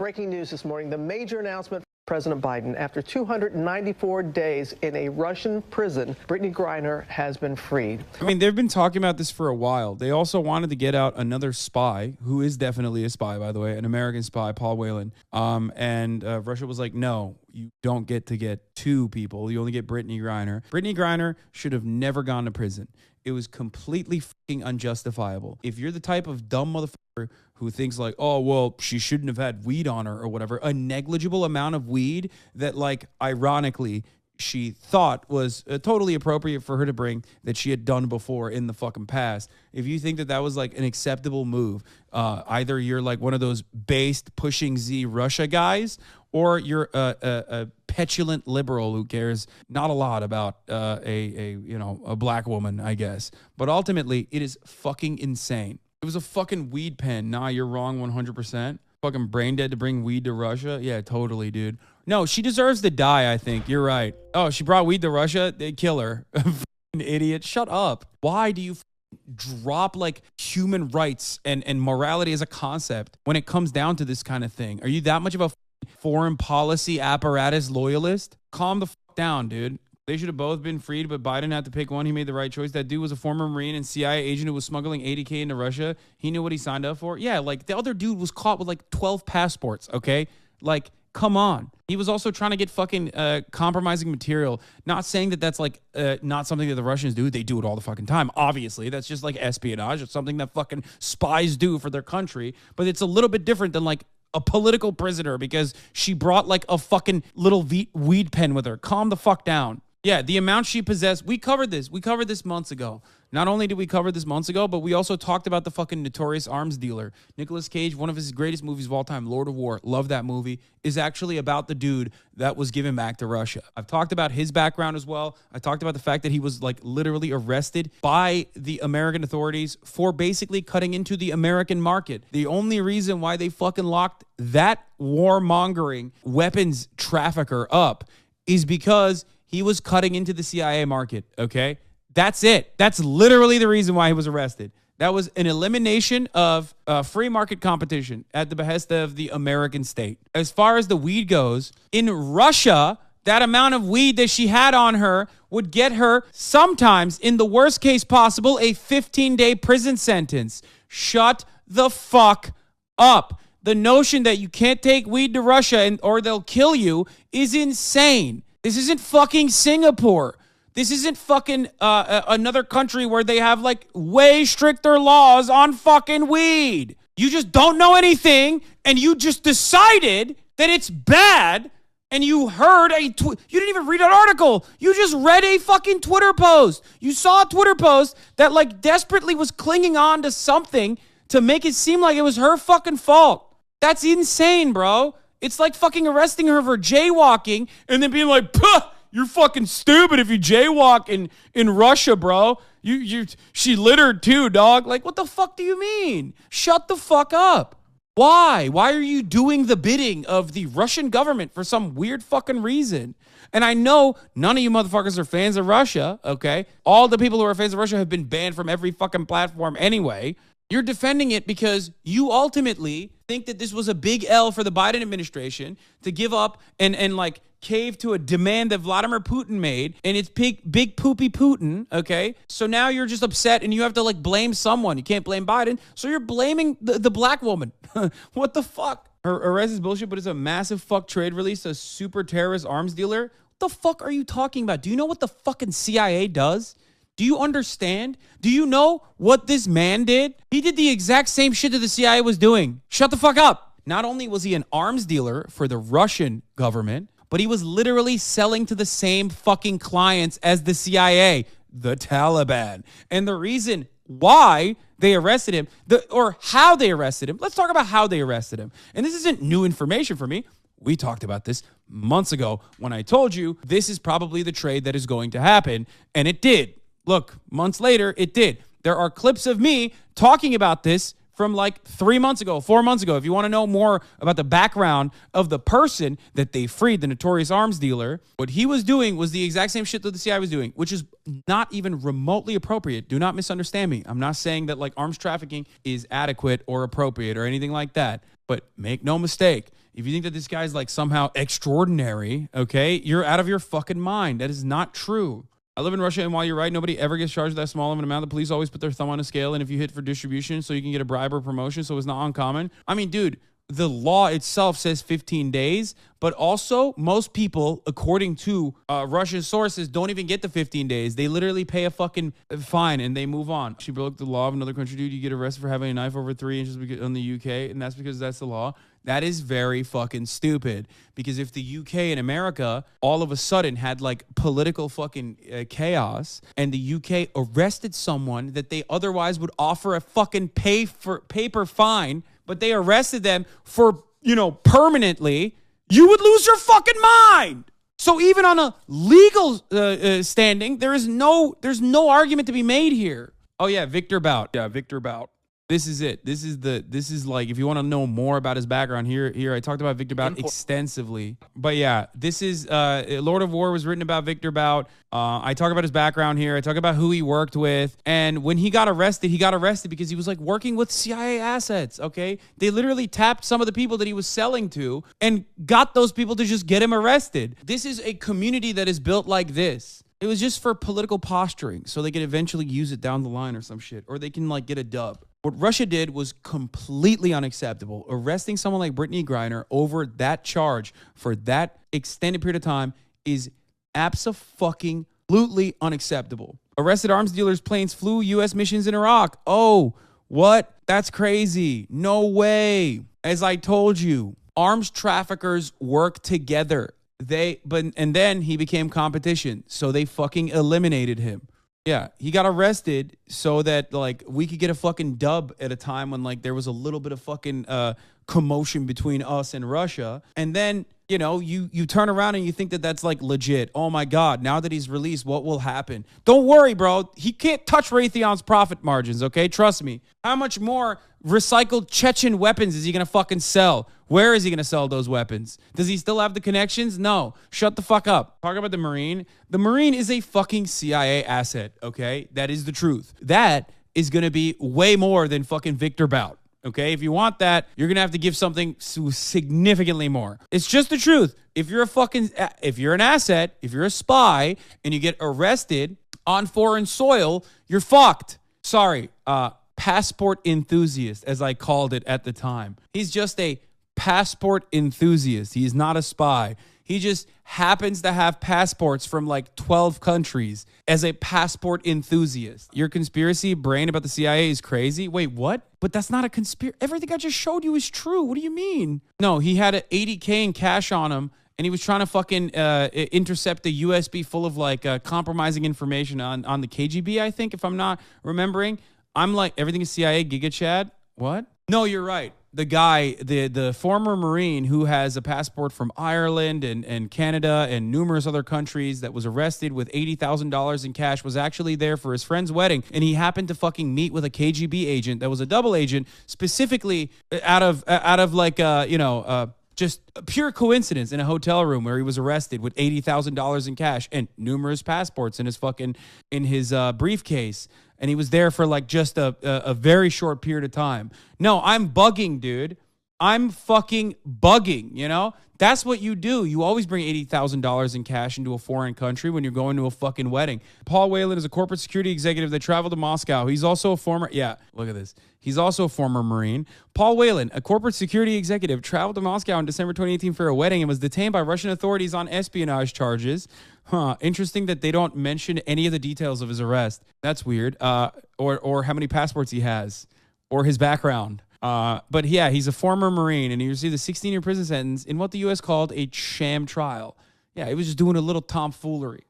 Breaking news this morning, the major announcement from President Biden. After 294 days in a Russian prison, Brittany Griner has been freed. I mean, they've been talking about this for a while. They also wanted to get out another spy, who is definitely a spy, by the way, an American spy, Paul Whelan. And Russia was like, no, you don't get to get two people. You only get Brittany Griner. Brittany Griner should have never gone to prison. It was completely fucking unjustifiable. If you're the type of dumb motherfucker who thinks like, oh, well, she shouldn't have had weed on her or whatever, a negligible amount of weed that, like, ironically, she thought was totally appropriate for her to bring that she had done before in the fucking past. If you think that that was like an acceptable move, either you're like one of those based pushing Z Russia guys, or you're a petulant liberal who cares not a lot about a black woman, I guess. But ultimately, it is fucking insane. It was a fucking weed pen. Nah, you're wrong 100%. Fucking brain dead to bring weed to Russia? Yeah, totally, dude. No, she deserves to die, I think. You're right. Oh, she brought weed to Russia? They'd kill her. Fucking idiot. Shut up. Why do you drop like human rights and morality as a concept when it comes down to this kind of thing? Are you that much of a foreign policy apparatus loyalist? Calm the fuck down, dude. They should have both been freed, but Biden had to pick one. He made the right choice. That dude was a former Marine and CIA agent who was smuggling $80K into Russia. He knew what he signed up for. Yeah, like the other dude was caught with like 12 passports, okay? Like, come on. He was also trying to get fucking compromising material. Not saying that that's like not something that the Russians do. They do it all the fucking time. Obviously, that's just like espionage. It's something that fucking spies do for their country. But it's a little bit different than like a political prisoner because she brought like a fucking little weed pen with her. Calm the fuck down. Yeah, the amount she possessed, we covered this. We covered this months ago. Not only did we cover this months ago, but we also talked about the fucking notorious arms dealer. Nicolas Cage, one of his greatest movies of all time, Lord of War, love that movie, is actually about the dude that was given back to Russia. I've talked about his background as well. I talked about the fact that he was like literally arrested by the American authorities for basically cutting into the American market. The only reason why they fucking locked that warmongering weapons trafficker up is because he was cutting into the CIA market, okay? That's it. That's literally the reason why he was arrested. That was an elimination of free market competition at the behest of the American state. As far as the weed goes, in Russia, that amount of weed that she had on her would get her sometimes, in the worst case possible, a 15-day prison sentence. Shut the fuck up. The notion that you can't take weed to Russia or they'll kill you is insane. This isn't fucking Singapore. This isn't fucking another country where they have like way stricter laws on fucking weed. You just don't know anything and you just decided that it's bad and you heard you didn't even read an article. You just read a fucking Twitter post. You saw a Twitter post that like desperately was clinging on to something to make it seem like it was her fucking fault. That's insane, bro. It's like fucking arresting her for jaywalking and then being like, puh, you're fucking stupid if you jaywalk in Russia, bro. She littered too, dog. Like, what the fuck do you mean? Shut the fuck up. Why? Why are you doing the bidding of the Russian government for some weird fucking reason? And I know none of you motherfuckers are fans of Russia, okay? All the people who are fans of Russia have been banned from every fucking platform anyway. You're defending it because you ultimately think that this was a big L for the Biden administration to give up and like cave to a demand that Vladimir Putin made, and it's big poopy Putin, okay? So now you're just upset and you have to like blame someone. You can't blame Biden, so you're blaming the black woman. What the fuck? Her arrest is bullshit, but it's a massive fuck trade release, a super terrorist arms dealer. What the fuck are you talking about? Do you know what the fucking CIA does? Do you understand? Do you know what this man did? He did the exact same shit that the CIA was doing. Shut the fuck up. Not only was he an arms dealer for the Russian government, but he was literally selling to the same fucking clients as the CIA, the Taliban. And the reason why they arrested him, or how they arrested him, let's talk about how they arrested him. And this isn't new information for me. We talked about this months ago when I told you this is probably the trade that is going to happen, and it did. Look, months later, it did. There are clips of me talking about this from like 3 months ago, 4 months ago. If you want to know more about the background of the person that they freed, the notorious arms dealer, what he was doing was the exact same shit that the CIA was doing, which is not even remotely appropriate. Do not misunderstand me. I'm not saying that like arms trafficking is adequate or appropriate or anything like that. But make no mistake, If you think that this guy's like somehow extraordinary, okay, you're out of your fucking mind. That is not true. I live in Russia, and while you're right, nobody ever gets charged with that small of an amount. The police always put their thumb on a scale, and if you hit for distribution, so you can get a bribe or promotion, so it's not uncommon. I mean, dude, the law itself says 15 days, but also most people, according to Russian sources, don't even get the 15 days. They literally pay a fucking fine and they move on. If you broke the law of another country, dude, you get arrested for having a knife over 3 inches in the UK, and that's because that's the law. That is very fucking stupid, because if the UK and America all of a sudden had like political fucking chaos and the UK arrested someone that they otherwise would offer a fucking paper fine, but they arrested them for, permanently, you would lose your fucking mind. So even on a legal standing, there's no argument to be made here. Oh yeah, Victor Bout. Yeah, Victor Bout. This is it. This is like, if you want to know more about his background, here I talked about Victor Bout extensively. But yeah, this is Lord of War was written about Victor Bout. I talk about his background here. I talk about who he worked with. And when he got arrested because he was like working with CIA assets, okay? They literally tapped some of the people that he was selling to and got those people to just get him arrested. This is a community that is built like this. It was just for political posturing, so they could eventually use it down the line or some shit, or they can like get a dub. What Russia did was completely unacceptable. Arresting someone like Brittany Griner over that charge for that extended period of time is abso-fucking-lutely unacceptable. Arrested arms dealers' planes flew U.S. missions in Iraq. Oh, what? That's crazy. No way. As I told you, arms traffickers work together. And then he became competition, so they fucking eliminated him. Yeah, he got arrested so that like we could get a fucking dub at a time when like there was a little bit of fucking commotion between us and Russia. And then, you turn around and you think that that's like legit. Oh my God, now that he's released, what will happen? Don't worry, bro. He can't touch Raytheon's profit margins, okay? Trust me. How much more recycled Chechen weapons is he going to fucking sell? Where is he going to sell those weapons? Does he still have the connections? No. Shut the fuck up. Talk about the Marine. The Marine is a fucking CIA asset, okay? That is the truth. That is going to be way more than fucking Victor Bout. Okay, if you want that, you're going to have to give something significantly more. It's just the truth. If you're an asset, if you're a spy, and you get arrested on foreign soil, you're fucked. Sorry, passport enthusiast, as I called it at the time. He's just a passport enthusiast. He is not a spy. He just happens to have passports from like 12 countries as a passport enthusiast. Your conspiracy brain about the CIA is crazy. Wait, what? But that's not a conspiracy. Everything I just showed you is true. What do you mean? No, he had an $80K in cash on him, and he was trying to fucking intercept a USB full of like compromising information on the KGB, I think, if I'm not remembering. I'm like, everything is CIA, Giga Chad. What? No, you're right. The guy, the former Marine who has a passport from Ireland and Canada and numerous other countries that was arrested with $80,000 in cash was actually there for his friend's wedding. And he happened to fucking meet with a KGB agent that was a double agent, specifically out of like, just a pure coincidence in a hotel room where he was arrested with $80,000 in cash and numerous passports in his briefcase. And he was there for like just a very short period of time. No, I'm bugging, dude. I'm fucking bugging, That's what you do. You always bring $80,000 in cash into a foreign country when you're going to a fucking wedding. Paul Whelan is a corporate security executive that traveled to Moscow. He's also a former, look at this. He's also a former Marine. Paul Whelan, a corporate security executive, traveled to Moscow in December 2018 for a wedding and was detained by Russian authorities on espionage charges. Interesting that they don't mention any of the details of his arrest. That's weird. Or how many passports he has, or his background. But yeah, he's a former Marine, and he received a 16-year prison sentence in what the U.S. called a sham trial. Yeah, he was just doing a little tomfoolery.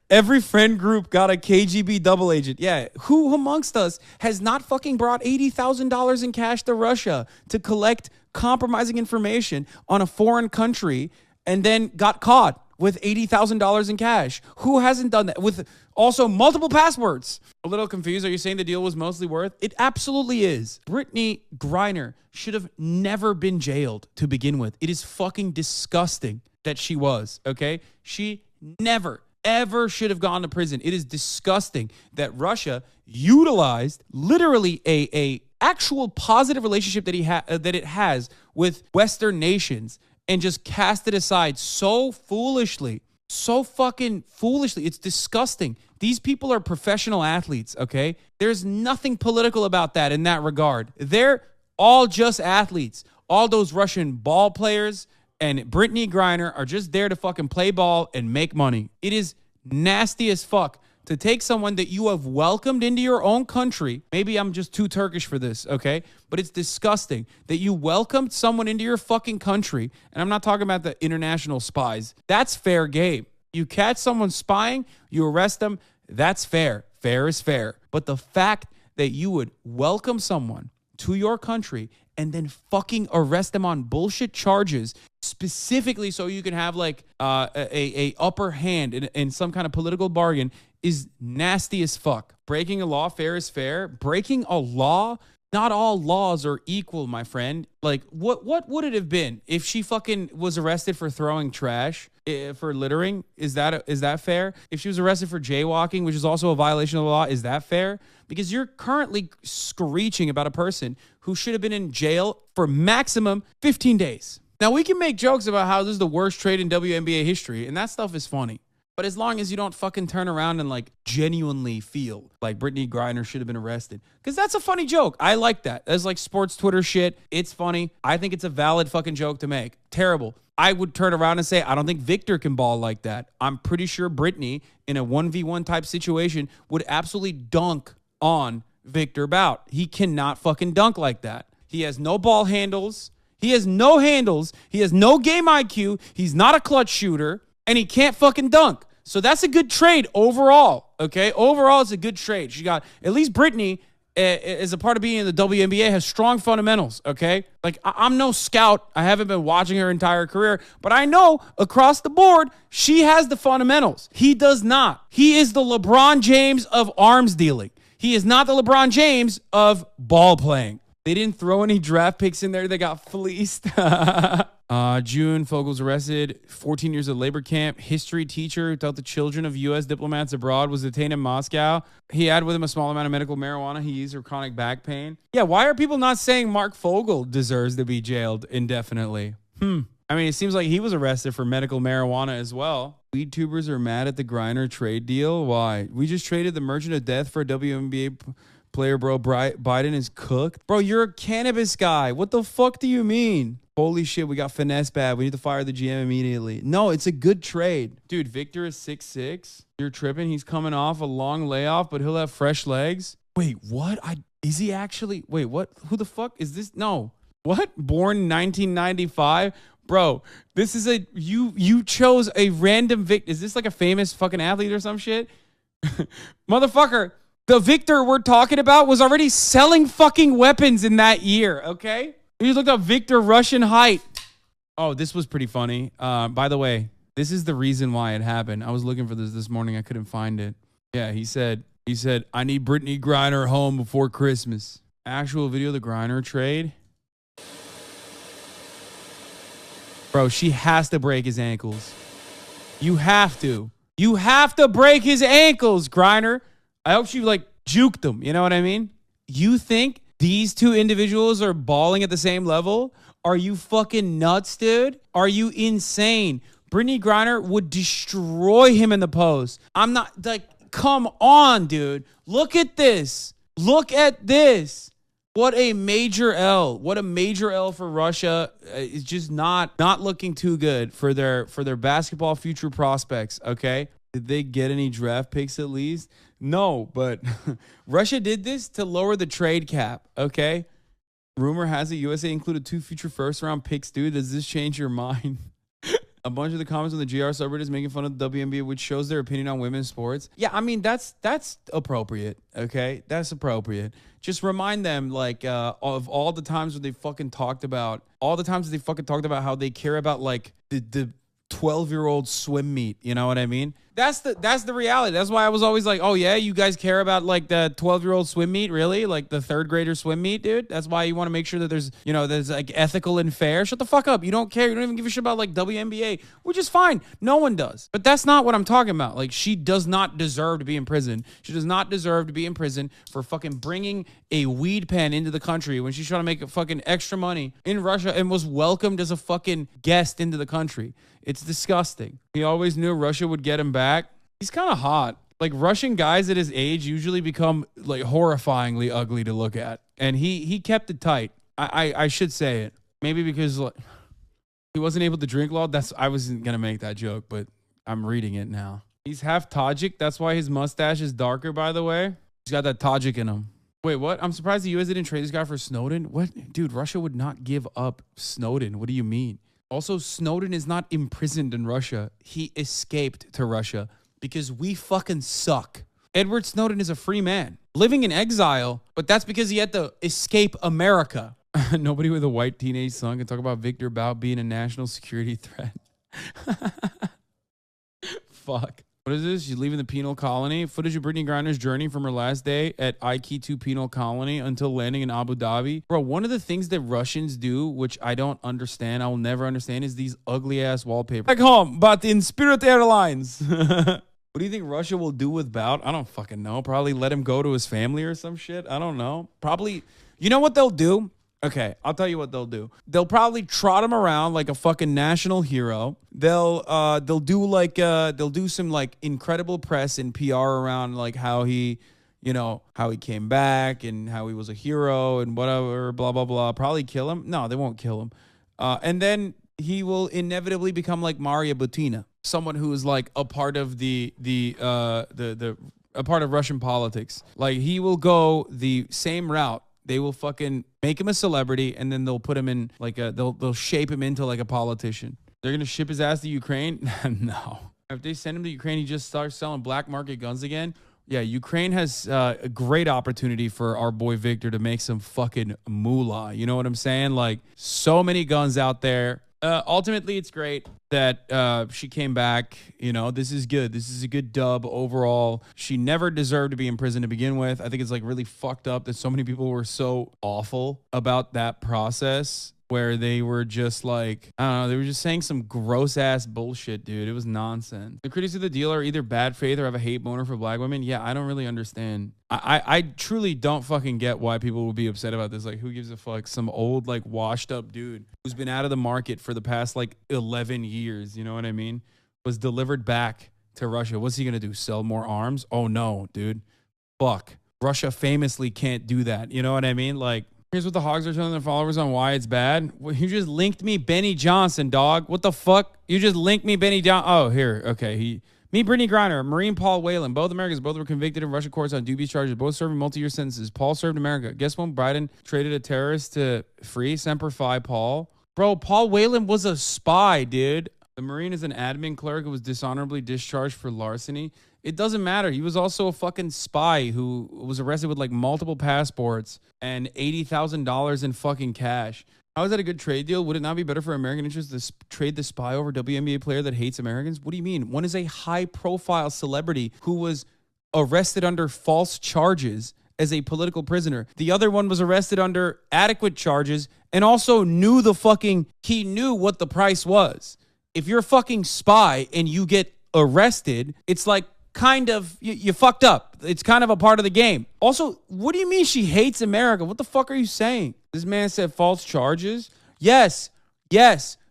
Every friend group got a KGB double agent. Yeah, who amongst us has not fucking brought $80,000 in cash to Russia to collect compromising information on a foreign country and then got caught with $80,000 in cash? Who hasn't done that with also multiple passports? A little confused. Are you saying the deal was mostly worth? It absolutely is. Brittany Griner should have never been jailed to begin with. It is fucking disgusting that she was, okay? She never, ever should have gone to prison. It is disgusting that Russia utilized literally a actual positive relationship that it has with Western nations and just cast it aside so foolishly. So fucking foolishly. It's disgusting. These people are professional athletes, okay? There's nothing political about that in that regard. They're all just athletes. All those Russian ball players and Brittany Griner are just there to fucking play ball and make money. It is nasty as fuck to take someone that you have welcomed into your own country. Maybe I'm just too Turkish for this, okay? But it's disgusting that you welcomed someone into your fucking country. And I'm not talking about the international spies. That's fair game. You catch someone spying, you arrest them, that's fair. Fair is fair. But the fact that you would welcome someone to your country and then fucking arrest them on bullshit charges specifically so you can have like a upper hand in some kind of political bargain is nasty as fuck. Breaking a law, fair is fair. Breaking a law, not all laws are equal, my friend. Like, what would it have been if she fucking was arrested for throwing trash, for littering? Is that fair? If she was arrested for jaywalking, which is also a violation of the law, is that fair? Because you're currently screeching about a person who should have been in jail for maximum 15 days. Now, we can make jokes about how this is the worst trade in WNBA history, and that stuff is funny. But as long as you don't fucking turn around and like genuinely feel like Brittany Griner should have been arrested. Because that's a funny joke. I like that. That's like sports Twitter shit. It's funny. I think it's a valid fucking joke to make. Terrible. I would turn around and say, I don't think Victor can ball like that. I'm pretty sure Brittany in a 1v1 type situation would absolutely dunk on Victor Bout. He cannot fucking dunk like that. He has no ball handles. He has no handles. He has no game IQ. He's not a clutch shooter. And he can't fucking dunk. So that's a good trade overall, okay? Overall, it's a good trade. She got, at least Brittany, as a part of being in the WNBA, has strong fundamentals, okay? Like, I'm no scout. I haven't been watching her entire career. But I know, across the board, she has the fundamentals. He does not. He is the LeBron James of arms dealing. He is not the LeBron James of ball playing. They didn't throw any draft picks in there. They got fleeced. June, Fogel's arrested. 14 years of labor camp. History teacher who taught the children of U.S. diplomats abroad was detained in Moscow. He had with him a small amount of medical marijuana. He used for chronic back pain. Yeah, why are people not saying Mark Fogel deserves to be jailed indefinitely? I mean, it seems like he was arrested for medical marijuana as well. Weed tubers are mad at the Griner trade deal. Why? We just traded the Merchant of Death for a WNBA player, bro. Biden is cooked. Bro, you're a cannabis guy. What the fuck do you mean? Holy shit, we got finesse bad. We need to fire the GM immediately. No, it's a good trade. Dude, Victor is 6'6". You're tripping. He's coming off a long layoff, but he'll have fresh legs. Wait, what? Is he actually? Wait, what? Who the fuck is this? No. What? Born 1995? Bro, this is you chose a random Victor. Is this like a famous fucking athlete or some shit? Motherfucker. The Victor we're talking about was already selling fucking weapons in that year, okay? You just looked up Victor Russian height. Oh, this was pretty funny. By the way, this is the reason why it happened. I was looking for this morning. I couldn't find it. Yeah, he said, I need Brittany Griner home before Christmas. Actual video of the Griner trade. Bro, she has to break his ankles. You have to. You have to break his ankles, Griner. I hope she like juked them. You know what I mean? You think these two individuals are balling at the same level? Are you fucking nuts, dude? Are you insane? Brittany Griner would destroy him in the post. I'm not like, come on, dude. Look at this. Look at this. What a major L. What a major L for Russia. It's just not looking too good for their basketball future prospects, okay? Did they get any draft picks at least? No, but Russia did this to lower the trade cap, okay? Rumor has it USA included 2 future first-round picks, dude. Does this change your mind? A bunch of the comments on the GR subreddit is making fun of the WNBA, which shows their opinion on women's sports. Yeah, I mean, that's appropriate, okay? That's appropriate. Just remind them, like, of all the times when they fucking talked about, how they care about, like, the 12-year-old swim meet, you know what I mean? That's the reality. That's why I was always like, oh yeah, you guys care about like the 12-year-old swim meet, really? Like the third grader swim meet, dude? That's why you want to make sure that there's like ethical and fair. Shut the fuck up. You don't care. You don't even give a shit about like WNBA, which is fine. No one does. But that's not what I'm talking about. Like, she does not deserve to be in prison. She does not deserve to be in prison for fucking bringing a weed pen into the country when she's trying to make a fucking extra money in Russia and was welcomed as a fucking guest into the country. It's disgusting. He always knew Russia would get him back. He's kind of hot. Like, Russian guys at his age usually become like horrifyingly ugly to look at. And he kept it tight. I should say it. Maybe because like, he wasn't able to drink law. I wasn't going to make that joke, but I'm reading it now. He's half Tajik. That's why his mustache is darker, by the way. He's got that Tajik in him. Wait, what? I'm surprised the U.S. didn't trade this guy for Snowden. What? Dude, Russia would not give up Snowden. What do you mean? Also, Snowden is not imprisoned in Russia. He escaped to Russia because we fucking suck. Edward Snowden is a free man living in exile, but that's because he had to escape America. Nobody with a white teenage son can talk about Victor Bout being a national security threat. Fuck. What is this? She's leaving the penal colony. Footage of Brittany Griner's journey from her last day at IK2 penal colony until landing in Abu Dhabi. Bro, one of the things that Russians do, which I don't understand, I will never understand, is these ugly ass wallpapers. Back home, but in Spirit Airlines. What do you think Russia will do with Bout? I don't fucking know. Probably let him go to his family or some shit. I don't know. Probably. You know what they'll do? Okay, I'll tell you what they'll do. They'll probably trot him around like a fucking national hero. They'll do some like incredible press and PR around like how he came back and how he was a hero and whatever, blah blah blah. Probably kill him. No, they won't kill him. And then he will inevitably become like Maria Butina, someone who is like a part of a part of Russian politics. Like, he will go the same route. They will fucking make him a celebrity, and then they'll put him in like they'll shape him into like a politician. They're gonna ship his ass to Ukraine? No. If they send him to Ukraine, he just starts selling black market guns again. Yeah, Ukraine has a great opportunity for our boy Victor to make some fucking moolah. You know what I'm saying? Like, so many guns out there. Ultimately, it's great that she came back. You know, this is good. This is a good dub overall. She never deserved to be in prison to begin with. I think it's like really fucked up that so many people were so awful about that process, where they were just like, I don't know, they were just saying some gross ass bullshit, dude. It was nonsense. The critics of the deal are either bad faith or have a hate boner for black women. Yeah, I don't really understand. I truly don't fucking get why people would be upset about this. Like, who gives a fuck? Some old, like, washed up dude who's been out of the market for the past, like, 11 years, you know what I mean? Was delivered back to Russia. What's he gonna do? Sell more arms? Oh, no, dude. Fuck. Russia famously can't do that. You know what I mean? Like, here's what the Hogs are telling their followers on why it's bad. Well, you just linked me Benny Johnson, dog. What the fuck? You just linked me Benny Johnson. Oh, here. Okay. Me, Brittany Griner, Marine Paul Whelan, both Americans, both were convicted in Russian courts on dubious charges, both serving multi-year sentences. Paul served America. Guess when Biden traded a terrorist to free? Semper Fi, Paul. Bro, Paul Whelan was a spy, dude. The Marine is an admin clerk who was dishonorably discharged for larceny. It doesn't matter. He was also a fucking spy who was arrested with like multiple passports and $80,000 in fucking cash. How is that a good trade deal? Would it not be better for American interests to trade the spy over WNBA player that hates Americans? What do you mean? One is a high-profile celebrity who was arrested under false charges as a political prisoner. The other one was arrested under adequate charges and also he knew what the price was. If you're a fucking spy and you get arrested, it's like, kind of, you fucked up. It's kind of a part of the game. Also, what do you mean she hates America? What the fuck are you saying? This man said false charges. Yes.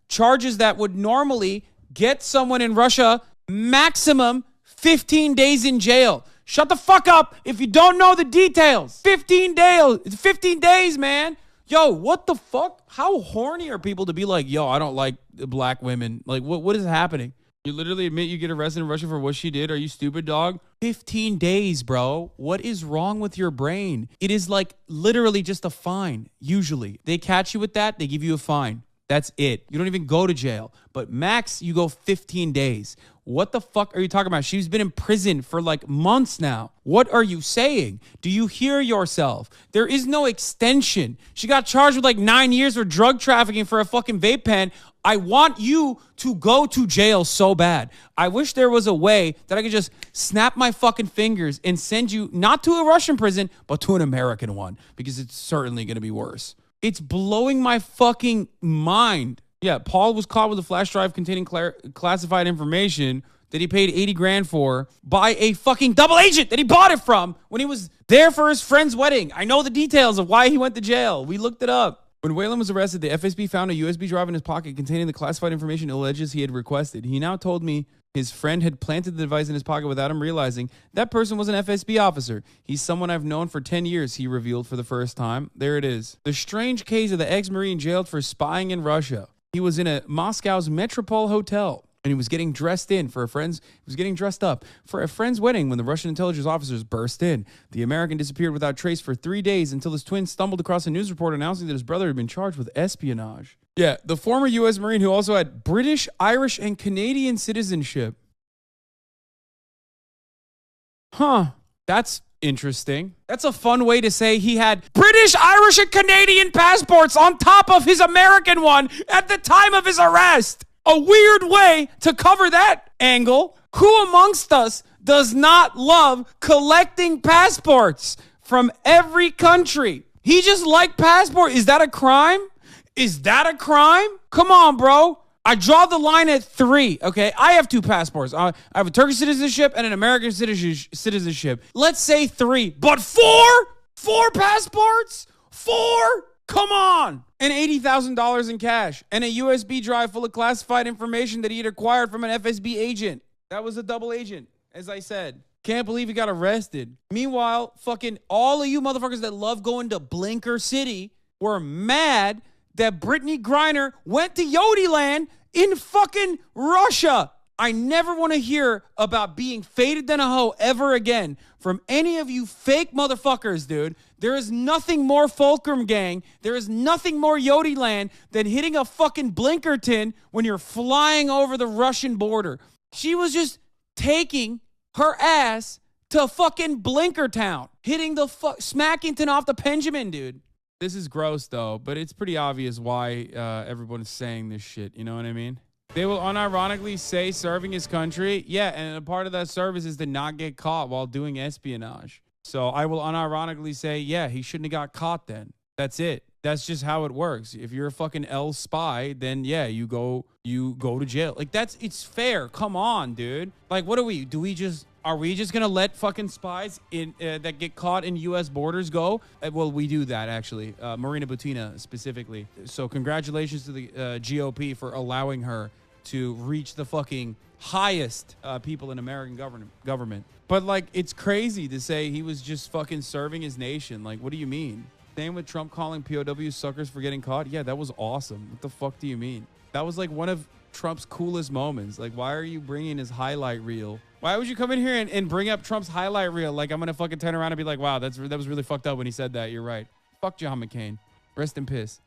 Charges that would normally get someone in Russia maximum 15 days in jail. Shut the fuck up if you don't know the details. 15 days. It's 15 days, man. Yo, what the fuck? How horny are people to be like, yo, I don't like black women? Like, what is happening? You literally admit you get arrested in Russia for what she did? Are you stupid, dog? 15 days, bro. What is wrong with your brain? It is like literally just a fine, usually. They catch you with that, they give you a fine. That's it. You don't even go to jail. But max, you go 15 days. What the fuck are you talking about? She's been in prison for like months now. What are you saying? Do you hear yourself? There is no extension. She got charged with like 9 years for drug trafficking for a fucking vape pen. I want you to go to jail so bad. I wish there was a way that I could just snap my fucking fingers and send you not to a Russian prison, but to an American one, because it's certainly going to be worse. It's blowing my fucking mind. Yeah, Paul was caught with a flash drive containing classified information that he paid 80 grand for by a fucking double agent that he bought it from when he was there for his friend's wedding. I know the details of why he went to jail. We looked it up. When Whalen was arrested, the FSB found a USB drive in his pocket containing the classified information it alleges he had requested. He now told me his friend had planted the device in his pocket without him realizing. That person was an FSB officer. He's someone I've known for 10 years, he revealed for the first time. There it is. The strange case of the ex-Marine jailed for spying in Russia. He was in a Moscow's Metropole hotel, and he was getting dressed up for a friend's wedding when the Russian intelligence officers burst in. The American disappeared without trace for 3 days until his twin stumbled across a news report announcing that his brother had been charged with espionage. Yeah, the former U.S. Marine who also had British, Irish, and Canadian citizenship. Huh, that's interesting. That's a fun way to say he had British, Irish, and Canadian passports on top of his American one at the time of his arrest. A weird way to cover that angle. Who amongst us does not love collecting passports from every country? He just liked passport. Is that a crime? Is that a crime? Come on, bro. I draw the line at 3, okay? I have 2 passports. I have a Turkish citizenship and an American citizenship. Let's say 3, but 4? 4 passports? 4? Come on. And $80,000 in cash and a USB drive full of classified information that he had acquired from an FSB agent. That was a double agent, as I said. Can't believe he got arrested. Meanwhile, fucking all of you motherfuckers that love going to Blinker City were mad that Brittany Griner went to Yodiland in fucking Russia. I never want to hear about being faded than a hoe ever again from any of you fake motherfuckers, dude. There is nothing more Fulcrum Gang. There is nothing more Yodiland than hitting a fucking Blinkerton when you're flying over the Russian border. She was just taking her ass to fucking Blinkertown, hitting the Smackington off the Benjamin, dude. This is gross, though, but it's pretty obvious why everyone is saying this shit. You know what I mean? They will unironically say serving his country. Yeah, and a part of that service is to not get caught while doing espionage. So I will unironically say, yeah, he shouldn't have got caught then. That's it. That's just how it works. If you're a fucking L spy, then yeah, you go to jail. Like it's fair. Come on, dude. Like, what are we? Are we just gonna let fucking spies in that get caught in U.S. borders go? Well, we do that actually. Marina Butina specifically. So congratulations to the GOP for allowing her to reach the fucking highest people in American government. But like, it's crazy to say he was just fucking serving his nation. Like, what do you mean? Same with Trump calling POW suckers for getting caught. Yeah, that was awesome. What the fuck do you mean? That was like one of Trump's coolest moments. Like, why are you bringing his highlight reel? Why would you come in here and bring up Trump's highlight reel? Like, I'm going to fucking turn around and be like, wow, that was really fucked up when he said that. You're right. Fuck John McCain. Rest in piss.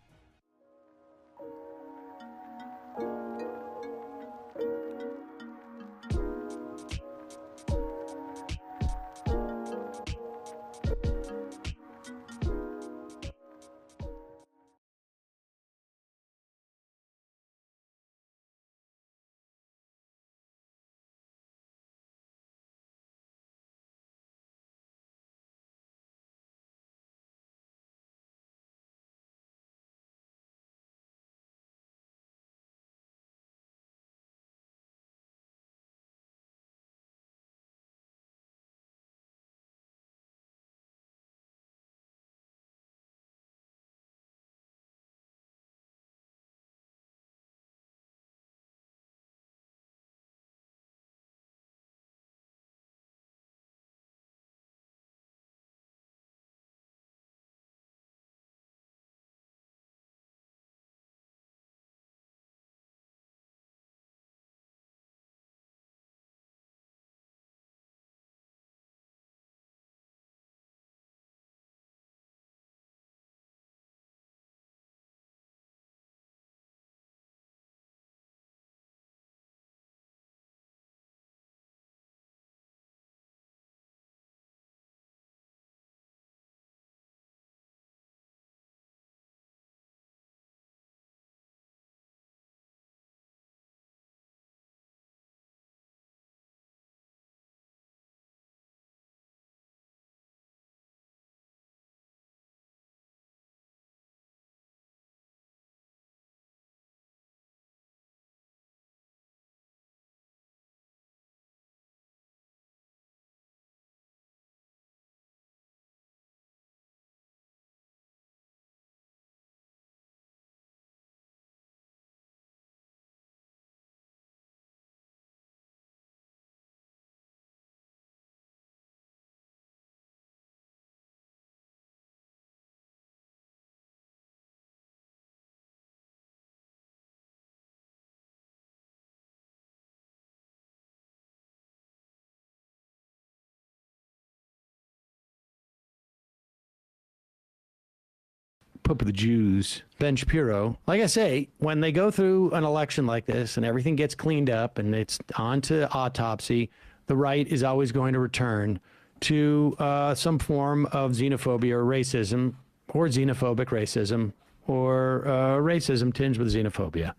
keep up with the Jews. Ben Shapiro, like I say, when they go through an election like this and everything gets cleaned up and it's on to autopsy, the right is always going to return to some form of xenophobia or racism, or xenophobic racism, or racism tinged with xenophobia.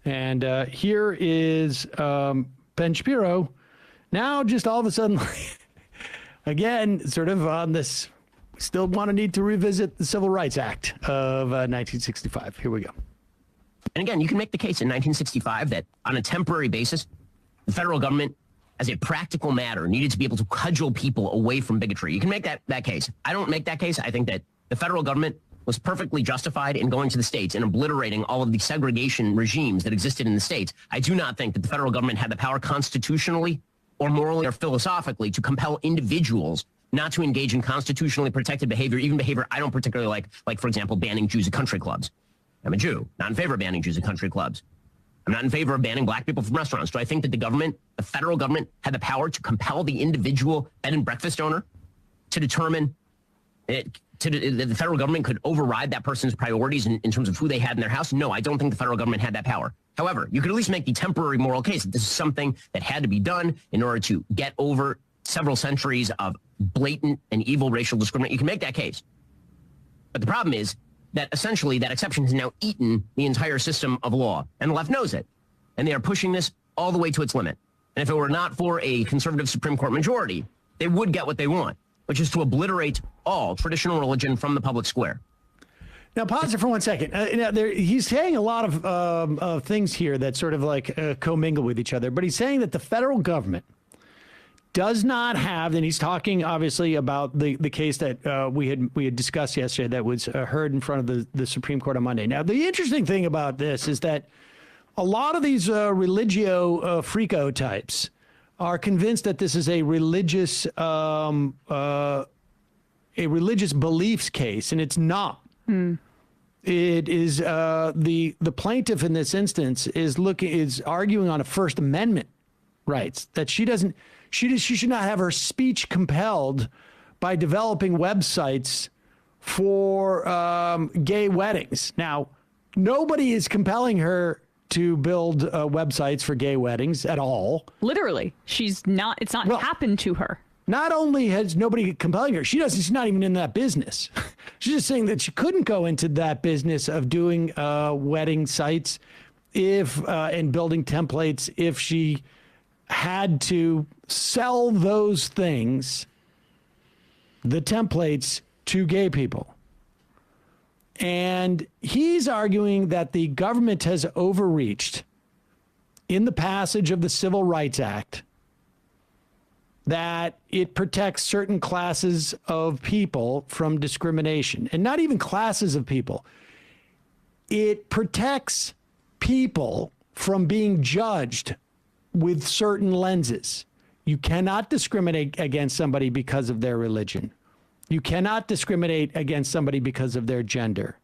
And here is Ben Shapiro, now just all of a sudden, again, sort of on this, still need to revisit the Civil Rights Act of 1965. Here we go. And again, you can make the case in 1965 that on a temporary basis, the federal government, as a practical matter, needed to be able to cudgel people away from bigotry. You can make that case. I don't make that case. I think that the federal government was perfectly justified in going to the states and obliterating all of the segregation regimes that existed in the states. I do not think that the federal government had the power constitutionally or morally or philosophically to compel individuals not to engage in constitutionally protected behavior, even behavior I don't particularly like, for example, banning Jews at country clubs. I'm a Jew, not in favor of banning Jews at country clubs. I'm not in favor of banning black people from restaurants. Do I think that the federal government, had the power to compel the individual bed and breakfast owner to determine the federal government could override that person's priorities in terms of who they had in their house? No, I don't think the federal government had that power. However, you could at least make the temporary moral case that this is something that had to be done in order to get over several centuries of blatant and evil racial discrimination. You can make that case. But the problem is that essentially that exception has now eaten the entire system of law, and the left knows it. And they are pushing this all the way to its limit. And if it were not for a conservative Supreme Court majority, they would get what they want, which is to obliterate all traditional religion from the public square. Now, pause it for 1 second. He's saying a lot of things here that sort of like commingle with each other, but he's saying that the federal government does not have, and he's talking obviously about the case that we had discussed yesterday that was heard in front of the Supreme Court on Monday. Now, the interesting thing about this is that a lot of these religio freako types are convinced that this is a religious beliefs case, and it's not. It is the plaintiff in this instance is arguing on a First Amendment rights that she should not have her speech compelled by developing websites for gay weddings. Now, nobody is compelling her to build websites for gay weddings at all. Literally, it's not happened to her. Not only has nobody compelling her, she's not even in that business. She's just saying that she couldn't go into that business of doing wedding sites and building templates if she had to sell those things, the templates, to gay people. And he's arguing that the government has overreached in the passage of the Civil Rights Act, that it protects certain classes of people from discrimination, and not even classes of people. It protects people from being judged with certain lenses. You cannot discriminate against somebody because of their religion. You cannot discriminate against somebody because of their gender.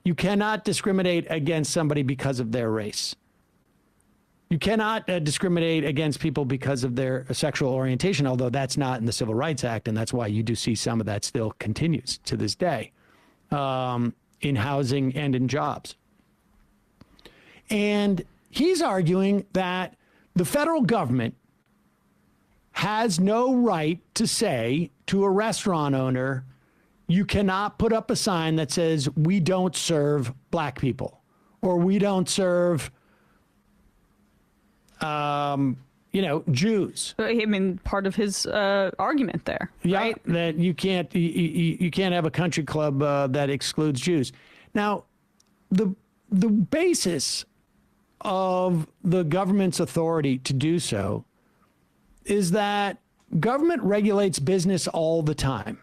You cannot discriminate against somebody because of their race. You cannot discriminate against people because of their sexual orientation, although that's not in the Civil Rights Act, and that's why you do see some of that still continues to this day in housing and in jobs. And he's arguing that the federal government has no right to say to a restaurant owner, you cannot put up a sign that says, we don't serve black people, or we don't serve Jews. I mean, part of his argument there, right? That you can't have a country club that excludes Jews. Now, the basis of the government's authority to do so is that government regulates business all the time.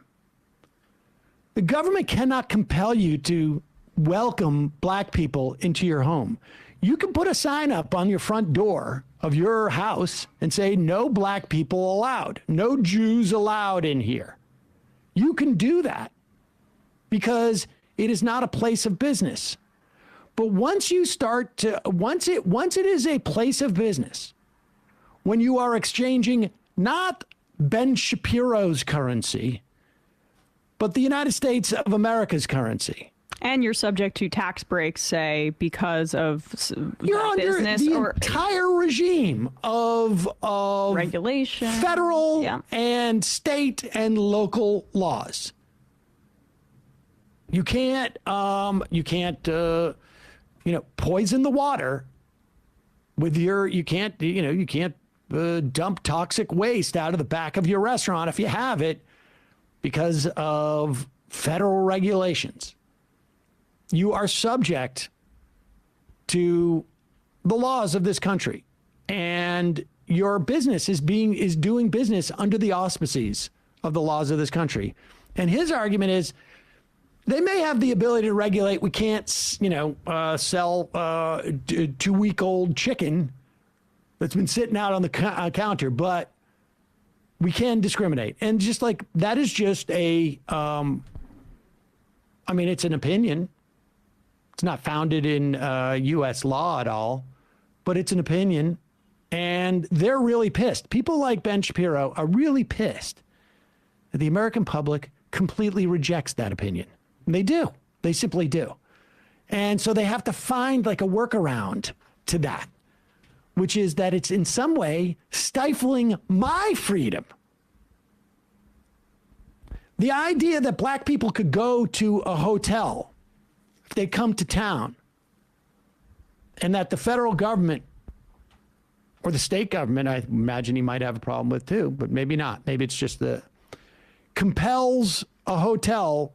The government cannot compel you to welcome black people into your home. You can put a sign up on your front door of your house and say, no black people allowed, no Jews allowed in here. You can do that because it is not a place of business. But once it is a place of business, when you are exchanging not Ben Shapiro's currency, but the United States of America's currency. And you're subject to tax breaks, say, because of you're under business the or entire regime of regulation, federal and state and local laws. You can't poison the water with you can't dump toxic waste out of the back of your restaurant if you have it because of federal regulations. You are subject to the laws of this country, and your business is doing business under the auspices of the laws of this country. And his argument is they may have the ability to regulate. We can't, sell 2-week-old chicken that's been sitting out on the counter, but we can discriminate. And just like that is just it's an opinion. It's not founded in U.S. law at all, but it's an opinion. And they're really pissed. People like Ben Shapiro are really pissed that the American public completely rejects that opinion. And they do. They simply do. And so they have to find like a workaround to that, which is that it's in some way stifling my freedom. The idea that black people could go to a hotel if they come to town, and that the federal government or the state government, I imagine he might have a problem with too, but maybe not. Maybe it's just compels a hotel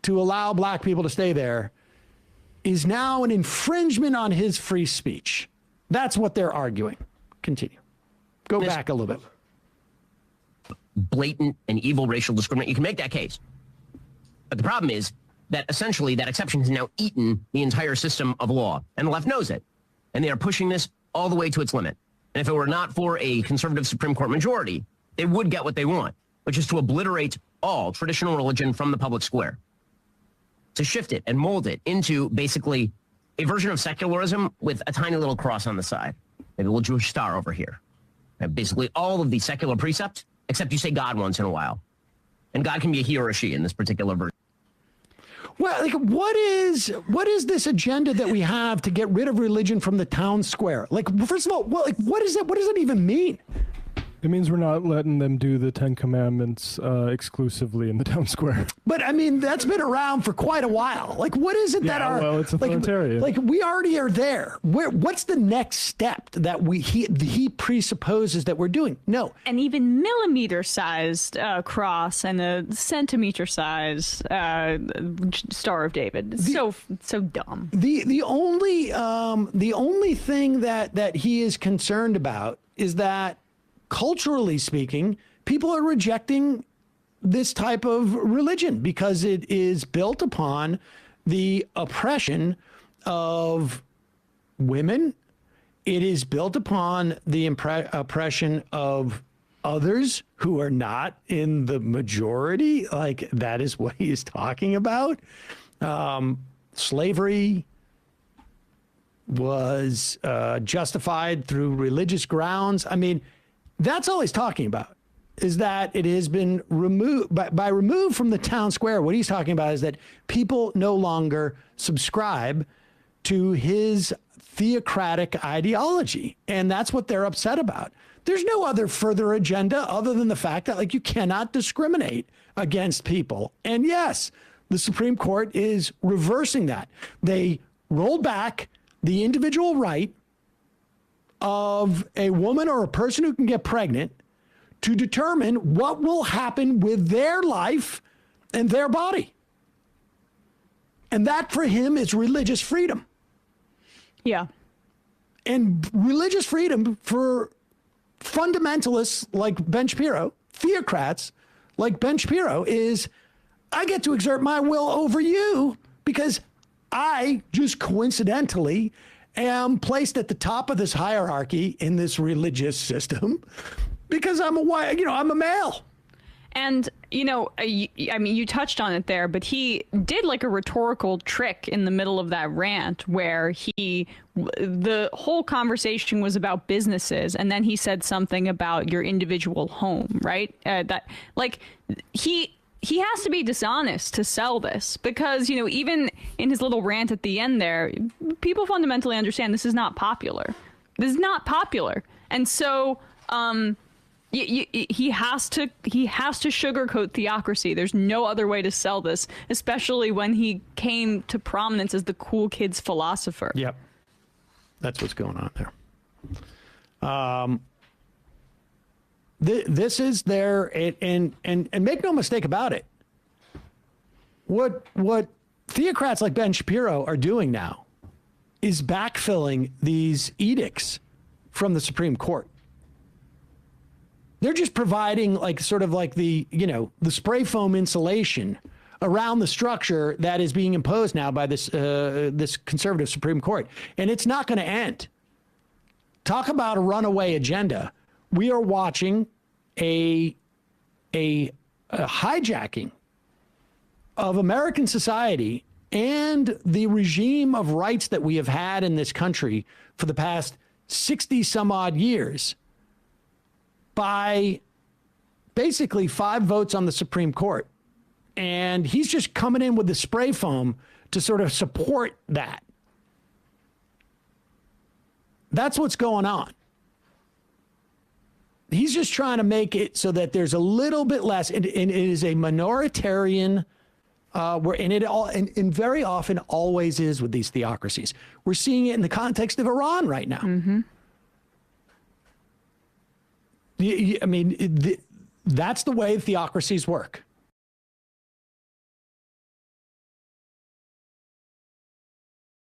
to allow black people to stay there is now an infringement on his free speech. That's what they're arguing. Continue. Go back a little bit. Blatant and evil racial discrimination. You can make that case. But the problem is that essentially that exception has now eaten the entire system of law. And the left knows it. And they are pushing this all the way to its limit. And if it were not for a conservative Supreme Court majority, they would get what they want, which is to obliterate all traditional religion from the public square, to shift it and mold it into basically a version of secularism with a tiny little cross on the side, maybe a little Jewish star over here. And basically all of the secular precepts, except you say God once in a while. And God can be a he or a she in this particular version. Well, like, what is this agenda that we have to get rid of religion from the town square? Like, first of all, what is it? What does it even mean? It means we're not letting them do the 10 Commandments exclusively in the town square. But I mean, that's been around for quite a while. Like, what is it that are? Well, it's authoritarian. Like, we already are there. What's the next step that he presupposes that we're doing? No. An even millimeter-sized cross and a centimeter-sized Star of David. So dumb. The only thing that he is concerned about is that, culturally speaking, people are rejecting this type of religion because it is built upon the oppression of women. It is built upon the oppression of others who are not in the majority. Like, that is what he is talking about. Slavery was justified through religious grounds. I mean, that's all he's talking about, is that it has been removed by removed from the town square. What he's talking about is that people no longer subscribe to his theocratic ideology. And that's what they're upset about. There's no other further agenda other than the fact that, like, you cannot discriminate against people. And yes, the Supreme Court is reversing that. They rolled back the individual right of a woman or a person who can get pregnant to determine what will happen with their life and their body. And that for him is religious freedom. Yeah. And religious freedom for fundamentalists like Ben Shapiro, theocrats like Ben Shapiro, is I get to exert my will over you because I just coincidentally am placed at the top of this hierarchy in this religious system because I'm a male. And, I mean, you touched on it there, but he did like a rhetorical trick in the middle of that rant where the whole conversation was about businesses. And then he said something about your individual home, right? He he has to be dishonest to sell this because, even in his little rant at the end there, people fundamentally understand this is not popular. This is not popular. And so he has to sugarcoat theocracy. There's no other way to sell this, especially when he came to prominence as the cool kids philosopher. Yep. That's what's going on there. This is their, and make no mistake about it. What theocrats like Ben Shapiro are doing now is backfilling these edicts from the Supreme Court. They're just providing the spray foam insulation around the structure that is being imposed now by this conservative Supreme Court. And it's not going to end. Talk about a runaway agenda. We are watching a hijacking of American society and the regime of rights that we have had in this country for the past 60 some odd years by basically 5 votes on the Supreme Court. And he's just coming in with the spray foam to sort of support that. That's what's going on. He's just trying to make it so that there's a little bit less, and it is a minoritarian, and very often always is with these theocracies. We're seeing it in the context of Iran right now. Mm-hmm. That's the way theocracies work.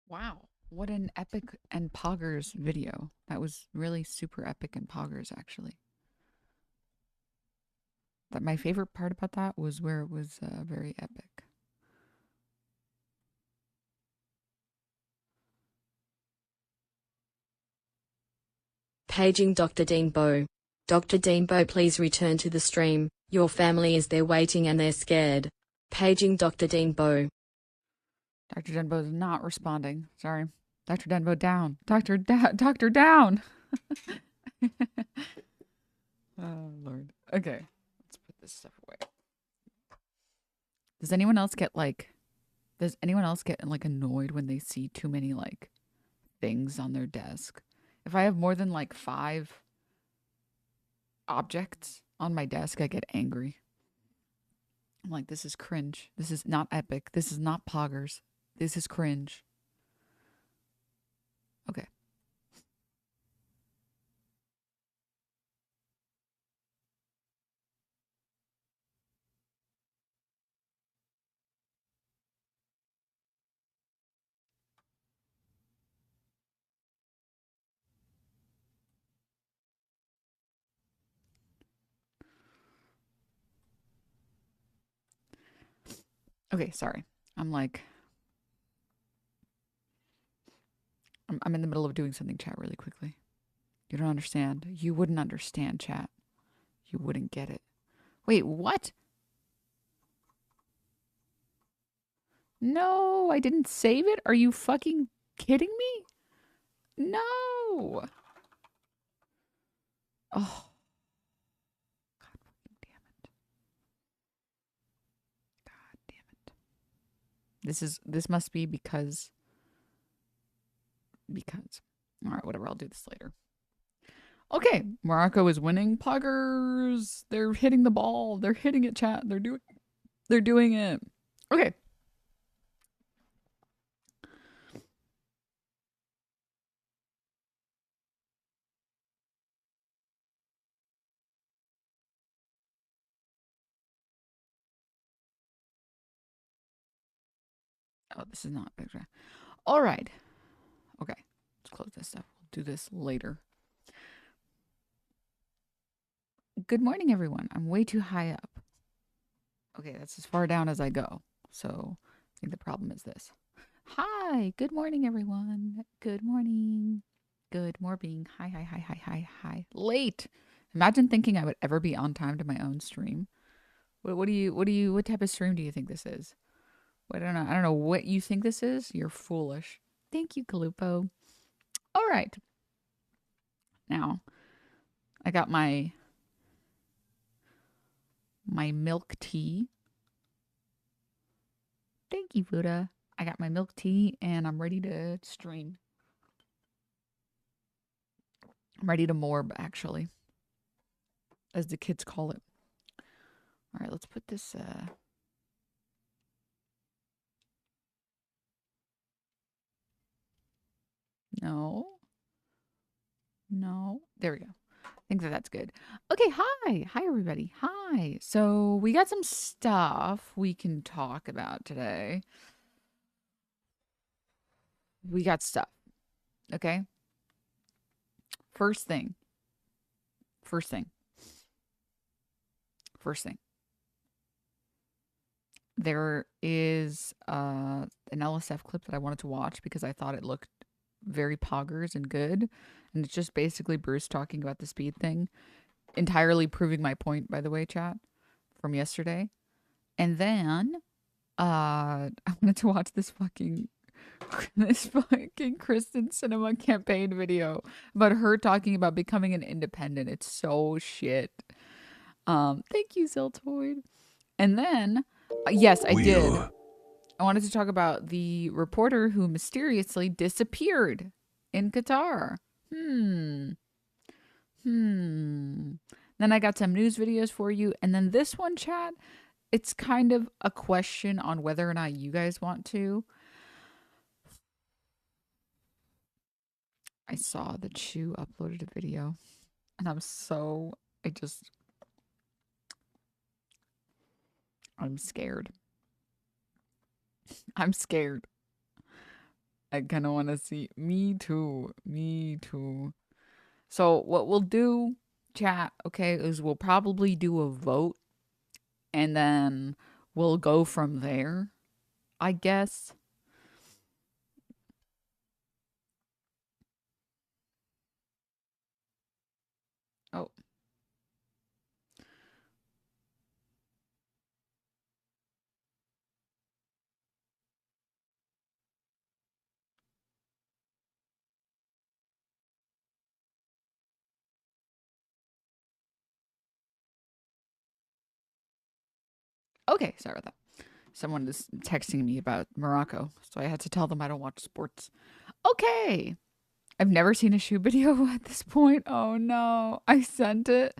Wow. What an epic and poggers video. That was really super epic and poggers, actually. But my favorite part about that was where it was very epic. Paging Dr. Dean Bow. Dr. Dean Bow, please return to the stream. Your family is there waiting and they're scared. Paging Dr. Dean Bow. Dr. Denbo is not responding. Sorry. Dr. Denbo down. Doctor down. Oh, Lord. Okay. Let's put this stuff away. Does anyone else get annoyed when they see too many things on their desk? If I have more than 5 objects on my desk, I get angry. I'm like, this is cringe. This is not epic. This is not poggers. This is cringe. Okay. Okay, sorry. I'm in the middle of doing something, chat, really quickly. You don't understand. You wouldn't understand, chat. You wouldn't get it. Wait, what? No, I didn't save it. Are you fucking kidding me? No. Oh. God damn it. God damn it. This must be because. All right, whatever. I'll do this later. Okay, Morocco is winning. Poggers. They're hitting the ball. They're hitting it, chat. They're doing it. Okay. Oh, this is not picture. All right. Okay, let's close this stuff. We'll do this later. Good morning, everyone. I'm way too high up. Okay, that's as far down as I go. So I think the problem is this. Hi, good morning, everyone. Good morning. Good morning. Hi. Late. Imagine thinking I would ever be on time to my own stream. What type of stream do you think this is? I don't know what you think this is. You're foolish. Thank you, Kalupo. All right. Now, I got my milk tea Thank you, Buddha. I got my milk tea and I'm ready to stream. I'm ready to morb, actually, as the kids call it. All right, let's put this. No. There we go. I think that's good. Okay, hi. Hi, everybody. Hi. So we got some stuff we can talk about today. We got stuff. Okay. First thing. There is an LSF clip that I wanted to watch because I thought it looked very poggers and good. And it's just basically Bruce talking about the speed thing. Entirely proving my point, by the way, chat, from yesterday. And then I wanted to watch this fucking Kristen Cinema campaign video about her talking about becoming an independent. It's so shit. Thank you, Ziltoid. And then, yes, I did. I wanted to talk about the reporter who mysteriously disappeared in Qatar. Then I got some news videos for you. And then this one, chat, it's kind of a question on whether or not you guys want to. I saw that Chu uploaded a video. And I'm scared. I'm scared. I kind of want to see. Me too. So what we'll do, chat, okay, is we'll probably do a vote. And then we'll go from there, I guess. Oh. Okay, sorry about that. Someone is texting me about Morocco, so I had to tell them I don't watch sports. Okay. I've never seen a shoe video at this point. Oh no. I sent it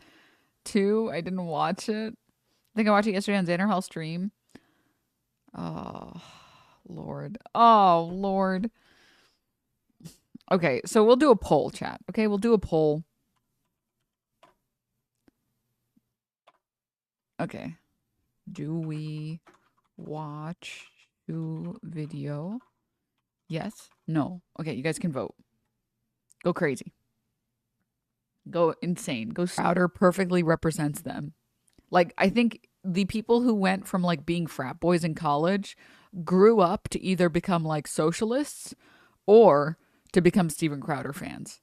too. I didn't watch it. I think I watched it yesterday on Xander Hall stream. Oh, Lord. Oh, Lord. Okay, so we'll do a poll, chat. Okay, we'll do a poll. Okay. Do we watch shoe video? Yes? No? Okay, you guys can vote. Go crazy. Go insane. Go Crowder perfectly represents them. Like, I think the people who went from like being frat boys in college grew up to either become like socialists or to become Steven Crowder fans.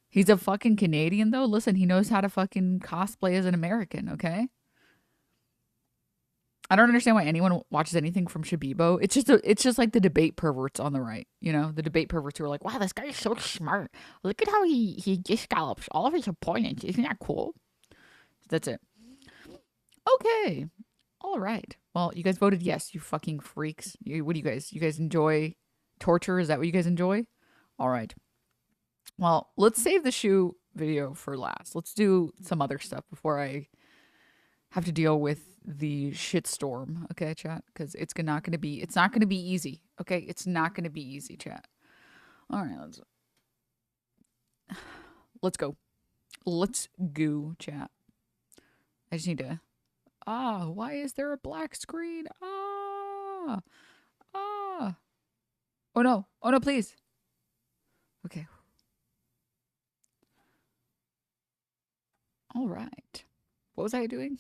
He's a fucking Canadian though. Listen, he knows how to fucking cosplay as an American, okay? I don't understand why anyone watches anything from Shabibo. It's just like the debate perverts on the right, you know, the debate perverts who are like, wow, this guy is so smart. Look at how he just scallops all of his opponents. Isn't that cool? That's it. Okay. All right. Well, you guys voted yes, you fucking freaks. What do you guys enjoy torture? Is that what you guys enjoy? All right. Well, let's save the shoe video for last. Let's do some other stuff before I have to deal with the shitstorm, okay, chat? Because it's not gonna be easy, okay? It's not gonna be easy, chat. All right, let's go. Let's go, chat. I just need to. Why is there a black screen? Oh no, please. Okay. All right. What was I doing?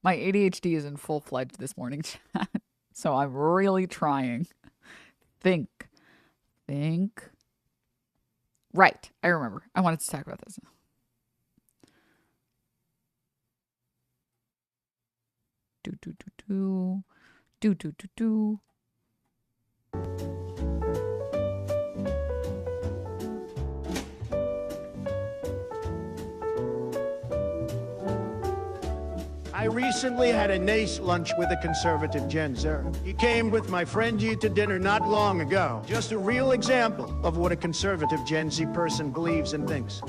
My ADHD is in full-fledged this morning, chat. So I'm really trying. Think. Right. I remember. I wanted to talk about this. Do. I recently had a nice lunch with a conservative Gen Zer. He came with my friend G to dinner not long ago. Just a real example of what a conservative Gen Z person believes and thinks.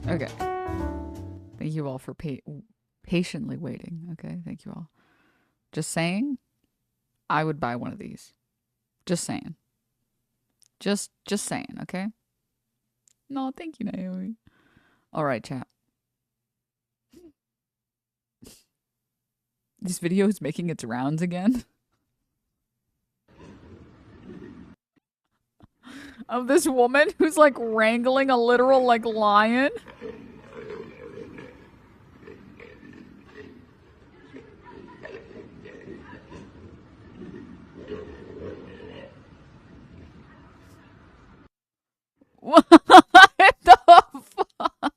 Okay. Thank you all for patiently waiting. Okay, thank you all. Just saying, I would buy one of these. Just saying. Just saying, okay? No, thank you, Naomi. All right, chat. This video is making its rounds again. Of this woman who's like wrangling a literal like lion. What the fuck?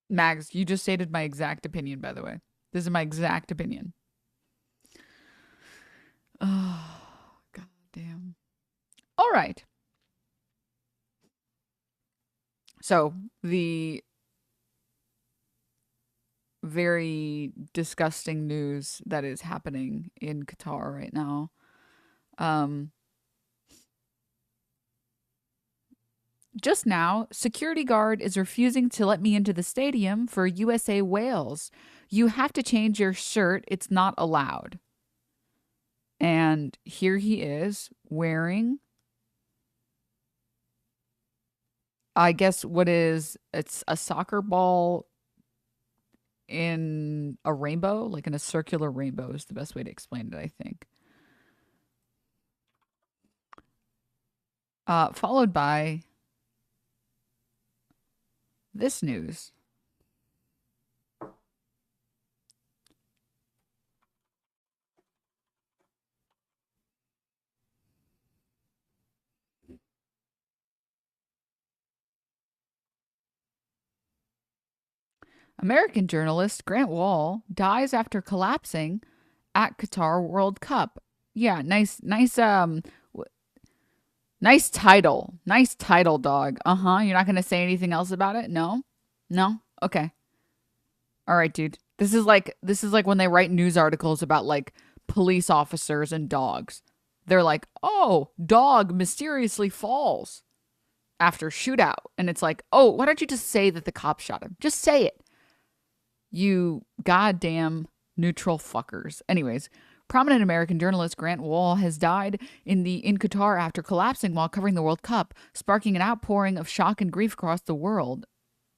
Mags, you just stated my exact opinion, by the way. This is my exact opinion. Oh, god damn. All right. So, the very disgusting news that is happening in Qatar right now. Just now, security guard is refusing to let me into the stadium for USA Wales. You have to change your shirt. It's not allowed. And here he is wearing, I guess it's a soccer ball in a rainbow, like in a circular rainbow is the best way to explain it, I think. Followed by this news. American journalist Grant Wall dies after collapsing at Qatar World Cup. Yeah, nice title. Nice title, dog. You're not going to say anything else about it? No? Okay. All right, dude. This is like when they write news articles about like police officers and dogs. They're like, "Oh, dog mysteriously falls after shootout." And it's like, "Oh, why don't you just say that the cops shot him? Just say it." You goddamn neutral fuckers. Anyways, prominent American journalist Grant Wall has died in Qatar after collapsing while covering the World Cup, sparking an outpouring of shock and grief across the world.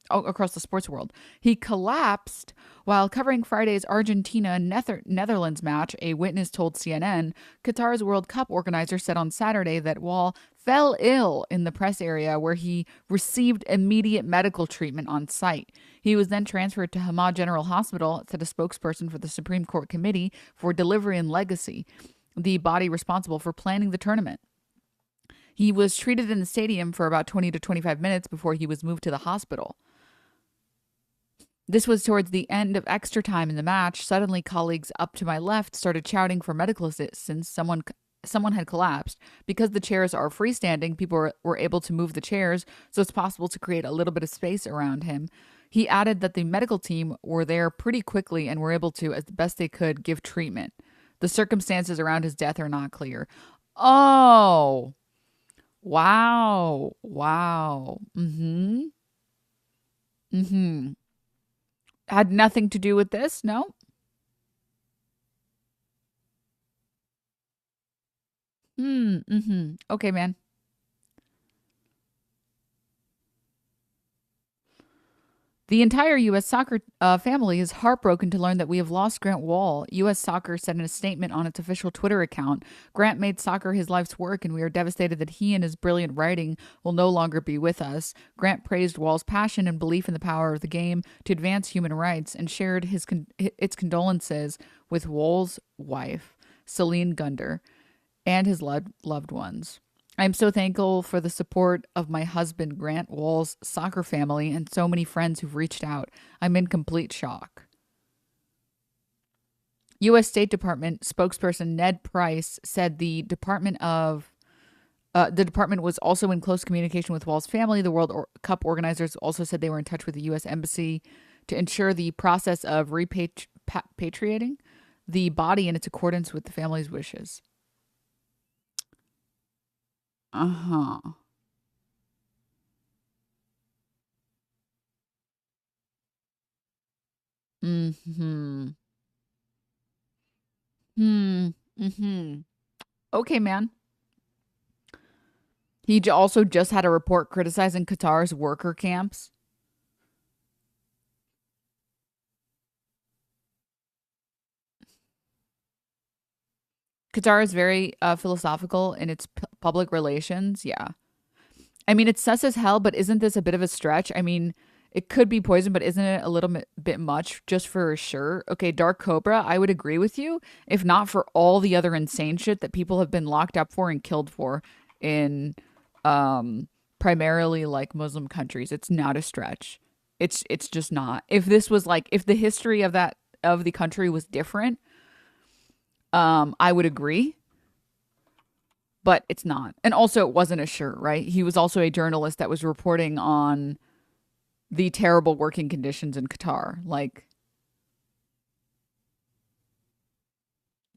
across the sports world. He collapsed while covering Friday's Argentina-Netherlands match, a witness told CNN. Qatar's World Cup organizer said on Saturday that Wall fell ill in the press area where he received immediate medical treatment on site. He was then transferred to Hamad General Hospital, said a spokesperson for the Supreme Court Committee for Delivery and Legacy, the body responsible for planning the tournament. He was treated in the stadium for about 20 to 25 minutes before he was moved to the hospital. This was towards the end of extra time in the match. Suddenly, colleagues up to my left started shouting for medical assistance. Someone had collapsed. Because the chairs are freestanding, people were able to move the chairs, so it's possible to create a little bit of space around him. He added that the medical team were there pretty quickly and were able to, as best they could, give treatment. The circumstances around his death are not clear. Oh, wow. Had nothing to do with this? No? Okay, man. The entire U.S. soccer family is heartbroken to learn that we have lost Grant Wall. U.S. Soccer said in a statement on its official Twitter account, Grant made soccer his life's work, and we are devastated that he and his brilliant writing will no longer be with us. Grant praised Wall's passion and belief in the power of the game to advance human rights and shared its condolences with Wall's wife, Celine Gunder, and his loved ones. I am so thankful for the support of my husband, Grant Wall's soccer family, and so many friends who've reached out. I'm in complete shock. U.S. State Department spokesperson Ned Price said the department was also in close communication with Wall's family. The World Cup organizers also said they were in touch with the U.S. Embassy to ensure the process of repatriating the body in its accordance with the family's wishes. Uh-huh. Mm-hmm. Mm-hmm. Okay, man. He also just had a report criticizing Qatar's worker camps. Qatar is very philosophical in its public relations. Yeah. I mean, it's sus as hell, but isn't this a bit of a stretch? I mean, it could be poison, but isn't it a little bit much just for sure? Okay, Dark Cobra, I would agree with you. If not for all the other insane shit that people have been locked up for and killed for in primarily like Muslim countries, it's not a stretch. It's just not. If this was like, if the history of the country was different, I would agree, but it's not. And also it wasn't a shirt, right? He was also a journalist that was reporting on the terrible working conditions in Qatar. Like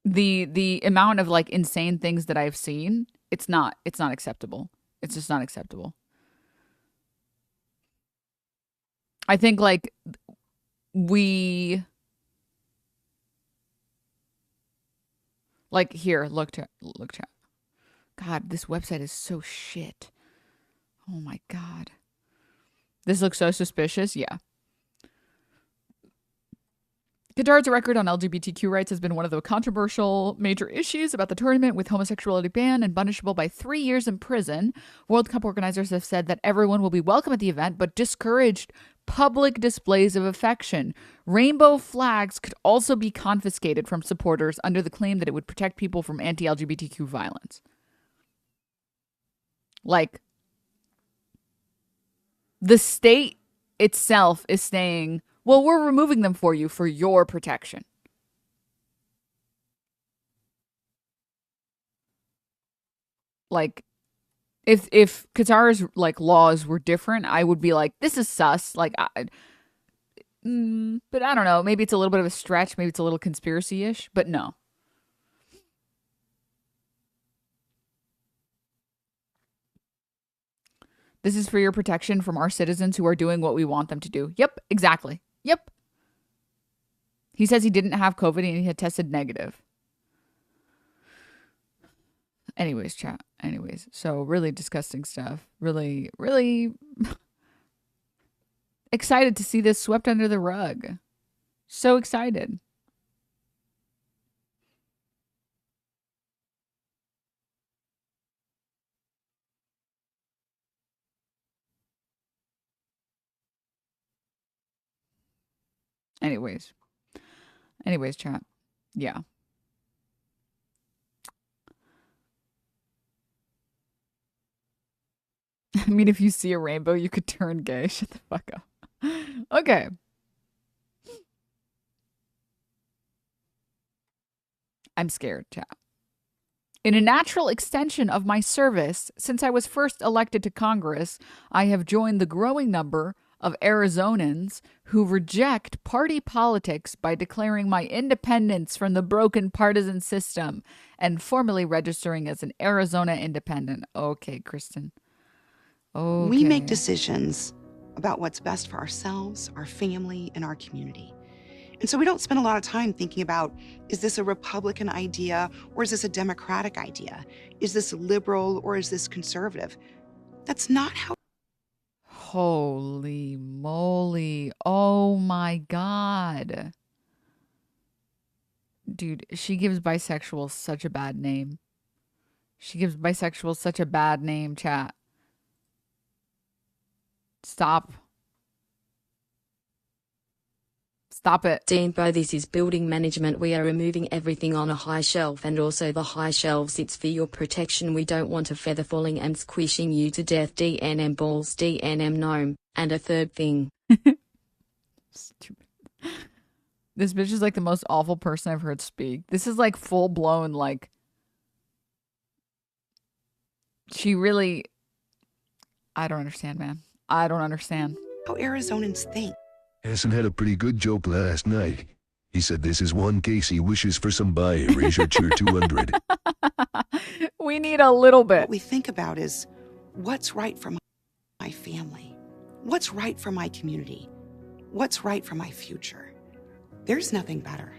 the amount of like insane things that I've seen, it's not acceptable. It's just not acceptable. I think like like here, look chat. God, this website is so shit. Oh my God. This looks so suspicious. Yeah. Qatar's record on LGBTQ rights has been one of the controversial major issues about the tournament, with homosexuality banned and punishable by 3 years in prison. World Cup organizers have said that everyone will be welcome at the event, but discouraged public displays of affection. Rainbow flags could also be confiscated from supporters under the claim that it would protect people from anti-LGBTQ violence. Like, the state itself is saying, well, we're removing them for you for your protection. Like, if Qatar's like laws were different, I would be like, this is sus. Like, but I don't know. Maybe it's a little bit of a stretch. Maybe it's a little conspiracy-ish, but no. This is for your protection from our citizens who are doing what we want them to do. Yep, exactly. Yep. He says he didn't have COVID and he had tested negative. Anyways, chat. Anyways, so really disgusting stuff. Really, really excited to see this swept under the rug. So excited. Anyways, chat. Yeah. I mean, if you see a rainbow, you could turn gay. Shut the fuck up. Okay. I'm scared, chat. In a natural extension of my service, since I was first elected to Congress, I have joined the growing number of Arizonans who reject party politics by declaring my independence from the broken partisan system and formally registering as an Arizona independent. Okay, Kristen. Okay. We make decisions about what's best for ourselves, our family, and our community. And so we don't spend a lot of time thinking about, is this a Republican idea or is this a Democratic idea? Is this liberal or is this conservative? That's not how. Holy moly. Oh my God. Dude, she gives bisexuals such a bad name. She gives bisexuals such a bad name, chat. Stop. Stop it. Deanbo, this is building management. We are removing everything on a high shelf, and also the high shelves. It's for your protection. We don't want a feather falling and squishing you to death. DNM balls, DNM gnome. And a third thing. Stupid. This bitch is like the most awful person I've heard speak. This is like full blown, like, she really, I don't understand, man. I don't understand. How Arizonans think. Hassan had a pretty good joke last night. He said this is one case he wishes for some buy. Raise your cheer 200. We need a little bit. What we think about is what's right for my family, what's right for my community, what's right for my future. There's nothing better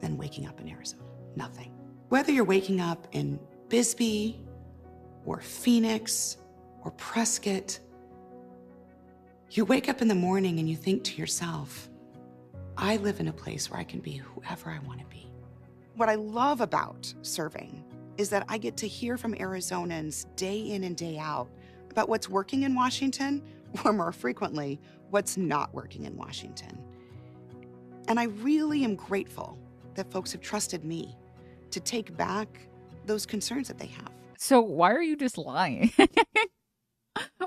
than waking up in Arizona. Nothing. Whether you're waking up in Bisbee or Phoenix or Prescott, you wake up in the morning and you think to yourself, I live in a place where I can be whoever I want to be. What I love about serving is that I get to hear from Arizonans day in and day out about what's working in Washington, or more frequently, what's not working in Washington. And I really am grateful that folks have trusted me to take back those concerns that they have. So why are you just lying?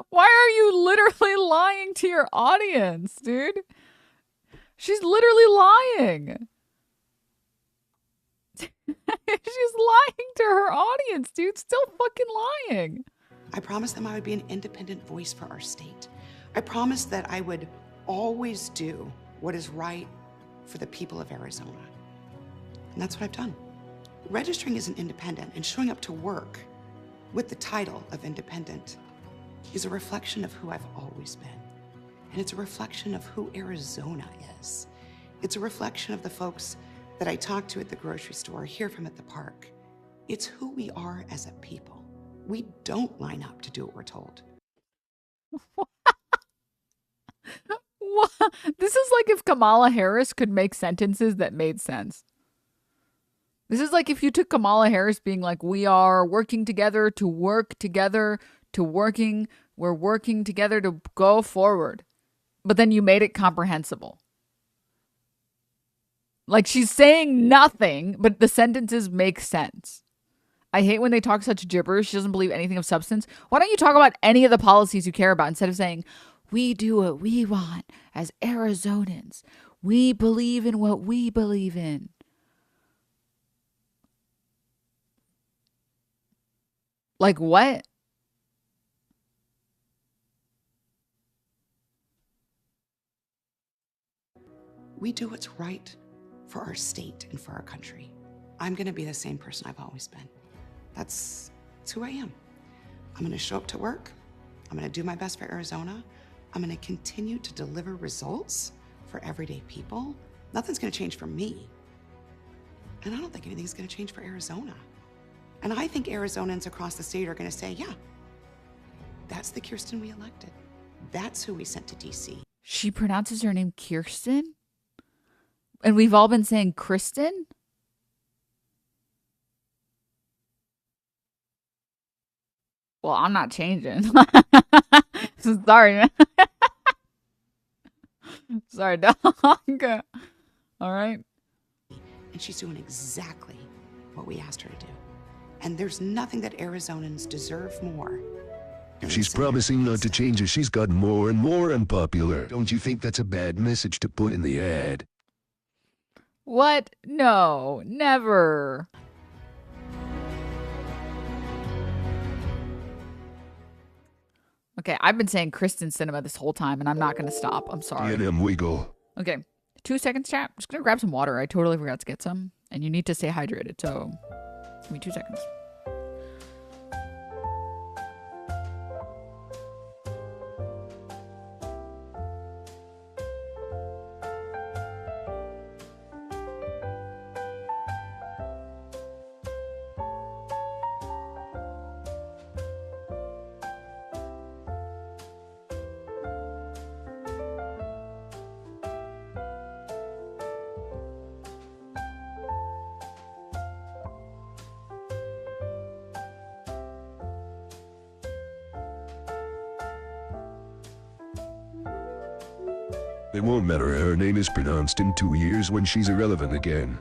Why are you literally lying to your audience, dude? She's literally lying. She's lying to her audience, dude. Still fucking lying. I promised them I would be an independent voice for our state. I promised that I would always do what is right for the people of Arizona. And that's what I've done. Registering as an independent and showing up to work with the title of independent is a reflection of who I've always been. And it's a reflection of who Arizona is. It's a reflection of the folks that I talk to at the grocery store, hear from at the park. It's who we are as a people. We don't line up to do what we're told. This is like if Kamala Harris could make sentences that made sense. This is like if you took Kamala Harris being like, we are working together to work together to working, we're working together to go forward. But then you made it comprehensible. Like she's saying nothing, but the sentences make sense. I hate when they talk such gibberish. She doesn't believe anything of substance. Why don't you talk about any of the policies you care about instead of saying, we do what we want as Arizonans. We believe in what we believe in. Like what? We do what's right for our state and for our country. I'm going to be the same person I've always been. That's who I am. I'm going to show up to work. I'm going to do my best for Arizona. I'm going to continue to deliver results for everyday people. Nothing's going to change for me. And I don't think anything's going to change for Arizona. And I think Arizonans across the state are going to say, yeah, that's the Kirsten we elected. That's who we sent to DC. She pronounces her name Kirsten? And we've all been saying Kristen? Well, I'm not changing. Sorry, man. Sorry, dog. All right. And she's doing exactly what we asked her to do. And there's nothing that Arizonans deserve more. If she's promising not to change as she's gotten more and more unpopular, don't you think that's a bad message to put in the ad? What? No, never. Okay, I've been saying Kristen Cinema this whole time, and I'm not going to stop. I'm sorry. D&M wiggle. Okay, 2 seconds, chat. I'm just going to grab some water. I totally forgot to get some. And you need to stay hydrated, so give me 2 seconds. It won't matter how her name is pronounced in 2 years when she's irrelevant again.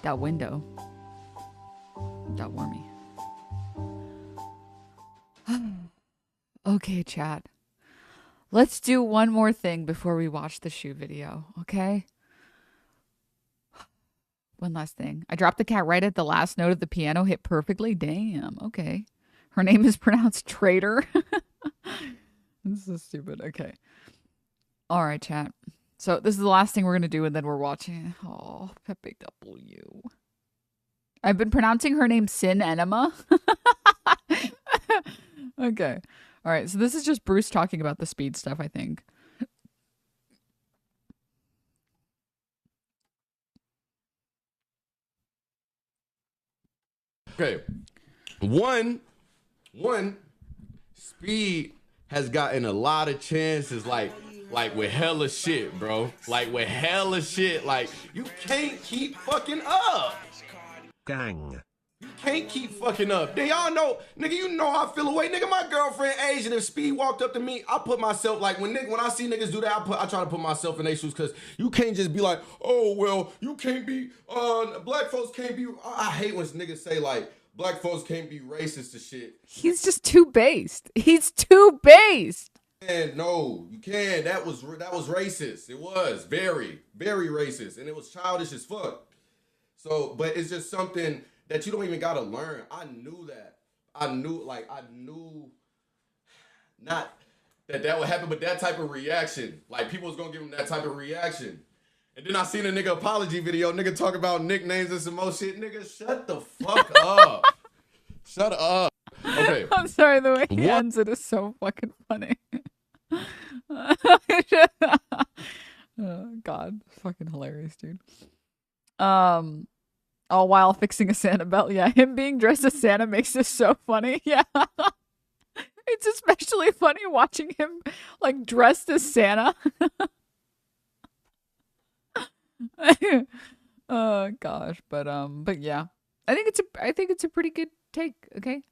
That window. That wormy. Okay, chat. Let's do one more thing before we watch the shoe video, okay? One last thing. I dropped the cat right at the last note of the piano, hit perfectly. Damn, okay. Her name is pronounced Traitor. This is stupid. Okay. All right, chat. So this is the last thing we're going to do, and then we're watching. Oh, Pepe W. I've been pronouncing her name Sin Enema. Okay. All right. So this is just Bruce talking about the speed stuff, I think. Okay. One, Speed has gotten a lot of chances, like with hella shit, bro. Like with hella shit. Like, you can't keep fucking up. Gang. You can't keep fucking up. Then y'all know, nigga, you know I feel away. Nigga, my girlfriend Asian. If Speed walked up to me, I put myself, like, when I see niggas do that, I try to put myself in their shoes, because you can't just be like, oh, well, you can't be, black folks can't be, I hate when niggas say, like, black folks can't be racist to shit. He's just too based. He's too based. And no, you can. That was racist. It was very, very racist, and it was childish as fuck. So, but it's just something that you don't even gotta learn. I knew that. I knew not that would happen, but that type of reaction. Like, people was gonna give him that type of reaction. And then I seen a nigga apology video, nigga talk about nicknames and some more shit. Nigga, shut the fuck up. Shut up. Okay. I'm sorry, the way he ends it is so fucking funny. Oh, God. Fucking hilarious, dude. All while fixing a Santa belt. Yeah, him being dressed as Santa makes this so funny. Yeah. It's especially funny watching him, like, dressed as Santa. Oh gosh, but yeah, I think it's a pretty good take. Okay,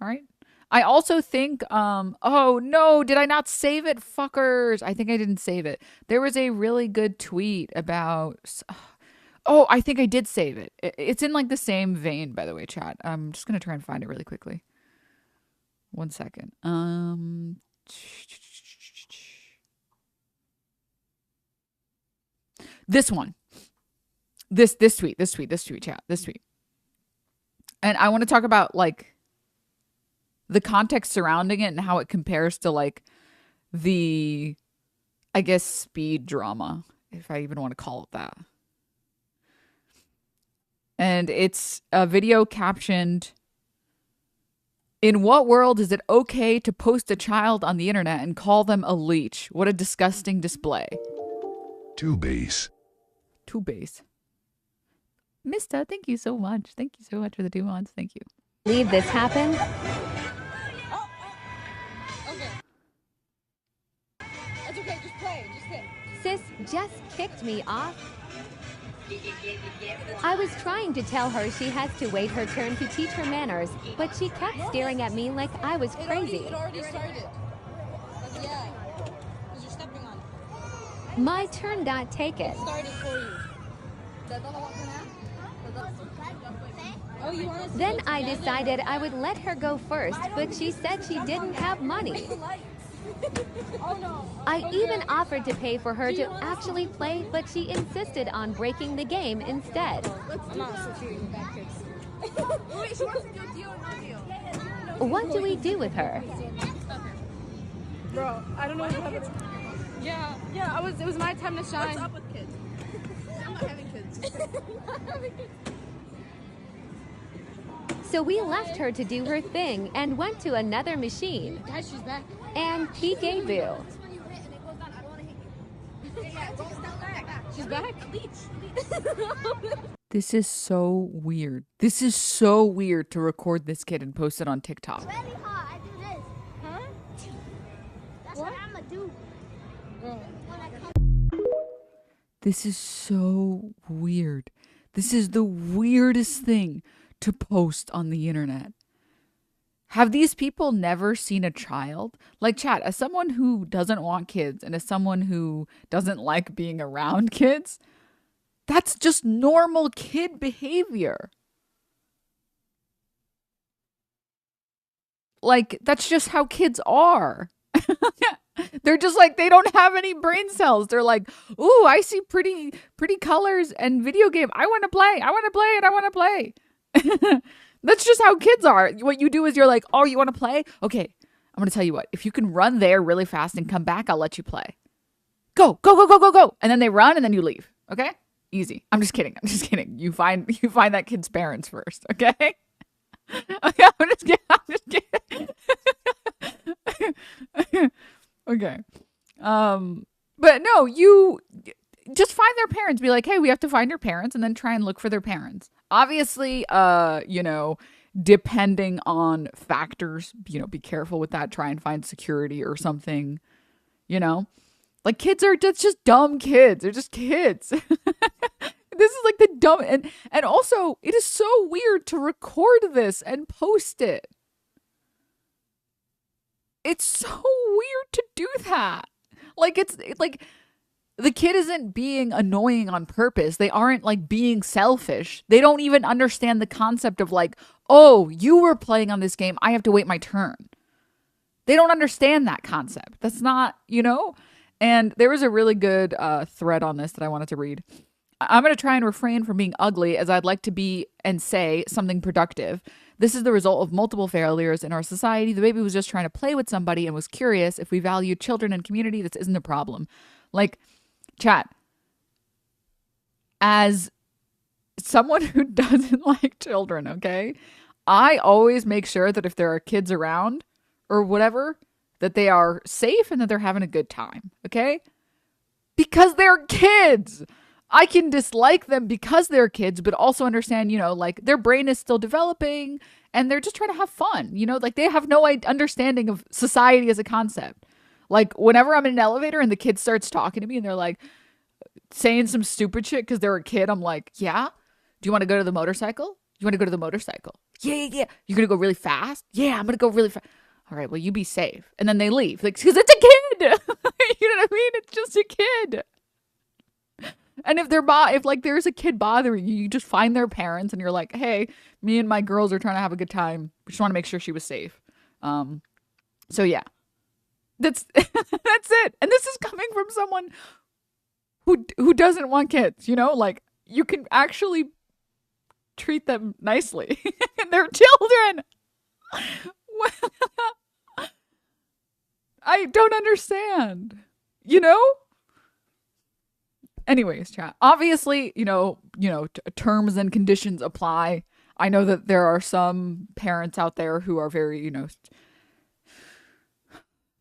all right. I also think, oh no, did I not save it, fuckers? I think I didn't save it. There was a really good tweet about. Oh, I think I did save it. It's in like the same vein, by the way, chat. I'm just gonna try and find it really quickly. 1 second. This one. This tweet, chat. This tweet. And I want to talk about, like, the context surrounding it and how it compares to, like, the I guess, speed drama, if I even want to call it that. And it's a video captioned, "In what world is it okay to post a child on the internet and call them a leech? What a disgusting display." Two base. Two base. Mista, thank you so much. Thank you so much for the 2 months. Thank you. Leave this happen. It's okay, just play, just hit. Sis just kicked me off. I was trying to tell her she has to wait her turn to teach her manners, but she kept staring at me like I was crazy. It already started. Yeah, because you're stepping on it. My turn got taken. It started for you. Oh, you want to Then I decided I would let her go first, but she said she didn't have money. Oh no. I even offered to pay for her to actually play, but she insisted on breaking the game instead. I'm not associating with bad kids. Wait, she wants to do deal or no deal. What do we do with her? Bro, I don't know what happened. Yeah, it was my time to shine. What's up with kids? I'm not having kids. So we left her to do her thing and went to another machine. Guys, she's back. And peekaboo. She's back. This is so weird. This is so weird to record this kid and post it on TikTok. Really hard. I do this. Huh? That's what I'm gonna do. This is so weird. This is the weirdest thing to post on the internet. Have these people never seen a child? Like, chat, as someone who doesn't want kids and as someone who doesn't like being around kids, that's just normal kid behavior. Like, that's just how kids are. They're just like, they don't have any brain cells. They're like, ooh, I see pretty colors and video game. I want to play. I want to play and I want to play. That's just how kids are. What you do is you're like, oh, you want to play? Okay, I'm going to tell you what. If you can run there really fast and come back, I'll let you play. Go, go, go, go, go, go. And then they run and then you leave. Okay? Easy. I'm just kidding. You find that kid's parents first. Okay? Okay, I'm just kidding. Okay. But no, you just find their parents. Be like, hey, we have to find your parents, and then try and look for their parents. Obviously, depending on factors, be careful with that. Try and find security or something, like kids are just dumb kids. They're just kids. This is like the dumb. And also it is so weird to record this and post it. It's so weird to do that. Like, it's like the kid isn't being annoying on purpose. They aren't like being selfish. They don't even understand the concept of like, oh, you were playing on this game, I have to wait my turn. They don't understand that concept. That's not, And there was a really good thread on this that I wanted to read. I'm going to try and refrain from being ugly, as I'd like to be and say something productive. This is the result of multiple failures in our society. The baby was just trying to play with somebody and was curious. If we value children and community, this isn't a problem. Like, chat, as someone who doesn't like children, okay, I always make sure that if there are kids around or whatever, that they are safe and that they're having a good time, okay? Because they're kids. I can dislike them because they're kids, but also understand, like their brain is still developing and they're just trying to have fun, like they have no understanding of society as a concept. Like whenever I'm in an elevator and the kid starts talking to me and they're like saying some stupid shit because they're a kid, I'm like, yeah, do you want to go to the motorcycle? You want to go to the motorcycle? Yeah. You're going to go really fast? Yeah, I'm going to go really fast. All right, well, you be safe. And then they leave, like, because it's a kid. You know what I mean? It's just a kid. And if there's a kid bothering you, you just find their parents and you're like, hey, me and my girls are trying to have a good time. We just want to make sure she was safe. So yeah, that's it. And this is coming from someone who doesn't want kids, like you can actually treat them nicely. They're children. I don't understand, Anyways, chat. Obviously, terms and conditions apply. I know that there are some parents out there who are very,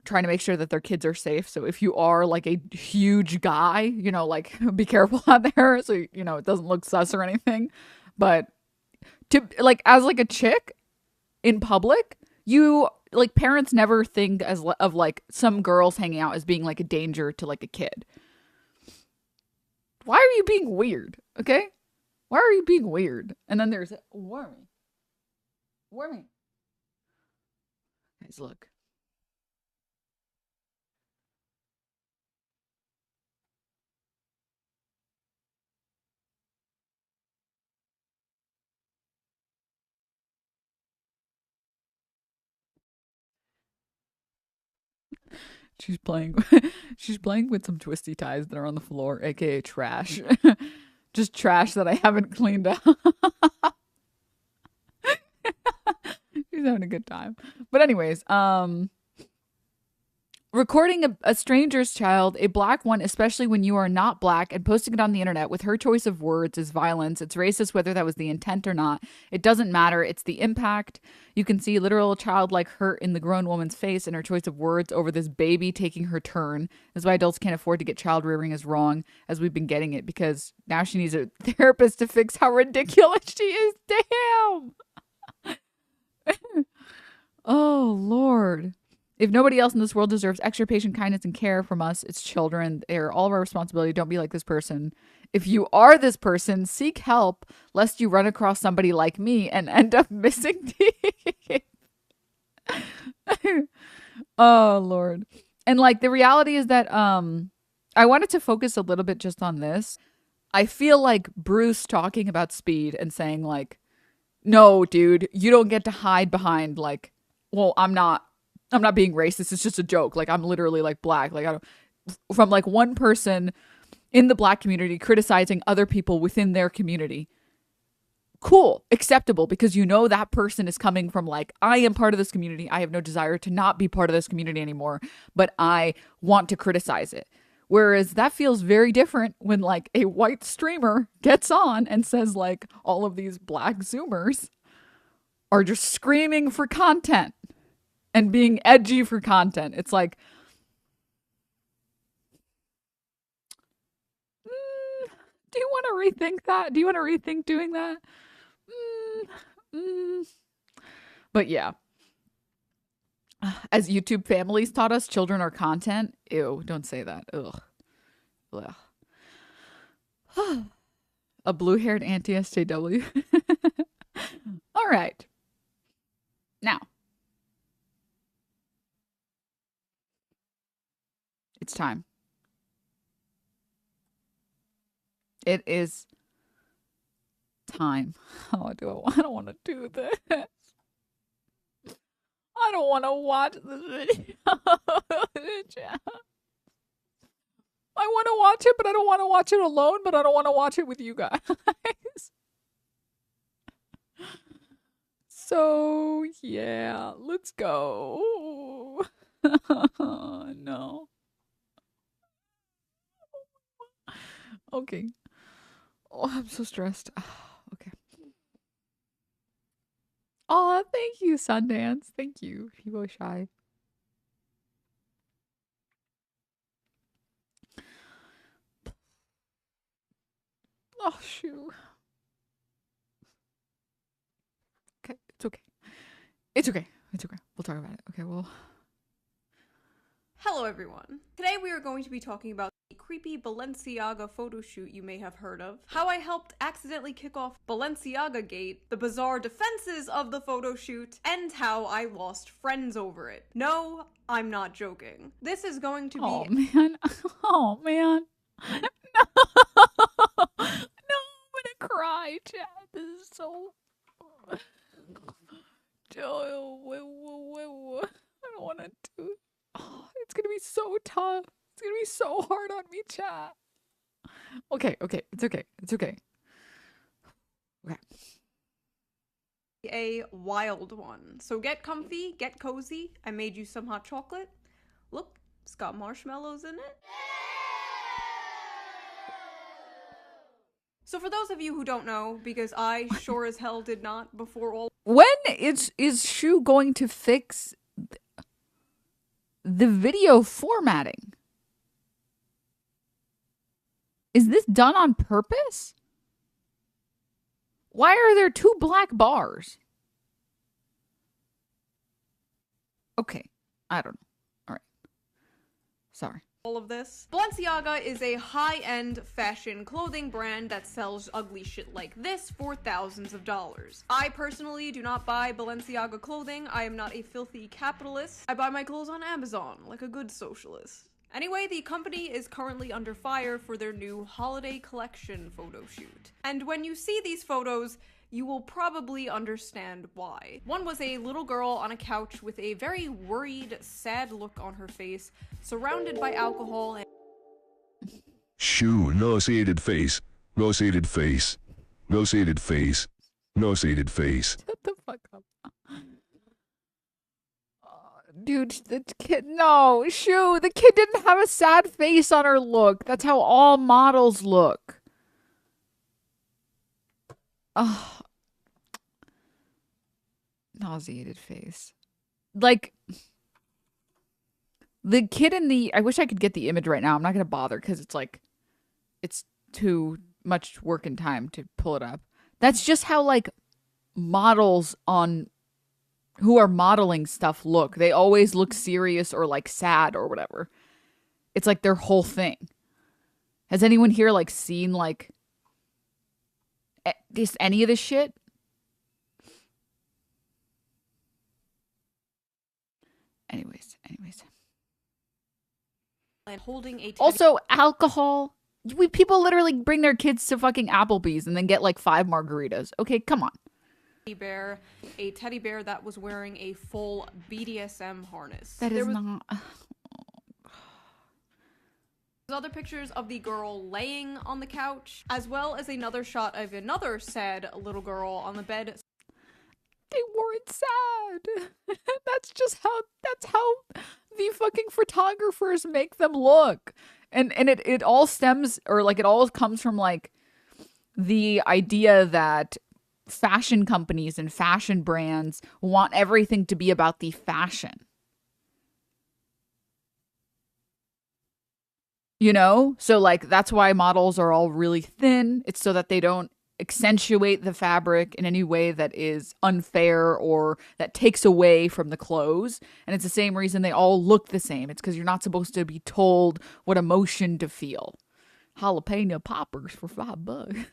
trying to make sure that their kids are safe. So if you are like a huge guy, like be careful out there so it doesn't look sus or anything. But to like as like a chick in public, you like parents never think of like some girls hanging out as being like a danger to like a kid. Why are you being weird? Okay? Why are you being weird? And then there's Wormy. Guys, look. She's playing with some twisty ties that are on the floor, aka trash. Just trash that I haven't cleaned up. She's having a good time. But anyways, recording a stranger's child, a black one, especially when you are not black, and posting it on the internet with her choice of words is violence. It's racist whether that was the intent or not. It doesn't matter. It's the impact. You can see literal childlike hurt in the grown woman's face and her choice of words over this baby taking her turn. That's why adults can't afford to get child rearing as wrong as we've been getting it, because now she needs a therapist to fix how ridiculous she is. Damn! Oh, Lord. If nobody else in this world deserves extra patient kindness and care from us, it's children. They are all of our responsibility. Don't be like this person. If you are this person, seek help, lest you run across somebody like me and end up missing teeth. Oh, Lord. And like the reality is that I wanted to focus a little bit just on this. I feel like Bruce talking about speed and saying like, no, dude, you don't get to hide behind like, well, I'm not being racist. It's just a joke. Like, I'm literally like black. Like, I don't, from like one person in the black community criticizing other people within their community. Cool. Acceptable. Because that person is coming from like, I am part of this community. I have no desire to not be part of this community anymore, but I want to criticize it. Whereas that feels very different when like a white streamer gets on and says like all of these black Zoomers are just screaming for content and being edgy for content. It's like, do you want to rethink that? Do you want to rethink doing that? But yeah. As YouTube families taught us, children are content. Ew, don't say that. Ugh. Ugh. A blue-haired anti-SJW. All right. Now. It's time. It is time. Oh, I don't want to do this. I don't want to watch this video. I want to watch it, but I don't want to watch it alone, but I don't want to watch it with you guys. So, yeah, let's go. No. Okay. Oh, I'm so stressed. Okay. Oh, thank you, Sundance. Thank you, Fibo Shy. Oh, shoot. Okay, it's okay. It's okay. It's okay. We'll talk about it. Okay, well. Hello, everyone. Today we are going to be talking about the creepy Balenciaga photo shoot you may have heard of, how I helped accidentally kick off Balenciaga Gate, the bizarre defenses of the photo shoot, and how I lost friends over it. No, I'm not joking. This is going to be— Oh, man. Oh, man. No. No, I'm gonna cry, Chad. This is so— I don't want to do it. Oh, it's gonna be so tough. It's gonna be so hard on me, chat. Okay, it's okay. It's okay. Okay. A wild one. So get comfy, get cozy. I made you some hot chocolate. Look, it's got marshmallows in it. So for those of you who don't know, because I sure as hell did not before all When is Shu going to fix the video formatting? Is this done on purpose? Why are there 2 black bars? Okay, I don't know. All right. Sorry. all of this. Balenciaga is a high-end fashion clothing brand that sells ugly shit like this for thousands of dollars. I personally do not buy Balenciaga clothing. I am not a filthy capitalist. I buy my clothes on Amazon, like a good socialist. Anyway, the company is currently under fire for their new holiday collection photo shoot. And when you see these photos, you will probably understand why. One was a little girl on a couch with a very worried, sad look on her face, surrounded by alcohol and Shoo, nauseated face, nauseated face, nauseated face, nauseated face. Shut the fuck up. Dude, the kid, no, Shoo, the kid didn't have a sad face on her look. That's how all models look. Oh, nauseated face. Like, the kid in the, I wish I could get the image right now. I'm not going to bother because it's like, it's too much work and time to pull it up. That's just how, like, models on, who are modeling stuff look. They always look serious or, like, sad or whatever. It's like their whole thing. Has anyone here, like, seen, like, any of this shit? Anyways. and holding a Also, alcohol. People literally bring their kids to fucking Applebee's and then get like 5 margaritas. Okay, come on. A teddy bear that was wearing a full BDSM harness. That is not. There's other pictures of the girl laying on the couch, as well as another shot of another sad little girl on the bed. They weren't sad. That's how the fucking photographers make them look. And it all stems, or like it all comes from like the idea that fashion companies and fashion brands want everything to be about the fashion. You know? So like that's why models are all really thin. It's so that they don't accentuate the fabric in any way that is unfair or that takes away from the clothes. And it's the same reason they all look the same. It's because you're not supposed to be told what emotion to feel. Jalapeno poppers for $5.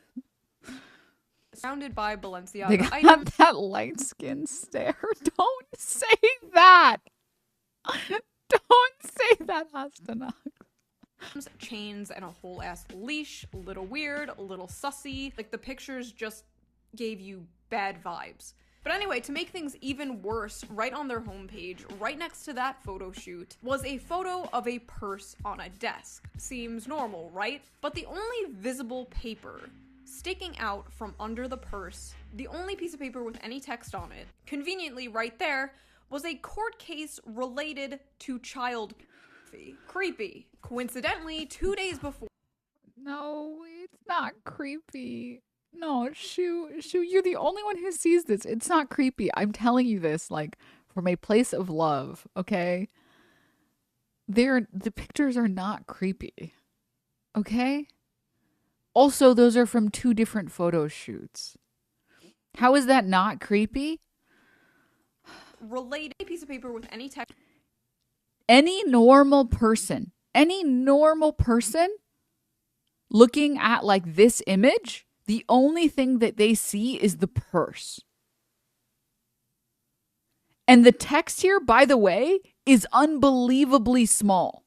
Surrounded by Balenciaga They got items. that light skin stare. Don't say that. Don't say that, Astana. Chains and a whole ass leash. A little weird, a little sussy. Like the pictures just gave you bad vibes. But anyway, to make things even worse, right on their homepage, right next to that photo shoot, was a photo of a purse on a desk. Seems normal, right? But the only visible paper sticking out from under the purse, the only piece of paper with any text on it, conveniently right there, was a court case related to child creepy. Coincidentally, 2 days before. No, it's not creepy. No, Shoo, you're the only one who sees this. It's not creepy. I'm telling you this, like, from a place of love, okay? The pictures are not creepy. Okay? Also, those are from 2 different photo shoots. How is that not creepy? Related piece of paper with any text. Any normal person looking at like this image, the only thing that they see is the purse. And the text here, by the way, is unbelievably small.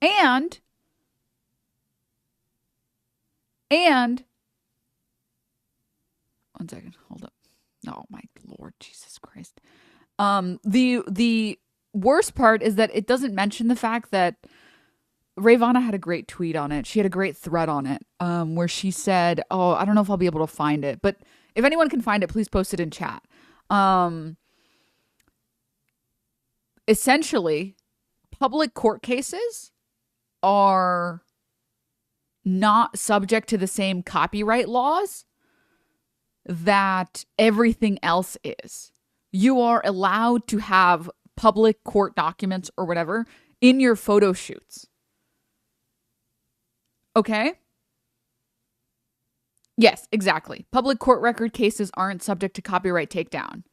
And one second, hold up. Oh my Lord, Jesus Christ. The worst part is that it doesn't mention the fact that Rayvana had a great tweet on it. She had a great thread on it, where she said, oh, I don't know if I'll be able to find it, but if anyone can find it, please post it in chat. essentially, public court cases are not subject to the same copyright laws that everything else is. You are allowed to have public court documents or whatever in your photo shoots. Okay? Yes, exactly. Public court record cases aren't subject to copyright takedown.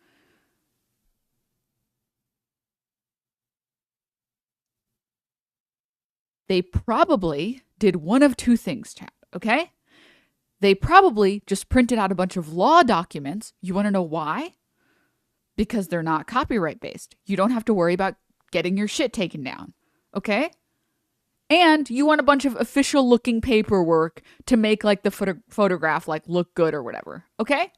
They probably did one of two things, chat, okay? They probably just printed out a bunch of law documents. You want to know why? Because they're not copyright based. You don't have to worry about getting your shit taken down, okay? And you want a bunch of official looking paperwork to make like the photograph like look good or whatever, okay?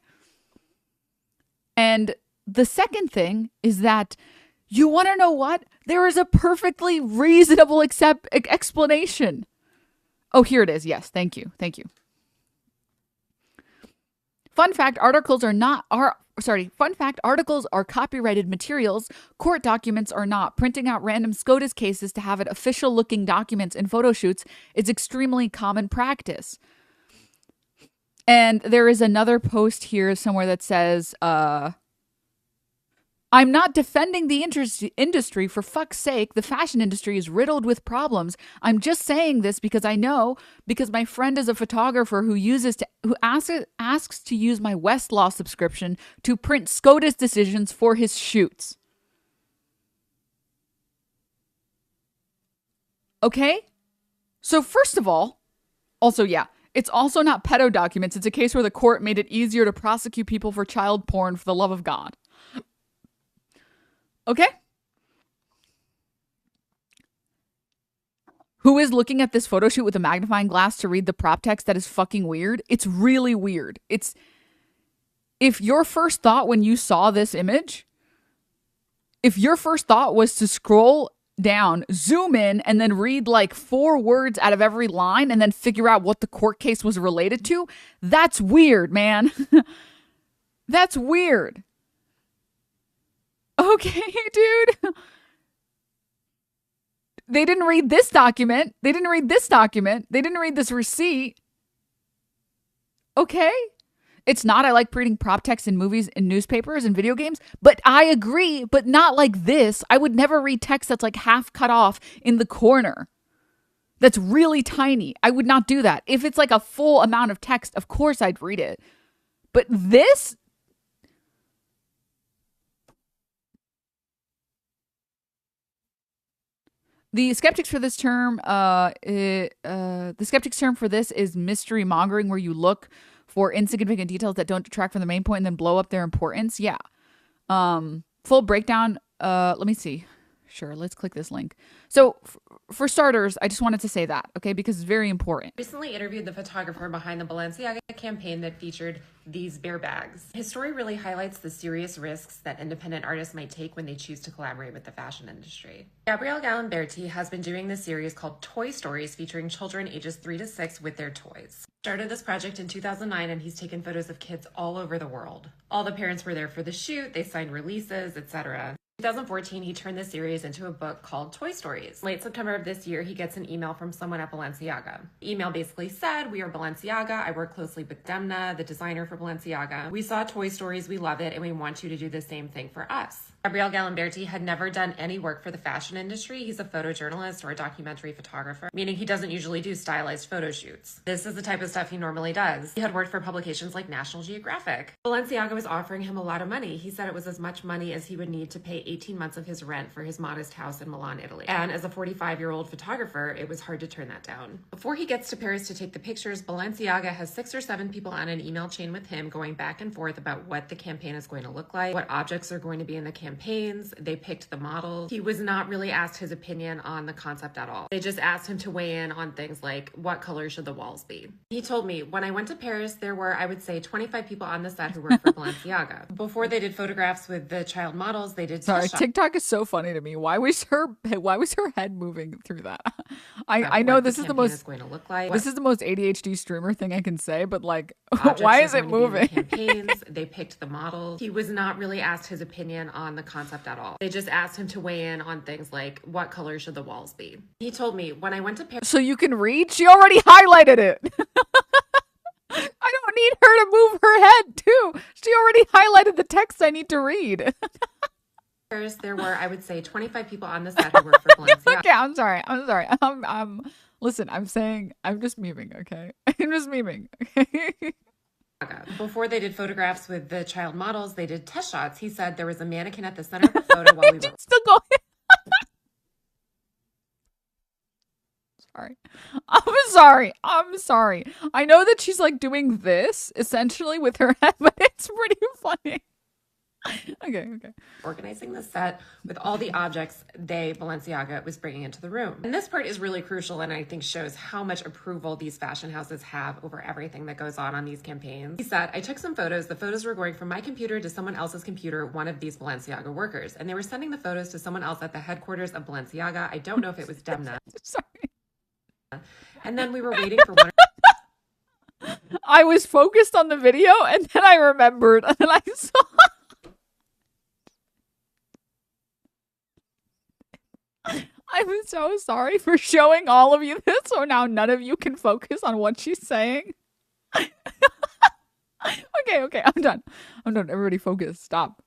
And the second thing is that you want to know what? There is a perfectly reasonable explanation. Oh, here it is. Yes, thank you. Thank you. Fun fact, articles are copyrighted materials. Court documents are not. Printing out random SCOTUS cases to have it official looking documents in photo shoots is extremely common practice. And there is another post here somewhere that says, I'm not defending the industry, for fuck's sake. The fashion industry is riddled with problems. I'm just saying this because I know, because my friend is a photographer who asks to use my Westlaw subscription to print SCOTUS decisions for his shoots. Okay? So first of all, also, yeah, it's also not pedo documents. It's a case where the court made it easier to prosecute people for child porn for the love of God. Okay? Who is looking at this photo shoot with a magnifying glass to read the prop text? That is fucking weird. It's really weird. If your first thought when you saw this image, if your first thought was to scroll down, zoom in, and then read like 4 words out of every line and then figure out what the court case was related to, that's weird, man. That's weird. Okay, dude. They didn't read this document. They didn't read this document. They didn't read this receipt. Okay. It's not, I like reading prop text in movies and newspapers and video games, but I agree, but not like this. I would never read text that's like half cut off in the corner. That's really tiny. I would not do that. If it's like a full amount of text, of course I'd read it. But this, the skeptics for this term, the skeptics term for this is mystery mongering, where you look for insignificant details that don't detract from the main point and then blow up their importance. Yeah. Full breakdown. Let me see. Sure. Let's click this link. So for starters, I just wanted to say that, okay, because it's very important. Recently interviewed the photographer behind the Balenciaga campaign that featured these bear bags. His story really highlights the serious risks that independent artists might take when they choose to collaborate with the fashion industry. Gabriele Galimberti has been doing this series called Toy Stories, featuring children ages 3 to 6 with their toys. Started this project in 2009, and he's taken photos of kids all over the world. All the parents were there for the shoot, they signed releases, etc. In 2014, he turned this series into a book called Toy Stories. Late September of this year, he gets an email from someone at Balenciaga. The email basically said, "We are Balenciaga. I work closely with Demna, the designer for Balenciaga. We saw Toy Stories, we love it, and we want you to do the same thing for us." Gabriele Galimberti had never done any work for the fashion industry. He's a photojournalist or a documentary photographer, meaning he doesn't usually do stylized photo shoots. This is the type of stuff he normally does. He had worked for publications like National Geographic. Balenciaga was offering him a lot of money. He said it was as much money as he would need to pay 18 months of his rent for his modest house in Milan, Italy. And as a 45-year-old photographer, it was hard to turn that down. Before he gets to Paris to take the pictures, Balenciaga has 6 or 7 people on an email chain with him going back and forth about what the campaign is going to look like, what objects are going to be in the campaigns. They picked the models. He was not really asked his opinion on the concept at all. They just asked him to weigh in on things like, what color should the walls be? He told me, when I went to Paris, there were, I would say, 25 people on the set who worked for Balenciaga. Before they did photographs with the child models, they did sorry. test shot. TikTok is so funny to me. Why was her head moving through that? I know what this the is the campaign most is going to look like. this is the most ADHD streamer thing I can say, but like, Objects why are is it going to be in the moving? campaigns. They picked the models. He was not really asked his opinion on the concept at all. They just asked him to weigh in on things like what color should the walls be. He told me when I went to Paris. So you can read? She already highlighted it. I don't need her to move her head too. She already highlighted the text I need to read. There were, I would say, 25 people on the set who worked for Balenciaga. Okay, I'm sorry. Listen, I'm just memeing, okay? I'm just memeing, okay? Before they did photographs with the child models, they did test shots. He said there was a mannequin at the center of the photo while we were still going. I'm sorry. I know that she's like doing this essentially with her head, but it's pretty funny. Okay. Organizing the set with all the objects Balenciaga was bringing into the room. And this part is really crucial and I think shows how much approval these fashion houses have over everything that goes on these campaigns. He said, I took some photos. The photos were going from my computer to someone else's computer, one of these Balenciaga workers. And they were sending the photos to someone else at the headquarters of Balenciaga. I don't know if it was Demna. Sorry. And then we were waiting for one. I was focused on the video and then I remembered and then I saw. I'm so sorry for showing all of you this, so now none of you can focus on what she's saying. Okay, I'm done. Everybody focus. Stop.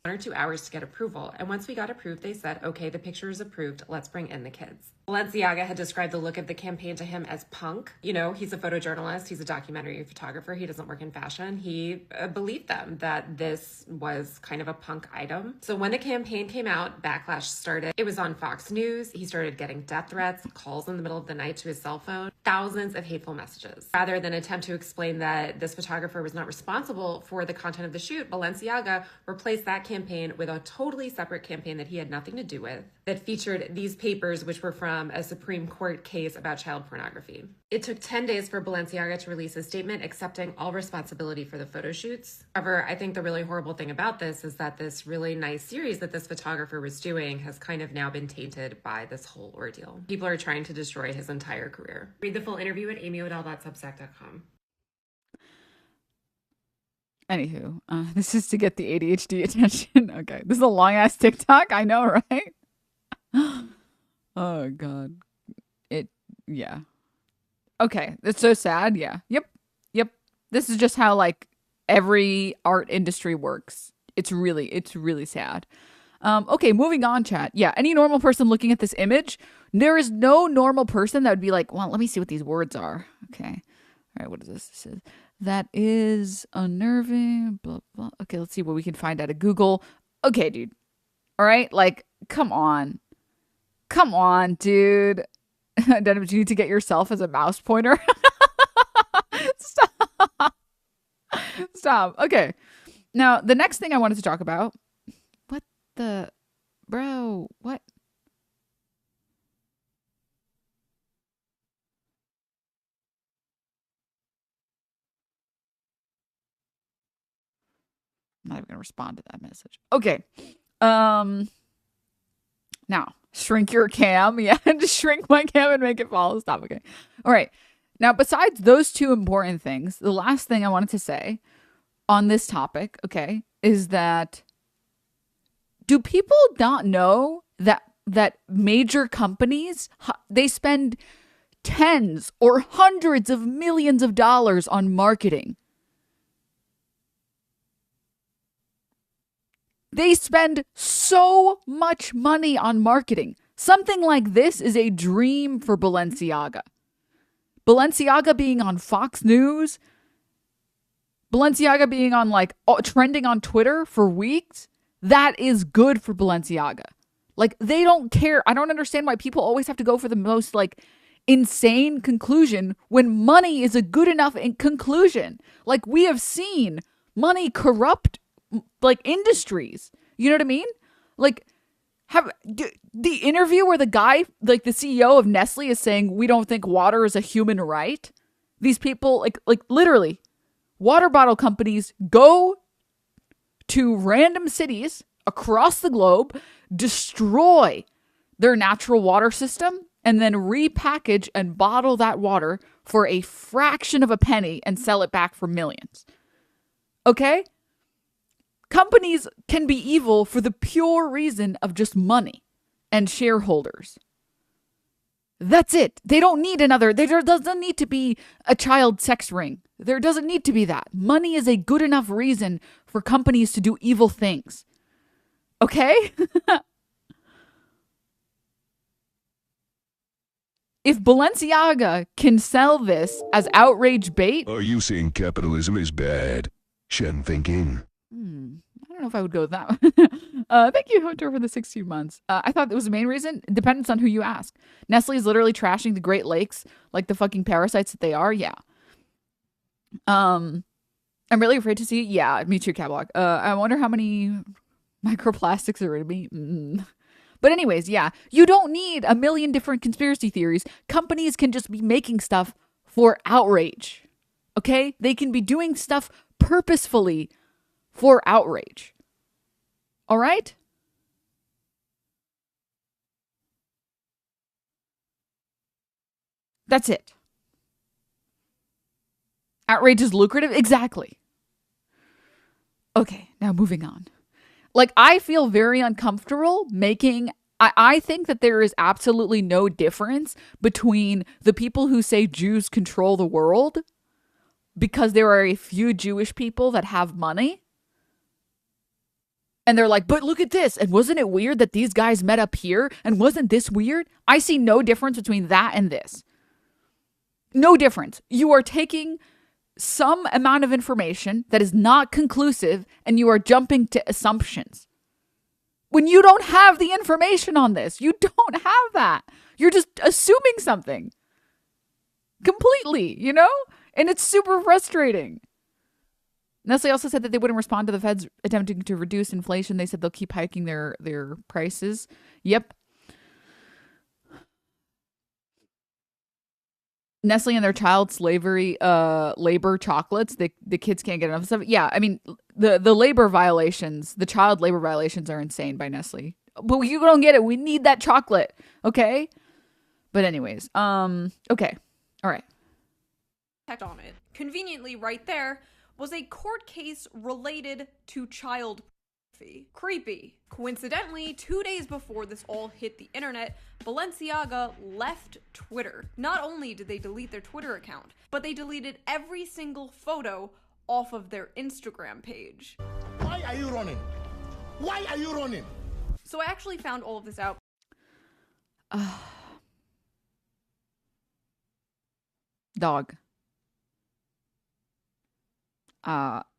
1 or 2 hours to get approval. And once we got approved, they said, okay, the picture is approved. Let's bring in the kids. Balenciaga had described the look of the campaign to him as punk. You know, he's a photojournalist. He's a documentary photographer. He doesn't work in fashion. He believed them that this was kind of a punk item. So when the campaign came out, backlash started. It was on Fox News. He started getting death threats, calls in the middle of the night to his cell phone, thousands of hateful messages. Rather than attempt to explain that this photographer was not responsible for the content of the shoot, Balenciaga replaced that campaign with a totally separate campaign that he had nothing to do with, that featured these papers, which were from a Supreme Court case about child pornography. It took 10 days for Balenciaga to release a statement accepting all responsibility for the photo shoots. However, I think the really horrible thing about this is that this really nice series that this photographer was doing has kind of now been tainted by this whole ordeal. People are trying to destroy his entire career. Read the full interview at amyodell.substack.com. Anywho, this is to get the ADHD attention. Okay, this is a long ass TikTok. I know, right? Oh god, yeah. Okay, it's so sad. Yeah, yep. This is just how like every art industry works. It's really sad. Okay, moving on, chat. Yeah, any normal person looking at this image, there is no normal person that would be like, well, let me see what these words are. Okay, all right, what is this? This is. That is unnerving, blah, blah. Okay, let's see what we can find out of Google. Okay, dude. All right? Like, come on. Come on, dude. Denims, you need to get yourself as a mouse pointer. Stop. Okay. Now, the next thing I wanted to talk about. What the... Bro, what? I'm not even gonna respond to that message. Okay. Now shrink your cam. Yeah, just shrink my cam and make it follow. Stop. Okay. All right. Now, besides those two important things, the last thing I wanted to say on this topic, okay, is that do people not know that major companies, they spend tens or hundreds of millions of dollars on marketing? They spend so much money on marketing. Something like this is a dream for Balenciaga. Balenciaga being on Fox News, Balenciaga being on like trending on Twitter for weeks, that is good for Balenciaga. Like they don't care. I don't understand why people always have to go for the most like insane conclusion when money is a good enough conclusion. Like we have seen money corrupt like industries. You know what I mean? Like the interview where the guy, like the CEO of Nestle is saying, we don't think water is a human right. These people like literally water bottle companies go to random cities across the globe, destroy their natural water system, and then repackage and bottle that water for a fraction of a penny and sell it back for millions. Okay? Companies can be evil for the pure reason of just money and shareholders. That's it. They don't need another. There doesn't need to be a child sex ring. There doesn't need to be that. Money is a good enough reason for companies to do evil things. Okay? If Balenciaga can sell this as outrage bait... Are you saying capitalism is bad? Shen thinking. I don't know if I would go with that. Thank you, Hunter, for the 16 months. I thought that was the main reason. It depends on who you ask. Nestle is literally trashing the Great Lakes like the fucking parasites that they are. Yeah. I'm really afraid to see it. Yeah, me too, Catlog. I wonder how many microplastics are in me. But anyways, yeah. You don't need a million different conspiracy theories. Companies can just be making stuff for outrage. Okay? They can be doing stuff purposefully for outrage. All right? That's it. Outrage is lucrative? Exactly. Okay, now moving on. Like, I feel very uncomfortable making... I think that there is absolutely no difference between the people who say Jews control the world because there are a few Jewish people that have money. And they're like, but look at this. And wasn't it weird that these guys met up here? And wasn't this weird? I see no difference between that and this. No difference. You are taking some amount of information that is not conclusive and you are jumping to assumptions. When you don't have the information on this, you don't have that. You're just assuming something. Completely, you know? And it's super frustrating. Nestle also said that they wouldn't respond to the Feds attempting to reduce inflation. They said they'll keep hiking their prices. Yep. Nestle and their child slavery labor chocolates. The kids can't get enough stuff. Yeah, I mean, the labor violations, the child labor violations are insane by Nestle. But you don't get it. We need that chocolate. Okay? But anyways, okay. All right. On it. Conveniently right there was a court case related to child pornography. Creepy. Coincidentally, 2 days before this all hit the internet, Balenciaga left Twitter. Not only did they delete their Twitter account, but they deleted every single photo off of their Instagram page. Why are you running? Why are you running? So I actually found all of this out. Dog.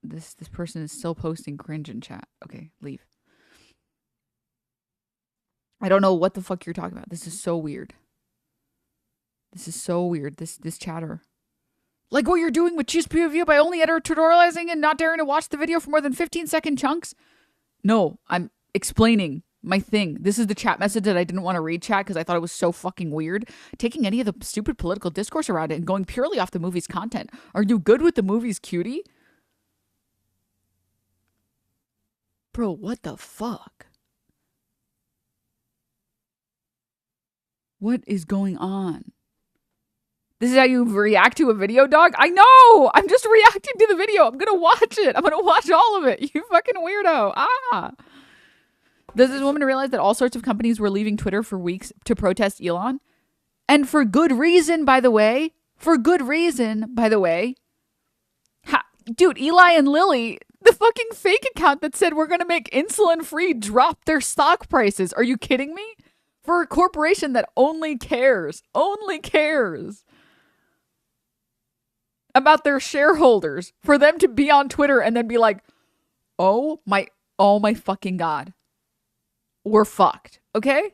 This person is still posting cringe in chat. Okay, leave. I don't know what the fuck you're talking about. This is so weird. This is so weird. This chatter. Like what you're doing with Cheese POV by only editorializing and not daring to watch the video for more than 15-second chunks? No, I'm explaining my thing. This is the chat message that I didn't want to read, chat, because I thought it was so fucking weird. Taking any of the stupid political discourse around it and going purely off the movie's content. Are you good with the movie's cutie? Bro, what the fuck? What is going on? This is how you react to a video, dog? I know! I'm just reacting to the video. I'm gonna watch it. I'm gonna watch all of it. You fucking weirdo. Does this woman realize that all sorts of companies were leaving Twitter for weeks to protest Elon? And for good reason, by the way. For good reason, by the way. Dude, Eli and Lilly, the fucking fake account that said we're gonna make insulin-free, drop their stock prices. Are you kidding me? For a corporation that only cares about their shareholders, for them to be on Twitter and then be like, oh my fucking God. We're fucked. Okay?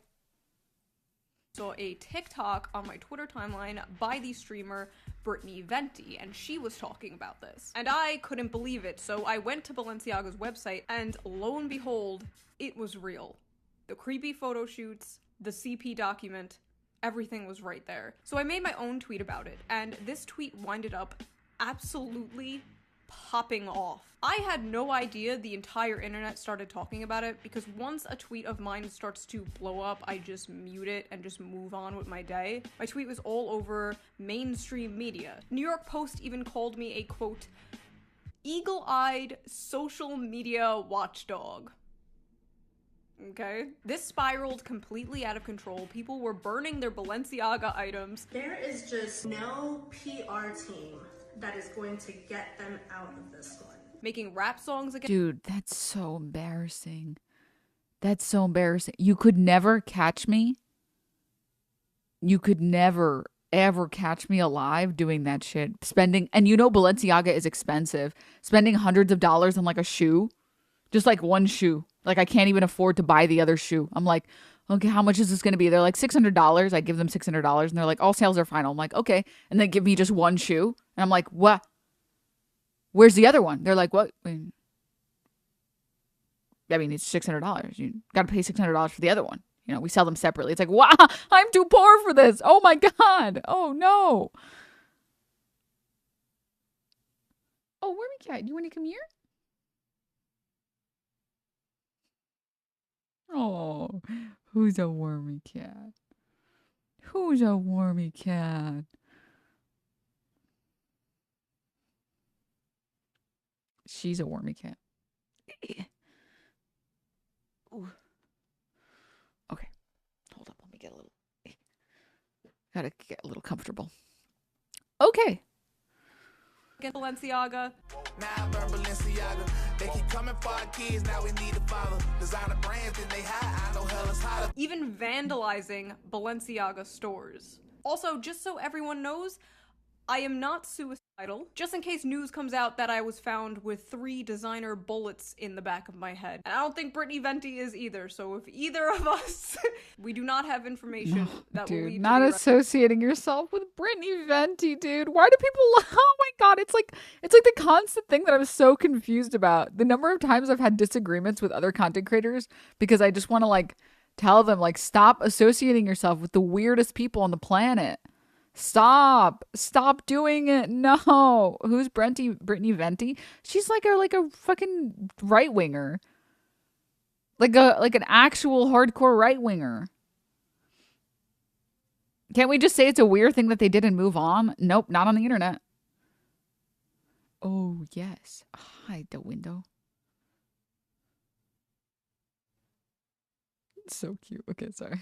Saw a TikTok on my Twitter timeline by the streamer Brittany Venti, and she was talking about this. And I couldn't believe it, so I went to Balenciaga's website, and lo and behold, it was real. The creepy photo shoots, the CP document, everything was right there. So I made my own tweet about it, and this tweet winded up absolutely popping off. I had no idea the entire internet started talking about it because once a tweet of mine starts to blow up, I just mute it and just move on with my day. My tweet was all over mainstream media. New York Post even called me a, quote, eagle-eyed social media watchdog. Okay. This spiraled completely out of control. People were burning their Balenciaga items. There is just no PR team that is going to get them out of this one. Making rap songs again. Dude, that's so embarrassing. That's so embarrassing. You could never catch me. You could never, ever catch me alive doing that shit. Spending, and you know Balenciaga is expensive. Spending hundreds of dollars on like a shoe. Just like one shoe. Like I can't even afford to buy the other shoe. I'm like, okay, how much is this going to be? They're like $600. I give them $600 and they're like, all sales are final. I'm like, okay. And they give me just one shoe. And I'm like, what? Where's the other one? They're like, what? I mean, it's $600. You got to pay $600 for the other one. You know, we sell them separately. It's like, wow, I'm too poor for this. Oh my God. Oh no. Oh, Wormy Cat, you want to come here? Oh, who's a wormy cat? Who's a wormy cat? She's a wormy cat. Ooh. Okay, hold up. Let me get a little. Gotta get a little comfortable. Okay. Get Balenciaga. Balenciaga. They keep coming for our kids, now we need to follow. Designer brands that they hide, I know hell is hotter. Even vandalizing Balenciaga stores. Also, just so everyone knows, I am not suicidal. Just in case news comes out that I was found with 3 designer bullets in the back of my head. And I don't think Brittany Venti is either, so if either of us, we do not have information that will lead to not the associating yourself with Brittany Venti, dude. Why do people oh my God, it's like the constant thing that I'm so confused about. The number of times I've had disagreements with other content creators because I just want to like tell them like stop associating yourself with the weirdest people on the planet. Stop doing it. No. Who's Brittany Venti? She's like a fucking right winger. Like an actual hardcore right winger. Can't we just say it's a weird thing that they did and move on? Nope, not on the internet. Oh, yes. Hide the window. It's so cute. Okay, sorry.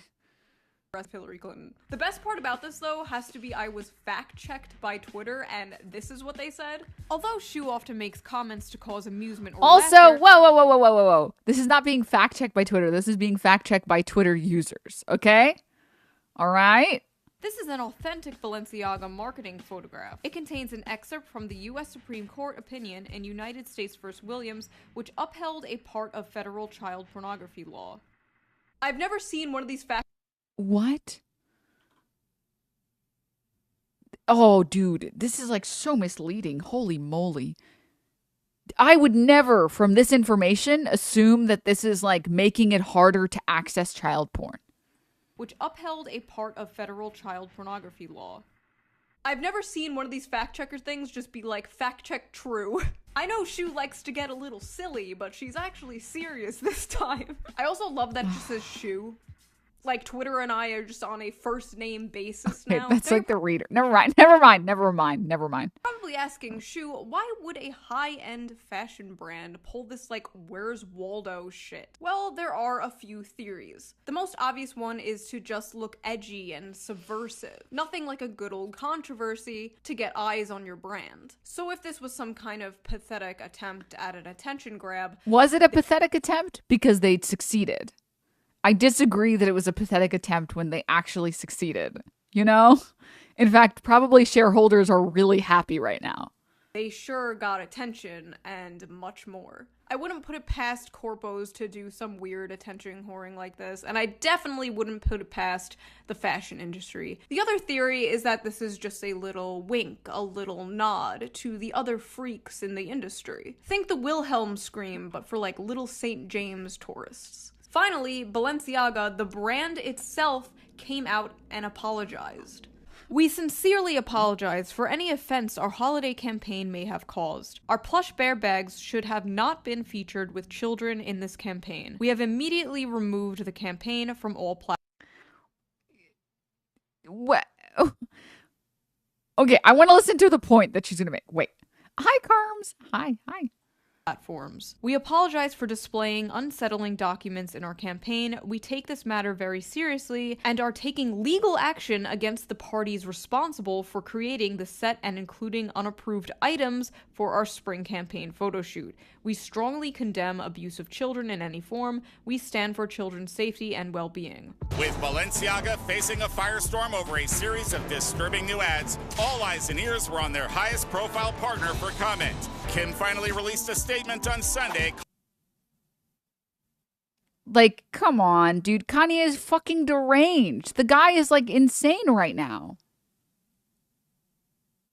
Hillary Clinton. The best part about this, though, has to be I was fact-checked by Twitter, and this is what they said. Although Shu often makes comments to cause amusement or also, laughter, whoa. This is not being fact-checked by Twitter. This is being fact-checked by Twitter users, okay? All right? this is an authentic Balenciaga marketing photograph. It contains an excerpt from the U.S. Supreme Court opinion in United States v. Williams, which upheld a part of federal child pornography law. I've never seen one of these facts. What? Oh, dude, this is like so misleading. Holy moly. I would never, from this information, assume that this is like making it harder to access child porn. Which upheld a part of federal child pornography law. I've never seen one of these fact checker things just be like, fact check true. I know Shu likes to get a little silly, but she's actually serious this time. I also love that it just says Shu. Like, Twitter and I are just on a first name basis now. Okay, that's They're like the reader. Never mind. probably asking, Shu, why would a high-end fashion brand pull this, like, Where's Waldo shit? Well, there are a few theories. The most obvious one is to just look edgy and subversive. Nothing like a good old controversy to get eyes on your brand. So if this was some kind of pathetic attempt at an attention grab... Was it a pathetic attempt? Because they'd succeeded. I disagree that it was a pathetic attempt when they actually succeeded. You know? In fact, probably shareholders are really happy right now. They sure got attention and much more. I wouldn't put it past corpos to do some weird attention whoring like this, and I definitely wouldn't put it past the fashion industry. The other theory is that this is just a little wink, a little nod to the other freaks in the industry. Think the Wilhelm scream, but for like little St. James tourists. Finally, Balenciaga, the brand itself, came out and apologized. We sincerely apologize for any offense our holiday campaign may have caused. Our plush bear bags should have not been featured with children in this campaign. We have immediately removed the campaign from all platforms. What? Okay, I want to listen to the point that she's going to make. Wait. Hi, Carms. Hi. Platforms. We apologize for displaying unsettling documents in our campaign. We take this matter very seriously and are taking legal action against the parties responsible for creating the set and including unapproved items for our spring campaign photo shoot. We strongly condemn abuse of children in any form. We stand for children's safety and well-being. With Balenciaga facing a firestorm over a series of disturbing new ads, all eyes and ears were on their highest profile partner for comment. Kim finally released a statement on Sunday. Like, come on, dude. Kanye is fucking deranged. The guy is, like, insane right now.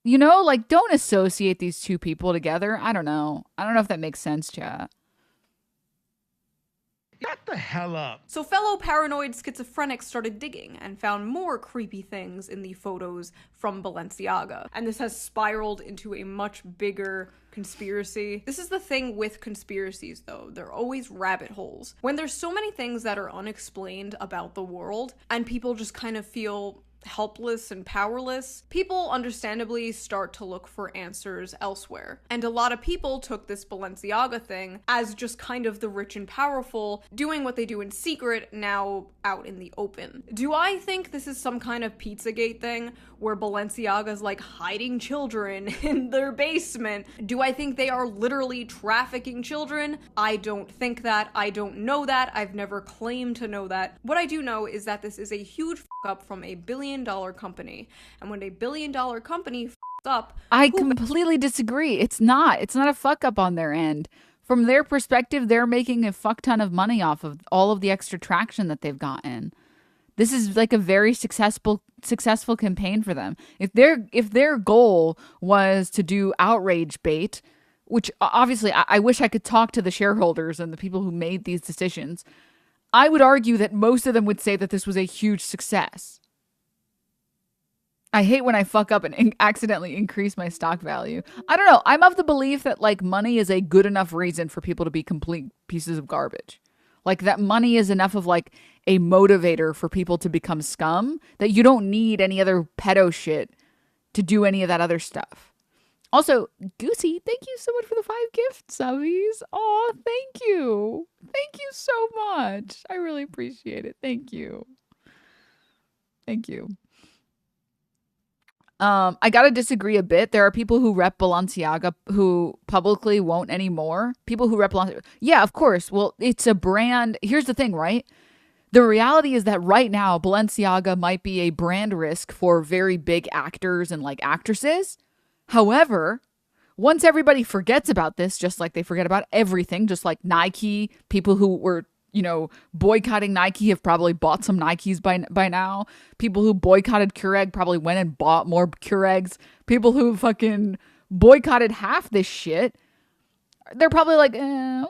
You know, like, don't associate these two people together. I don't know. I don't know if that makes sense, chat. Shut the hell up. So fellow paranoid schizophrenics started digging and found more creepy things in the photos from Balenciaga. And this has spiraled into a much bigger conspiracy. This is the thing with conspiracies, though. They're always rabbit holes. When there's so many things that are unexplained about the world and people just kind of feel helpless and powerless, people understandably start to look for answers elsewhere. And a lot of people took this Balenciaga thing as just kind of the rich and powerful doing what they do in secret now out in the open. Do I think this is some kind of Pizzagate thing where Balenciaga's like hiding children in their basement? Do I think they are literally trafficking children? I don't think that. I don't know that. I've never claimed to know that. What I do know is that this is a huge up from a billion-dollar company. And when a billion-dollar company up, I completely disagree. It's not a fuck up on their end. From their perspective, they're making a fuck ton of money off of all of the extra traction that they've gotten. This is like a very successful campaign for them. If their goal was to do outrage bait, which obviously I wish I could talk to the shareholders and the people who made these decisions, I would argue that most of them would say that this was a huge success. I hate when I fuck up and accidentally increase my stock value. I don't know. I'm of the belief that like money is a good enough reason for people to be complete pieces of garbage. Like that money is enough of like a motivator for people to become scum that you don't need any other pedo shit to do any of that other stuff. Also, Goosey, thank you so much for the 5 gift subbies. Oh, thank you. Thank you so much. I really appreciate it. Thank you. Thank you. I gotta disagree a bit. There are people who rep Balenciaga who publicly won't anymore. People who rep Balenciaga. Yeah, of course. Well, it's a brand. Here's the thing, right? The reality is that right now, Balenciaga might be a brand risk for very big actors and like actresses. However, once everybody forgets about this, just like they forget about everything, just like Nike, people who were, you know, boycotting Nike have probably bought some Nikes by now. People who boycotted Keurig probably went and bought more Keurigs. People who fucking boycotted half this shit, they're probably like,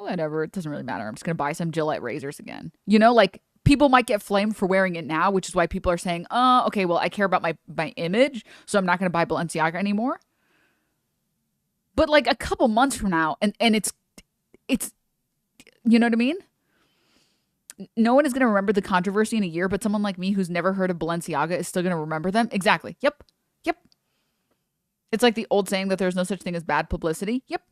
whatever, it doesn't really matter. I'm just going to buy some Gillette razors again. You know, like people might get flamed for wearing it now, which is why people are saying, okay, well, I care about my image, so I'm not going to buy Balenciaga anymore. But like a couple months from now, and it's, you know what I mean? No one is going to remember the controversy in a year, but someone like me who's never heard of Balenciaga is still going to remember them. Exactly. Yep. It's like the old saying that there's no such thing as bad publicity. Yep.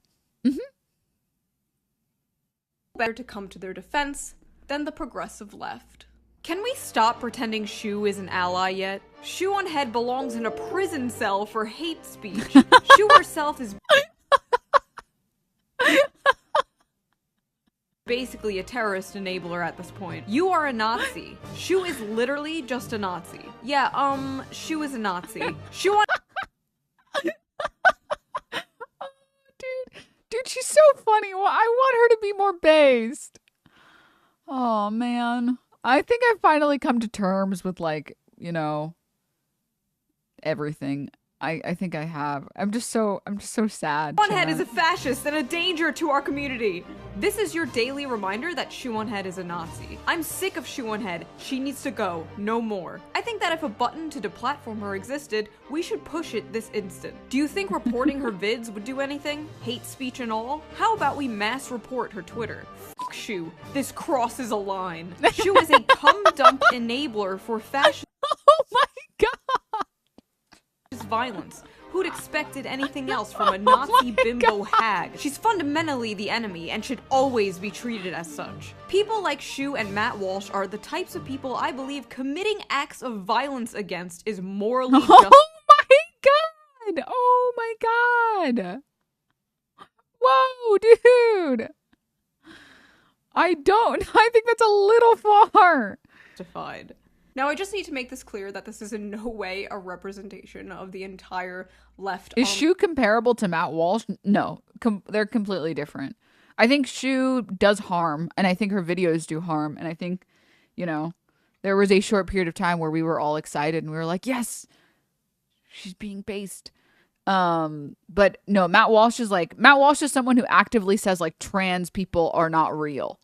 Better to come to their defense than the progressive left. Can we stop pretending Shu is an ally yet? Shu on Head belongs in a prison cell for hate speech. Shu herself is basically a terrorist enabler at this point. You are a Nazi. Shu is literally just a Nazi. Yeah, Shu is a Nazi. Shu on Dude, she's so funny. Well, I want her to be more based. Oh, man. I think I've finally come to terms with, like, you know, everything. I think I have. I'm just so sad. Shoeonhead chat. is a fascist and a danger to our community. This is your daily reminder that Shoeonhead is a Nazi. I'm sick of Shoeonhead. She needs to go. No more. I think that if a button to deplatform her existed, we should push it this instant. Do you think reporting her vids would do anything? Hate speech and all? How about we mass report her Twitter? Fuck Shoe. This crosses a line. Shoe is a cum-dump enabler for fascist violence. Who'd expected anything else from a Nazi bimbo hag? She's fundamentally the enemy and should always be treated as such. People like Shu and Matt Walsh are the types of people I believe committing acts of violence against is morally just. Oh my god! Oh my god! Whoa, dude! I think that's a little far. Justified. Now, I just need to make this clear that this is in no way a representation of the entire left. Is Shu comparable to Matt Walsh? No, they're completely different. I think Shu does harm, and I think her videos do harm, and I think, there was a short period of time where we were all excited, and we were like, yes, she's being based. But no, Matt Walsh is someone who actively says, like, trans people are not real.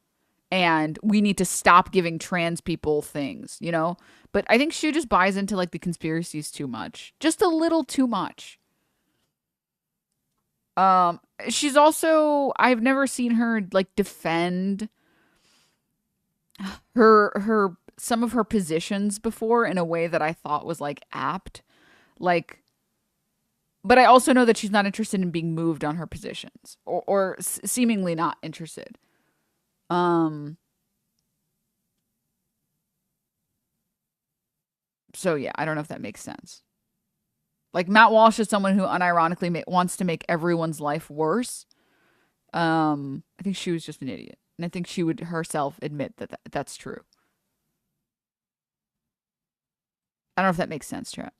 And we need to stop giving trans people things, But I think Shu just buys into, like, the conspiracies too much. Just a little too much. She's also... I've never seen her, like, defend some of her positions before in a way that I thought was, like, apt. Like... But I also know that she's not interested in being moved on her positions. Or seemingly not interested. So yeah, I don't know if that makes sense. Like, Matt Walsh is someone who unironically wants to make everyone's life worse. I think she was just an idiot. And I think she would herself admit that that's true. I don't know if that makes sense, chat.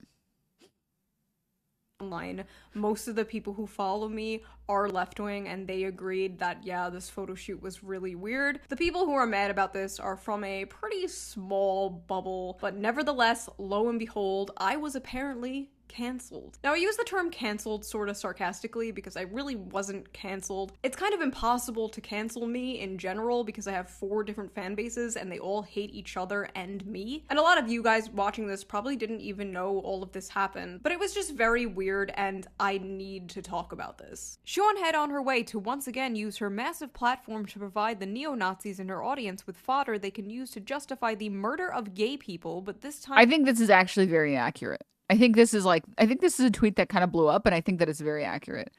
Online, most of the people who follow me are left-wing, and they agreed that, yeah, this photo shoot was really weird. The people who are mad about this are from a pretty small bubble, but nevertheless, lo and behold, I was apparently canceled. Now, I use the term canceled sort of sarcastically because I really wasn't canceled. It's kind of impossible to cancel me in general because I have 4 different fan bases and they all hate each other and me. And a lot of you guys watching this probably didn't even know all of this happened, but it was just very weird and I need to talk about this. Shoeonhead on her way to once again use her massive platform to provide the neo-Nazis in her audience with fodder they can use to justify the murder of gay people, but this time— I think this is actually very accurate. I think this is a tweet that kind of blew up, and I think that it's very accurate.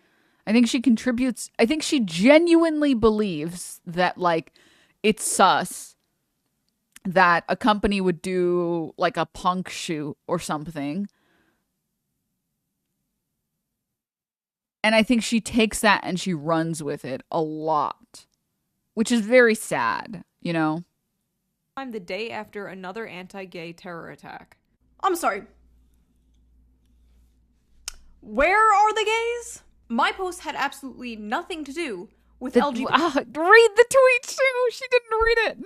I think she contributes. I think she genuinely believes that, like, it's sus that a company would do, like, a punk shoot or something. And I think she takes that and she runs with it a lot, which is very sad, I'm the day after another anti-gay terror attack. I'm sorry. Where are the gays? My post had absolutely nothing to do with LGBT. Read the tweet, too. She didn't read it.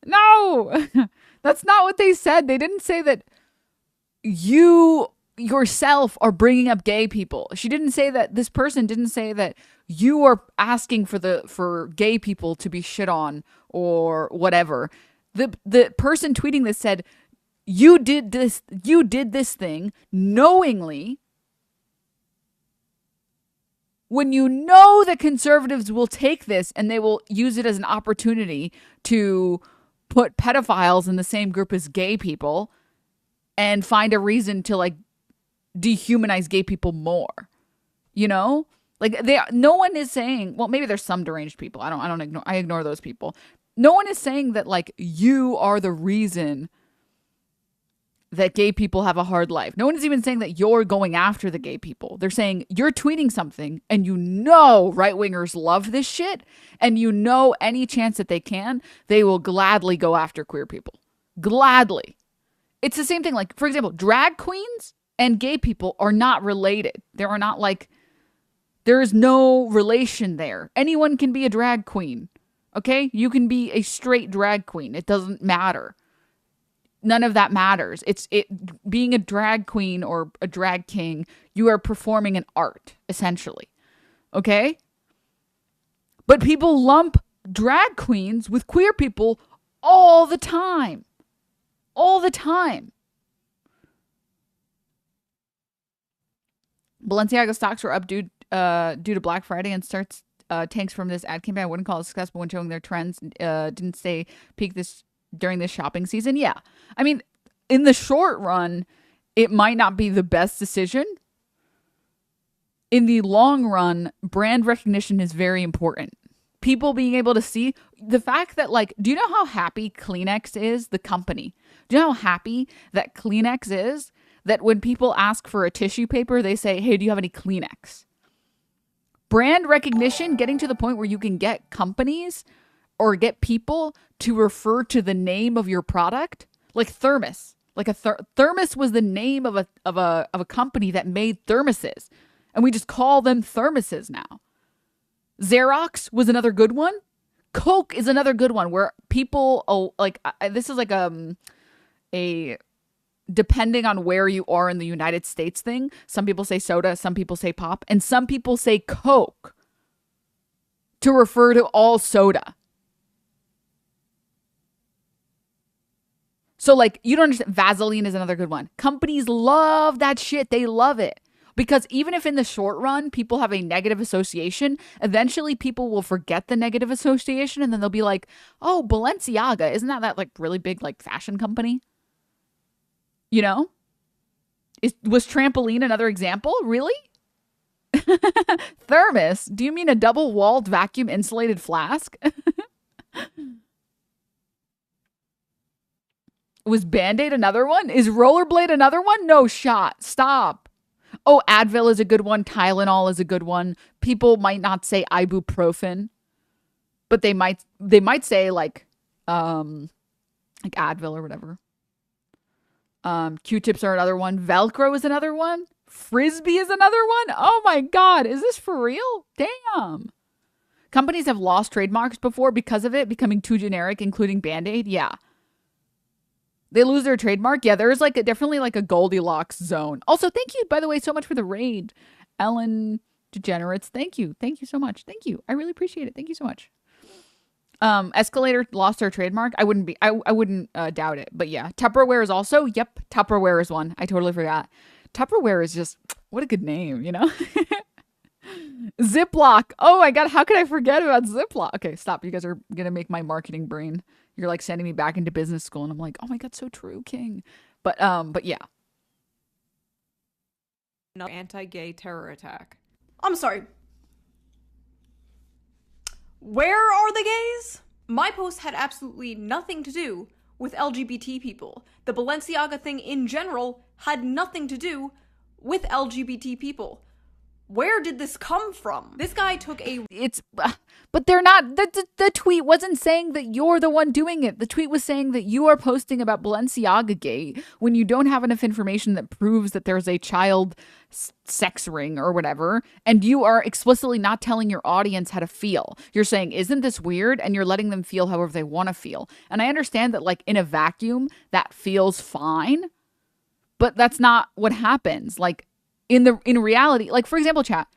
No. That's not what they said. They didn't say that you yourself are bringing up gay people. She didn't say that. This person didn't say that you are asking for gay people to be shit on or whatever. The person tweeting this said, you did this thing knowingly, when you know that conservatives will take this and they will use it as an opportunity to put pedophiles in the same group as gay people and find a reason to, like, dehumanize gay people more, like no one is saying, well, maybe there's some deranged people. I ignore those people. No one is saying that, like, you are the reason that gay people have a hard life. No one is even saying that you're going after the gay people. They're saying you're tweeting something and right-wingers love this shit and any chance that they can, they will gladly go after queer people. Gladly. It's the same thing. Like, for example, drag queens and gay people are not related. There is no relation there. Anyone can be a drag queen. Okay? You can be a straight drag queen. It doesn't matter. none of that matters. Being a drag queen or a drag king, you are performing an art, essentially. Okay? But people lump drag queens with queer people all the time. All the time. Balenciaga stocks were up due to Black Friday and starts tanks from this ad campaign. I wouldn't call it successful when showing their trends. Didn't stay peak during this shopping season. Yeah. I mean, in the short run, it might not be the best decision. In the long run, brand recognition is very important. People being able to see the fact that, like, do you know how happy Kleenex is, the company? Do you know how happy that Kleenex is? That when people ask for a tissue paper, they say, hey, do you have any Kleenex? Brand recognition, getting to the point where you can get companies or get people to refer to the name of your product, like Thermos. Like Thermos was the name of a company that made thermoses, and we just call them thermoses now. Xerox was another good one. Coke is another good one where people this is like a depending on where you are in the United States thing. Some people say soda, some people say pop, and some people say Coke to refer to all soda. So, like, you don't understand. Vaseline is another good one. Companies love that shit. They love it. Because even if in the short run, people have a negative association, eventually people will forget the negative association and then they'll be like, oh, Balenciaga, isn't that like really big, like, fashion company? You know? Was trampoline another example? Really? Thermos? Do you mean a double-walled vacuum insulated flask? Was Band-Aid another one? Is Rollerblade another one? No shot. Stop. Oh, Advil is a good one. Tylenol is a good one. People might not say ibuprofen, but they might say like Advil or whatever. Q-tips are another one. Velcro is another one. Frisbee is another one. Oh my God. Is this for real? Damn. Companies have lost trademarks before because of it becoming too generic, including Band-Aid. Yeah. They lose their trademark. Yeah, there's like definitely like a Goldilocks zone. Also, thank you, by the way, so much for the raid. Ellen Degenerates. Thank you. Thank you so much. Thank you. I really appreciate it. Thank you so much. Escalator lost their trademark. I wouldn't doubt it. But yeah, Tupperware is also, yep, Tupperware is one. I totally forgot. Tupperware is just, what a good name, you know? Ziploc. Oh my God, how could I forget about Ziploc? Okay, stop. You guys are going to make my marketing brain. You're like sending me back into business school and I'm like, oh my God, so true, King. But yeah. Anti-gay terror attack. I'm sorry. Where are the gays? My post had absolutely nothing to do with LGBT people. The Balenciaga thing in general had nothing to do with LGBT people. Where did this come from? This guy took but they're not, the tweet wasn't saying that you're the one doing it. The tweet was saying that you are posting about Balenciaga gate when you don't have enough information that proves that there's a child sex ring or whatever. And you are explicitly not telling your audience how to feel. You're saying, isn't this weird? And you're letting them feel however they want to feel. And I understand that like in a vacuum, that feels fine, but that's not what happens. Like, in reality, like for example, chat,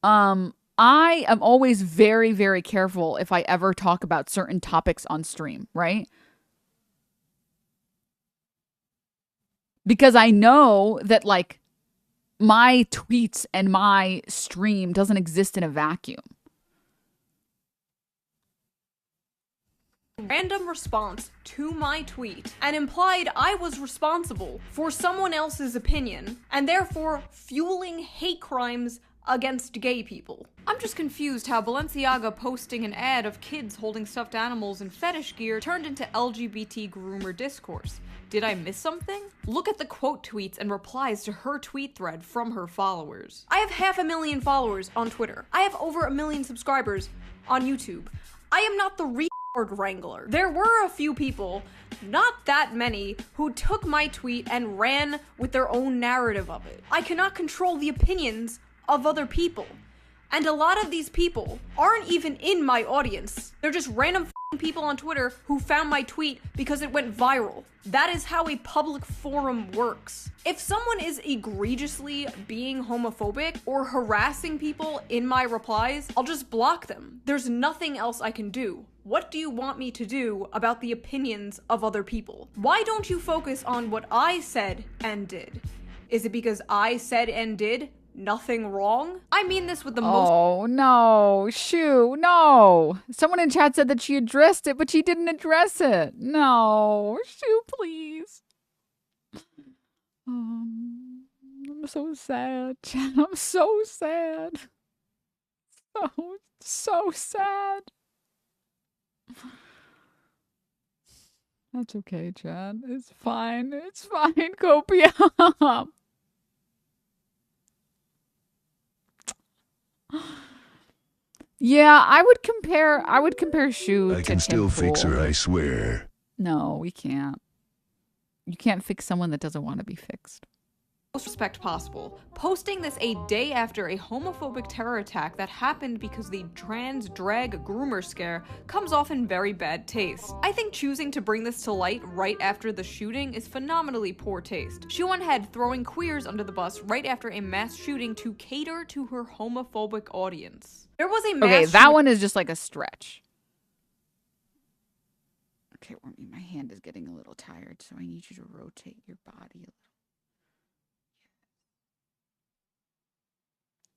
I am always very, very careful if I ever talk about certain topics on stream, right? Because I know that like my tweets and my stream doesn't exist in a vacuum. Random response to my tweet and implied I was responsible for someone else's opinion and therefore fueling hate crimes against gay people. I'm just confused how Balenciaga posting an ad of kids holding stuffed animals and fetish gear turned into LGBT groomer discourse. Did I miss something? Look at the quote tweets and replies to her tweet thread from her followers. I have 500,000 followers on Twitter. I have over 1 million subscribers on YouTube. I am not the wrangler. There were a few people, not that many, who took my tweet and ran with their own narrative of it. I cannot control the opinions of other people. And a lot of these people aren't even in my audience. They're just random people on Twitter who found my tweet because it went viral. That is how a public forum works. If someone is egregiously being homophobic or harassing people in my replies, I'll just block them. There's nothing else I can do. What do you want me to do about the opinions of other people? Why don't you focus on what I said and did? Is it because I said and did nothing wrong? I mean this with the most— Oh, no. Shoo, no. Someone in chat said that she addressed it, but she didn't address it. No. Shoo, please. I'm so sad. I'm so sad. So sad. That's okay, Chad. It's fine. It's fine. Copium. Yeah, I would compare Shu I to can still fix Tim her, Pool. I swear. No, we can't. You can't fix someone that doesn't want to be fixed. Most respect possible. Posting this a day after a homophobic terror attack that happened because the trans drag groomer scare comes off in very bad taste. I think choosing to bring this to light right after the shooting is phenomenally poor taste. She went ahead throwing queers under the bus right after a mass shooting to cater to her homophobic audience. There was a mass Okay, that one is just like a stretch. Okay, Wormy, my hand is getting a little tired, so I need you to rotate your body a little.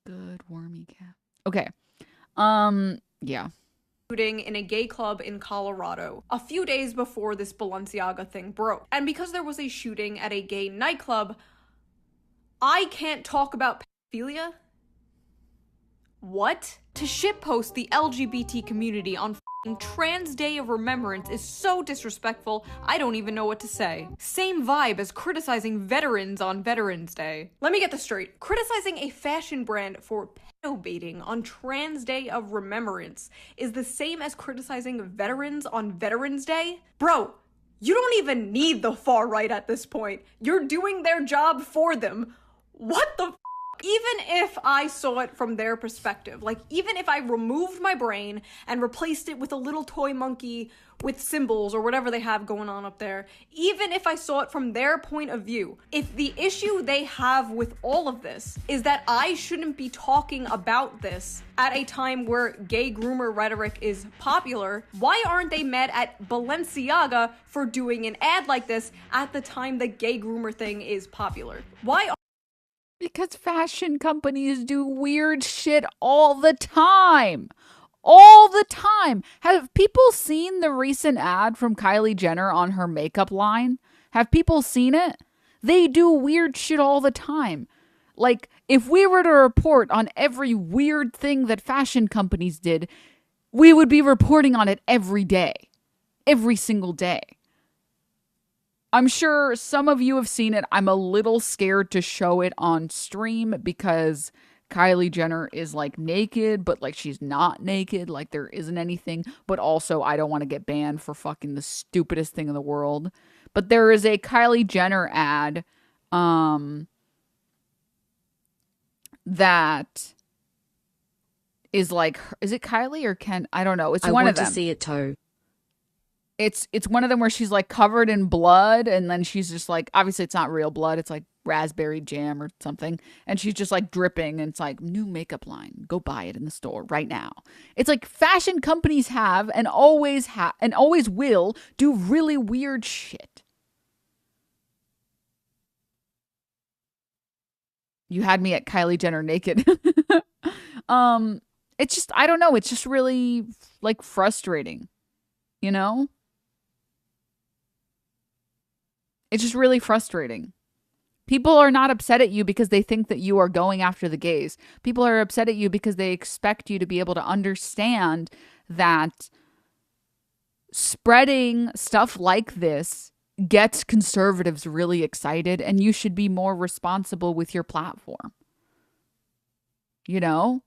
Good, Wormy cat. Okay. Yeah. Shooting in a gay club in Colorado a few days before this Balenciaga thing broke. And because there was a shooting at a gay nightclub, I can't talk about pedophilia? What? To shitpost the LGBT community on Trans Day of Remembrance is so disrespectful, I don't even know what to say. Same vibe as criticizing veterans on Veterans Day. Let me get this straight. Criticizing a fashion brand for pedo-baiting on Trans Day of Remembrance is the same as criticizing veterans on Veterans Day? Bro, you don't even need the far right at this point. You're doing their job for them. What the f***? Even if I saw it from their perspective, like even if I removed my brain and replaced it with a little toy monkey with symbols or whatever they have going on up there, even if I saw it from their point of view, if the issue they have with all of this is that I shouldn't be talking about this at a time where gay groomer rhetoric is popular, why aren't they mad at Balenciaga for doing an ad like this at the time the gay groomer thing is popular? Why? Because fashion companies do weird shit all the time. All the time. Have people seen the recent ad from Kylie Jenner on her makeup line? Have people seen it? They do weird shit all the time. Like, if we were to report on every weird thing that fashion companies did, we would be reporting on it every day. Every single day. I'm sure some of you have seen it. I'm a little scared to show it on stream because Kylie Jenner is like naked, but like she's not naked. Like there isn't anything. But also I don't want to get banned for fucking the stupidest thing in the world. But there is a Kylie Jenner ad that is like, is it Kylie or Ken? I don't know. It's one of them. I want to see it too. It's one of them where she's like covered in blood and then she's just like, obviously it's not real blood. It's like raspberry jam or something. And she's just like dripping and it's like new makeup line. Go buy it in the store right now. It's like fashion companies have and always will do really weird shit. You had me at Kylie Jenner naked. It's just, I don't know. It's just really like frustrating, you know? It's just really frustrating. People are not upset at you because they think that you are going after the gays. People are upset at you because they expect you to be able to understand that spreading stuff like this gets conservatives really excited and you should be more responsible with your platform. You know?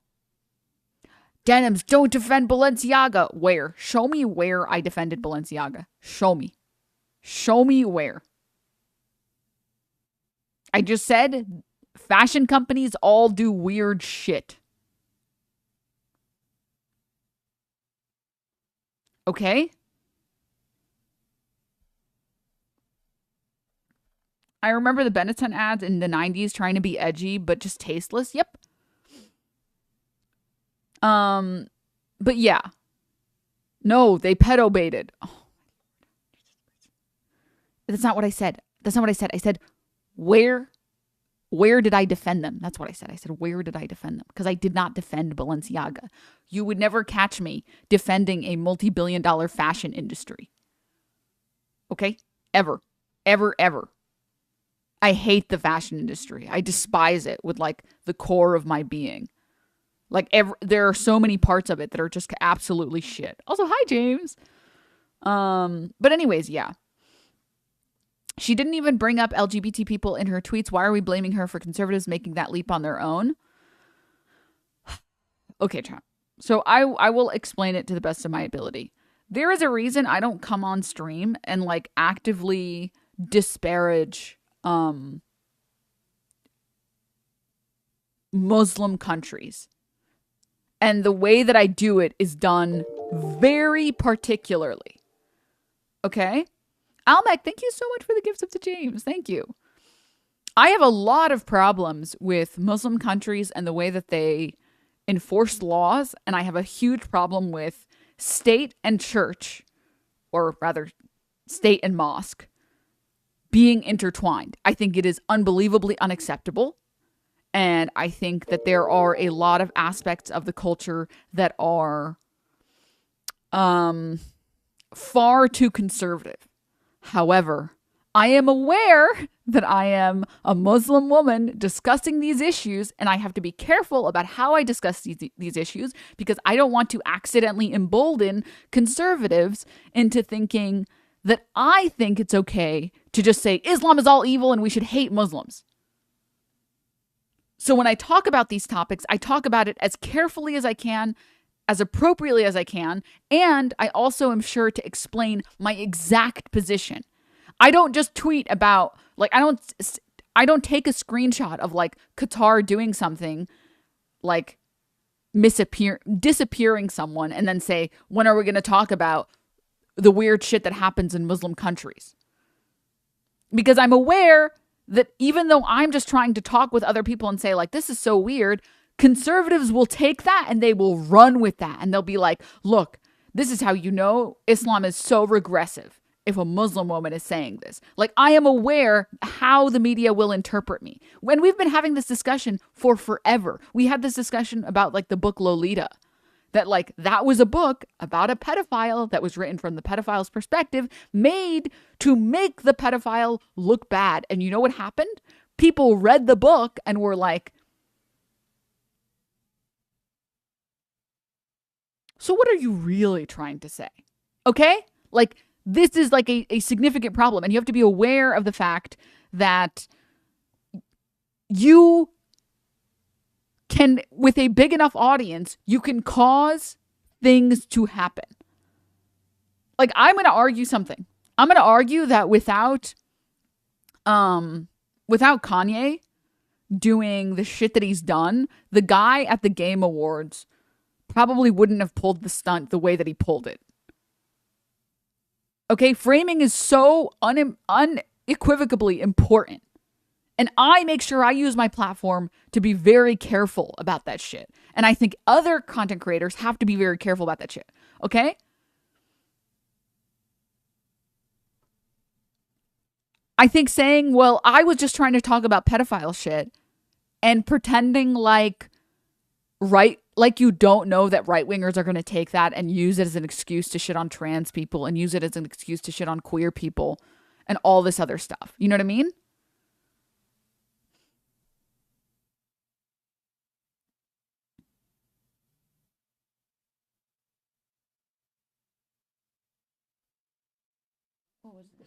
Denims, don't defend Balenciaga. Where? Show me where I defended Balenciaga. Show me. Show me where. I just said fashion companies all do weird shit. Okay? I remember the Benetton ads in the 90s trying to be edgy, but just tasteless. Yep. But yeah. No, they pedo baited. Oh. That's not what I said. That's not what I said. I said, where did I defend them? That's what I said. I said, where did I defend them? Because I did not defend Balenciaga. You would never catch me defending a multi-billion-dollar fashion industry. Okay? Ever. Ever, ever. I hate the fashion industry. I despise it with like the core of my being. Like there are so many parts of it that are just absolutely shit. Also, hi James. But anyways, yeah. She didn't even bring up LGBT people in her tweets. Why are we blaming her for conservatives making that leap on their own? Okay, chat. So I will explain it to the best of my ability. There is a reason I don't come on stream and like actively disparage Muslim countries. And the way that I do it is done very particularly. Okay? Almec, thank you so much for the gifts up to James. Thank you. I have a lot of problems with Muslim countries and the way that they enforce laws. And I have a huge problem with state and church, or rather state and mosque, being intertwined. I think it is unbelievably unacceptable. And I think that there are a lot of aspects of the culture that are far too conservative. However, I am aware that I am a Muslim woman discussing these issues, and I have to be careful about how I discuss these issues because I don't want to accidentally embolden conservatives into thinking that I think it's okay to just say Islam is all evil and we should hate Muslims. So when I talk about these topics, I talk about it as carefully as I can, as appropriately as I can, and I also am sure to explain my exact position. I don't just tweet about, like, I don't take a screenshot of like Qatar doing something, like disappearing someone, and then say, when are we going to talk about the weird shit that happens in Muslim countries? Because I'm aware that even though I'm just trying to talk with other people and say, like, this is so weird, conservatives will take that and they will run with that. And they'll be like, look, this is how you know Islam is so regressive if a Muslim woman is saying this. Like, I am aware how the media will interpret me. When we've been having this discussion for forever. We had this discussion about, like, the book Lolita. That, like, that was a book about a pedophile that was written from the pedophile's perspective, made to make the pedophile look bad. And you know what happened? People read the book and were like, so what are you really trying to say? Okay? Like, this is like a significant problem. And you have to be aware of the fact that you can, with a big enough audience, you can cause things to happen. Like, I'm going to argue something. I'm going to argue that without Kanye doing the shit that he's done, the guy at the Game Awards probably wouldn't have pulled the stunt the way that he pulled it. Okay, framing is so unequivocally important. And I make sure I use my platform to be very careful about that shit. And I think other content creators have to be very careful about that shit. Okay? I think saying, well, I was just trying to talk about pedophile shit and pretending like you don't know that right-wingers are going to take that and use it as an excuse to shit on trans people and use it as an excuse to shit on queer people and all this other stuff. You know what I mean? What was this?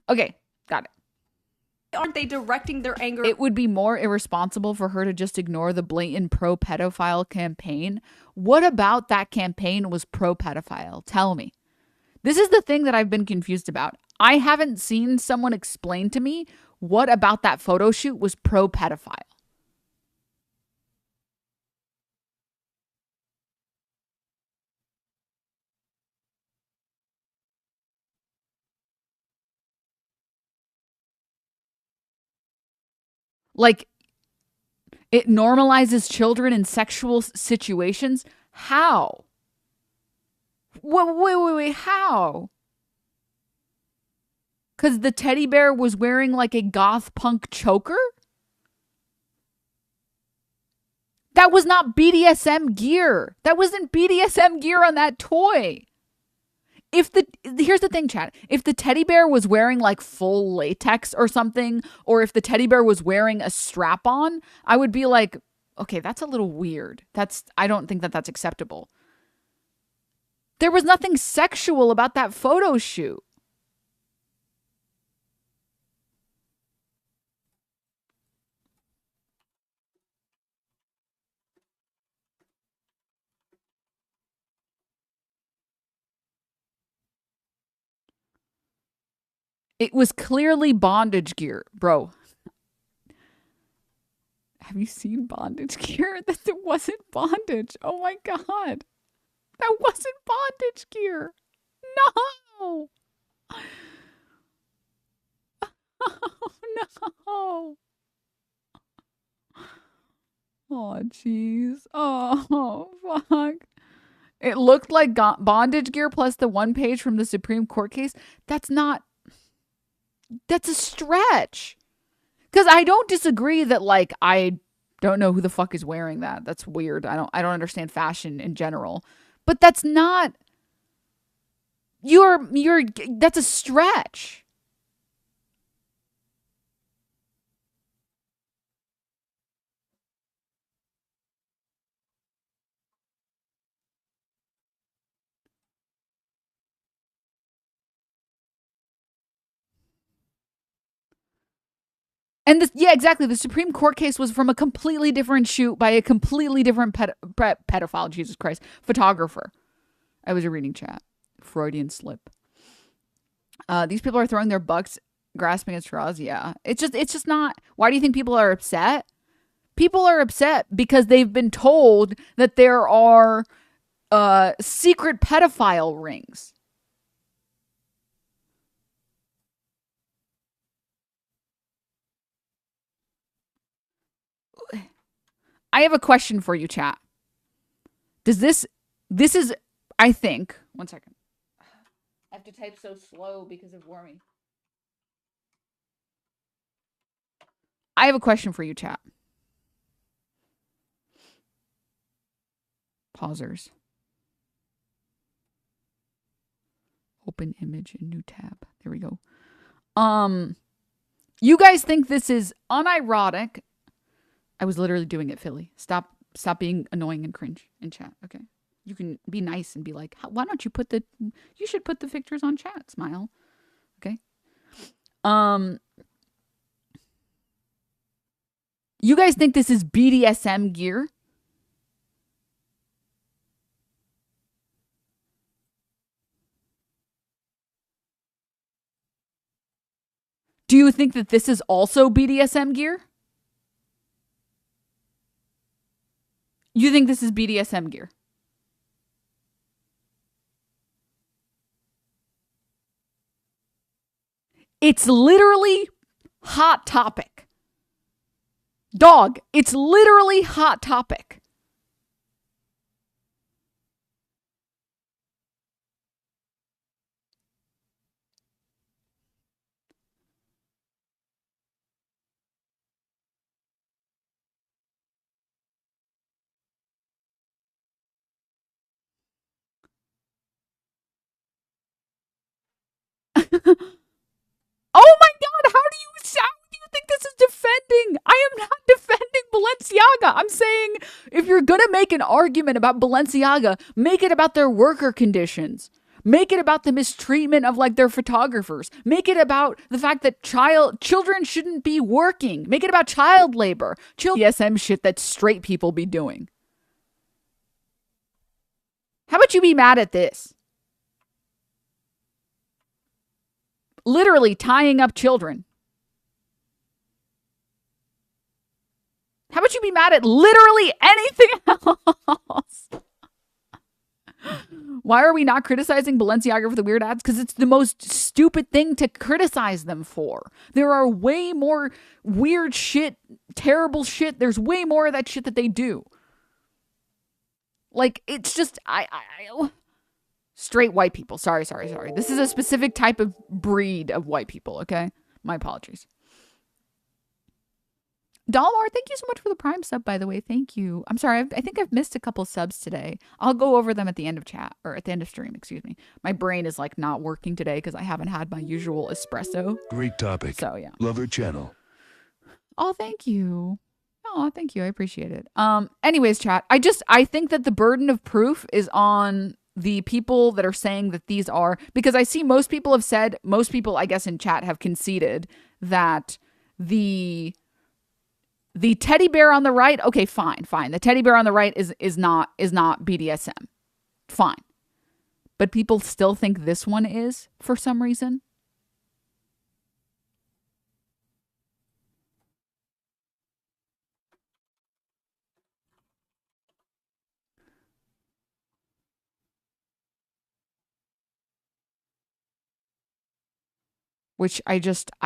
Okay, got it. Aren't they directing their anger? It would be more irresponsible for her to just ignore the blatant pro-pedophile campaign. What about that campaign was pro-pedophile? Tell me. This is the thing that I've been confused about. I haven't seen someone explain to me what about that photo shoot was pro-pedophile. Like, it normalizes children in sexual situations? How? Wait, how? Because the teddy bear was wearing like a goth punk choker? That was not BDSM gear. That wasn't BDSM gear on that toy. Here's the thing, chat. If the teddy bear was wearing like full latex or something, or if the teddy bear was wearing a strap on, I would be like, okay, that's a little weird. I don't think that that's acceptable. There was nothing sexual about that photo shoot. It was clearly bondage gear, bro. Have you seen bondage gear? That it wasn't bondage. Oh my God. That wasn't bondage gear. No. Oh, no. Oh, jeez. Oh, fuck. It looked like bondage gear plus the one page from the Supreme Court case. That's a stretch. Because I don't disagree that, like, I don't know who the fuck is wearing that. That's weird. I don't understand fashion in general. But that's not, that's a stretch. And exactly. The Supreme Court case was from a completely different shoot by a completely different pedophile, Jesus Christ, photographer. I was reading chat. Freudian slip. These people are throwing their bucks, grasping at straws. Yeah. It's just not. Why do you think people are upset? People are upset because they've been told that there are secret pedophile rings. I have a question for you, chat. This is, I think, one second. I have to type so slow because of Wormy. I have a question for you, chat. Pausers. Open image in new tab. There we go. You guys think this is unironic? I was literally doing it, Philly. Stop being annoying and cringe in chat, okay? You can be nice and be like, why don't you you should put the pictures on chat, smile. Okay? You guys think this is BDSM gear? Do you think that this is also BDSM gear? You think this is BDSM gear? It's literally Hot Topic. Dog, it's literally Hot Topic. Oh my God, how do you think this is defending? I am not defending Balenciaga. I'm saying if you're going to make an argument about Balenciaga, make it about their worker conditions. Make it about the mistreatment of like their photographers. Make it about the fact that children shouldn't be working. Make it about child labor. BDSM shit that straight people be doing. How about you be mad at this? Literally tying up children. How about you be mad at literally anything else? Why are we not criticizing Balenciaga for the weird ads? Because it's the most stupid thing to criticize them for. There are way more weird shit, terrible shit. There's way more of that shit that they do. Like, it's just, straight white people. Sorry. This is a specific type of breed of white people, okay? My apologies. Dollar, thank you so much for the Prime sub, by the way. Thank you. I'm sorry. I think I've missed a couple subs today. I'll go over them at the end of chat, or at the end of stream, excuse me. My brain is like not working today because I haven't had my usual espresso. Great topic. So, yeah. Love her channel. Oh, thank you. Oh, thank you. I appreciate it. Anyways, chat. I think that the burden of proof is on the people that are saying that these are, because I see most people, I guess in chat have conceded that the teddy bear on the right, okay, fine. The teddy bear on the right is not BDSM. Fine. But people still think this one is for some reason. Which I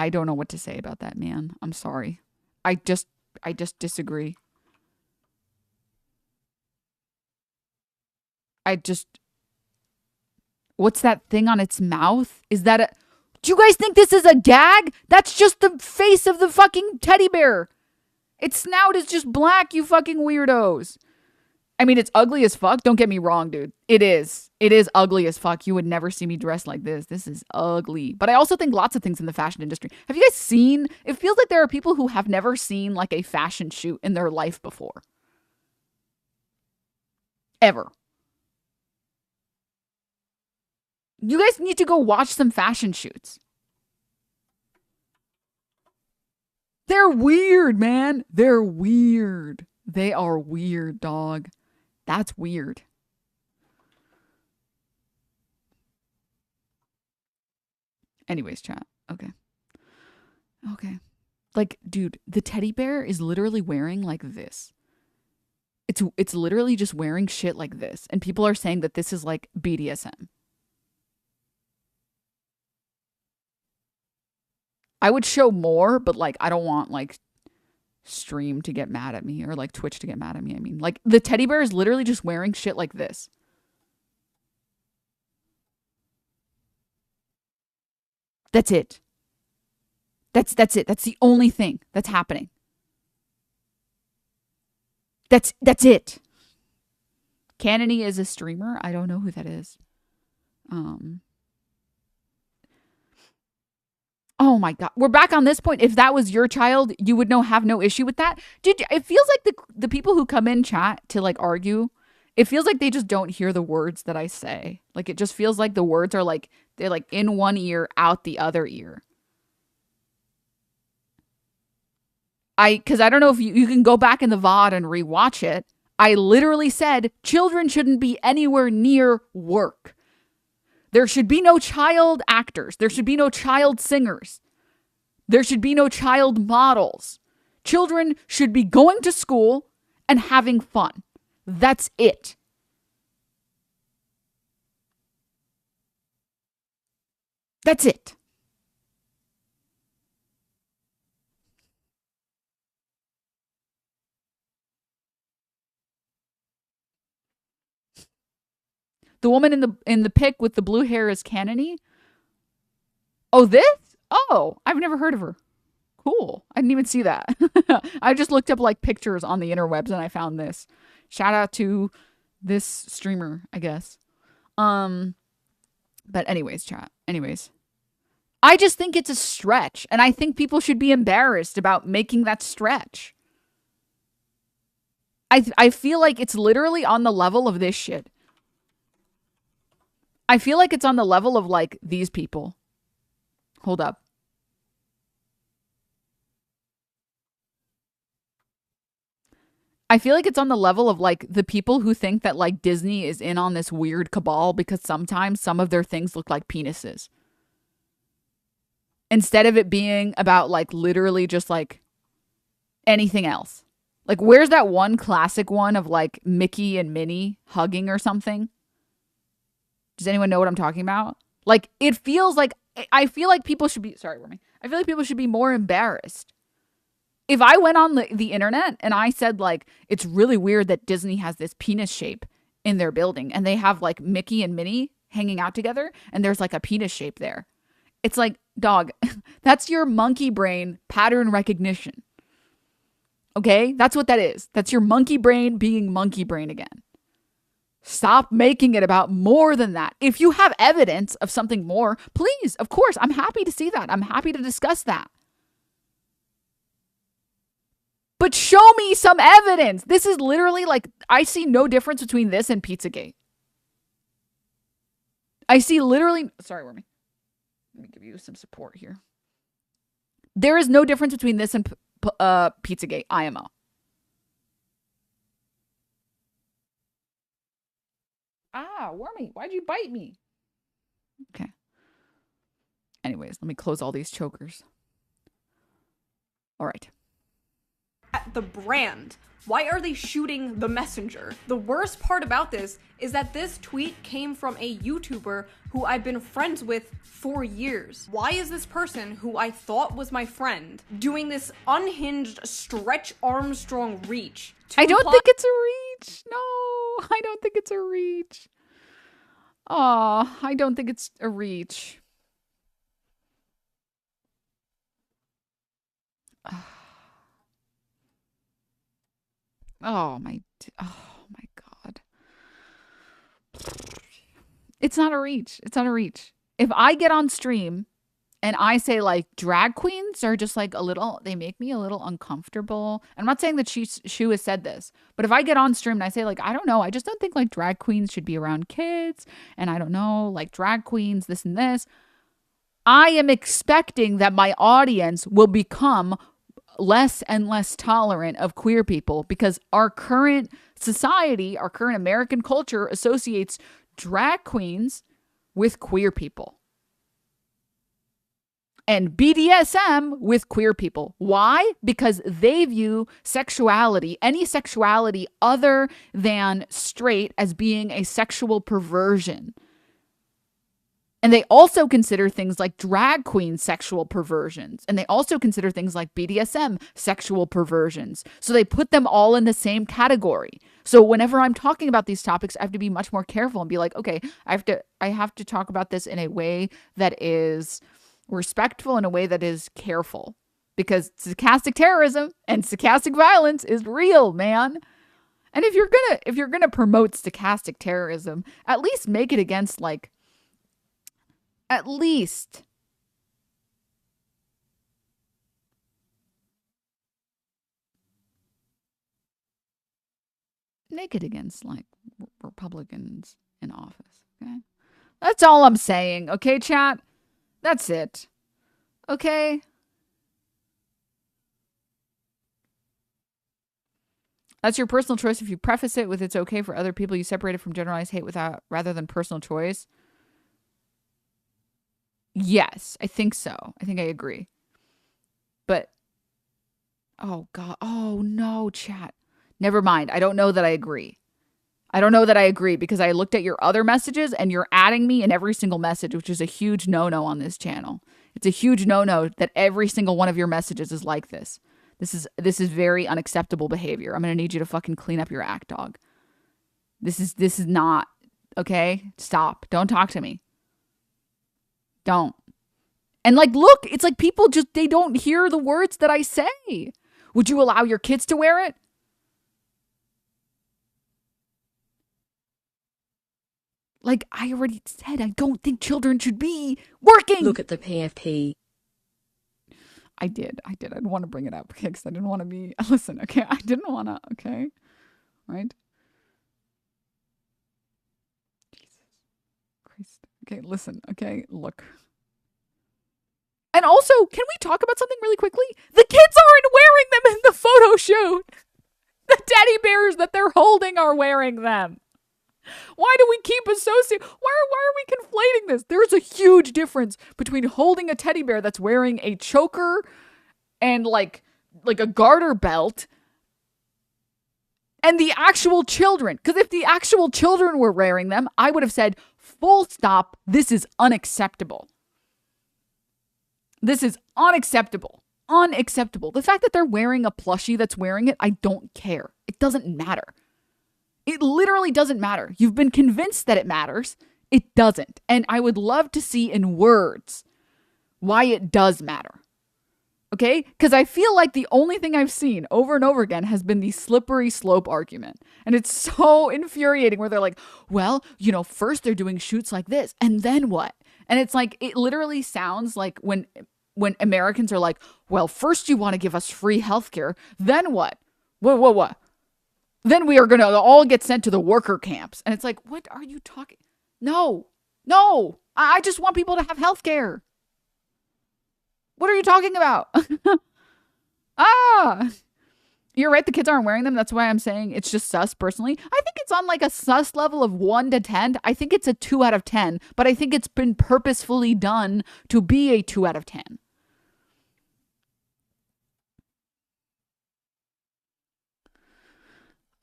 don't know what to say about that, man. I'm sorry. I just disagree. What's that thing on its mouth? Do you guys think this is a gag? That's just the face of the fucking teddy bear. Its snout is just black, you fucking weirdos. I mean, it's ugly as fuck. Don't get me wrong, dude. It is. It is ugly as fuck. You would never see me dressed like this. This is ugly. But I also think lots of things in the fashion industry. Have you guys seen? It feels like there are people who have never seen like a fashion shoot in their life before. Ever. You guys need to go watch some fashion shoots. They're weird, man. They're weird. They are weird, dog. That's weird. Anyways, chat. Okay. Like, dude, the teddy bear is literally wearing like this. It's literally just wearing shit like this. And people are saying that this is like BDSM. I would show more, but like, I don't want like stream to get mad at me or like Twitch to get mad at me. I mean, like the teddy bear is literally just wearing shit like this. That's it. That's it. That's the only thing that's happening. That's it. Canony is a streamer. I don't know who that is. Oh my God. We're back on this point. If that was your child, you would have no issue with that. Dude, it feels like the people who come in chat to like argue, it feels like they just don't hear the words that I say. Like it just feels like the words are like, they're like in one ear, out the other ear. Because I don't know if you can go back in the VOD and rewatch it. I literally said children shouldn't be anywhere near work. There should be no child actors. There should be no child singers. There should be no child models. Children should be going to school and having fun. That's it. That's it. The woman in the pic with the blue hair is Canony. Oh, this? Oh, I've never heard of her. Cool. I didn't even see that. I just looked up like pictures on the interwebs and I found this. Shout out to this streamer, I guess. But anyways, chat. Anyways. I just think it's a stretch and I think people should be embarrassed about making that stretch. I feel like it's literally on the level of this shit. I feel like it's on the level of like these people. Hold up. I feel like it's on the level of like the people who think that like Disney is in on this weird cabal because sometimes some of their things look like penises. Instead of it being about like literally just like anything else. Like where's that one classic one of like Mickey and Minnie hugging or something? Does anyone know what I'm talking about? Like, it feels like, I feel like people should be, sorry, Remy. I feel like people should be more embarrassed. If I went on the internet and I said, like, it's really weird that Disney has this penis shape in their building and they have like Mickey and Minnie hanging out together and there's like a penis shape there. It's like, dog, that's your monkey brain pattern recognition. Okay? That's what that is. That's your monkey brain being monkey brain again. Stop making it about more than that. If you have evidence of something more, please, of course, I'm happy to see that. I'm happy to discuss that. But show me some evidence. This is literally like, I see no difference between this and Pizzagate. I see literally, sorry, Wormy. Let me give you some support here. There is no difference between this and Pizzagate, IMO. Ah, Wormy, why'd you bite me? Okay. Anyways, let me close all these chokers. All right. The brand. Why are they shooting the messenger? The worst part about this is that this tweet came from a YouTuber who I've been friends with for years. Why is this person who I thought was my friend doing this unhinged Stretch Armstrong reach? I don't think it's a reach. No, I don't think it's a reach. Oh, I don't think it's a reach. Oh my God. It's not a reach. It's not a reach. If I get on stream and I say like drag queens are just like they make me a little uncomfortable. I'm not saying that she has said this, but if I get on stream and I say like, I don't know, I just don't think like drag queens should be around kids. And I don't know, like drag queens, this and this. I am expecting that my audience will become less and less tolerant of queer people because our current society, our current American culture associates drag queens with queer people and BDSM with queer people. Why? Because they view sexuality, any sexuality other than straight, as being a sexual perversion. And they also consider things like drag queen sexual perversions. And they also consider things like BDSM sexual perversions. So they put them all in the same category. So whenever I'm talking about these topics, I have to be much more careful and be like, okay, I have to talk about this in a way that is respectful, in a way that is careful. Because stochastic terrorism and stochastic violence is real, man. And if you're gonna promote stochastic terrorism, at least make it against like, at least make it against like Republicans in office. Okay, that's all I'm saying. Okay, chat, that's it. Okay. That's your personal choice. If you preface it with it's okay for other people, you separate it from generalized hate rather than personal choice. Yes, I think so. I think I agree. But, oh God. Oh no, chat. Never mind. I don't know that I agree. I don't know that I agree because I looked at your other messages and you're adding me in every single message, which is a huge no-no on this channel. It's a huge no-no that every single one of your messages is like this. This is very unacceptable behavior. I'm going to need you to fucking clean up your act, dog. This is not, okay? Stop. Don't talk to me. Don't. And like, look, it's like people just, they don't hear the words that I say. Would you allow your kids to wear it? Like I already said, I don't think children should be working. Look at the PFP. I did. I didn't want to bring it up because I didn't want to be, listen, okay? I didn't want to, okay? Right? Jesus Christ. Okay, listen, okay? Look. And also, can we talk about something really quickly? The kids aren't wearing them in the photo shoot. The teddy bears that they're holding are wearing them. Why do we keep associating? Why are we conflating this? There's a huge difference between holding a teddy bear that's wearing a choker and like a garter belt and the actual children. Because if the actual children were wearing them, I would have said, Full stop. This is unacceptable. This is unacceptable. Unacceptable. The fact that they're wearing a plushie that's wearing it, I don't care. It doesn't matter. It literally doesn't matter. You've been convinced that it matters. It doesn't. And I would love to see in words why it does matter. Okay? Because I feel like the only thing I've seen over and over again has been the slippery slope argument. And it's so infuriating where they're like, well, you know, first they're doing shoots like this, and then what? And it's like, it literally sounds like when Americans are like, well, first you want to give us free healthcare, then what? What? Then we are going to all get sent to the worker camps. And it's like, what are you talking? No. I just want people to have healthcare. What are you talking about? You're right. The kids aren't wearing them. That's why I'm saying it's just sus personally. I think it's on like a sus level of 1 to 10. I think it's a 2 out of 10, but I think it's been purposefully done to be a 2 out of 10.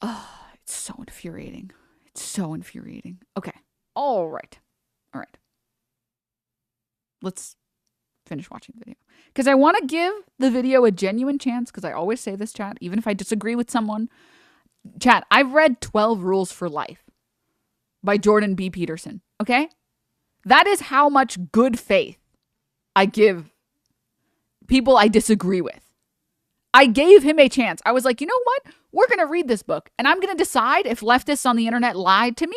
Oh, it's so infuriating. It's so infuriating. Okay. All right. Let's finish watching the video. Because I want to give the video a genuine chance, because I always say this, chat, even if I disagree with someone. Chat, I've read 12 Rules for Life by Jordan B. Peterson. Okay? That is how much good faith I give people I disagree with. I gave him a chance. I was like, you know what? We're going to read this book, and I'm going to decide if leftists on the internet lied to me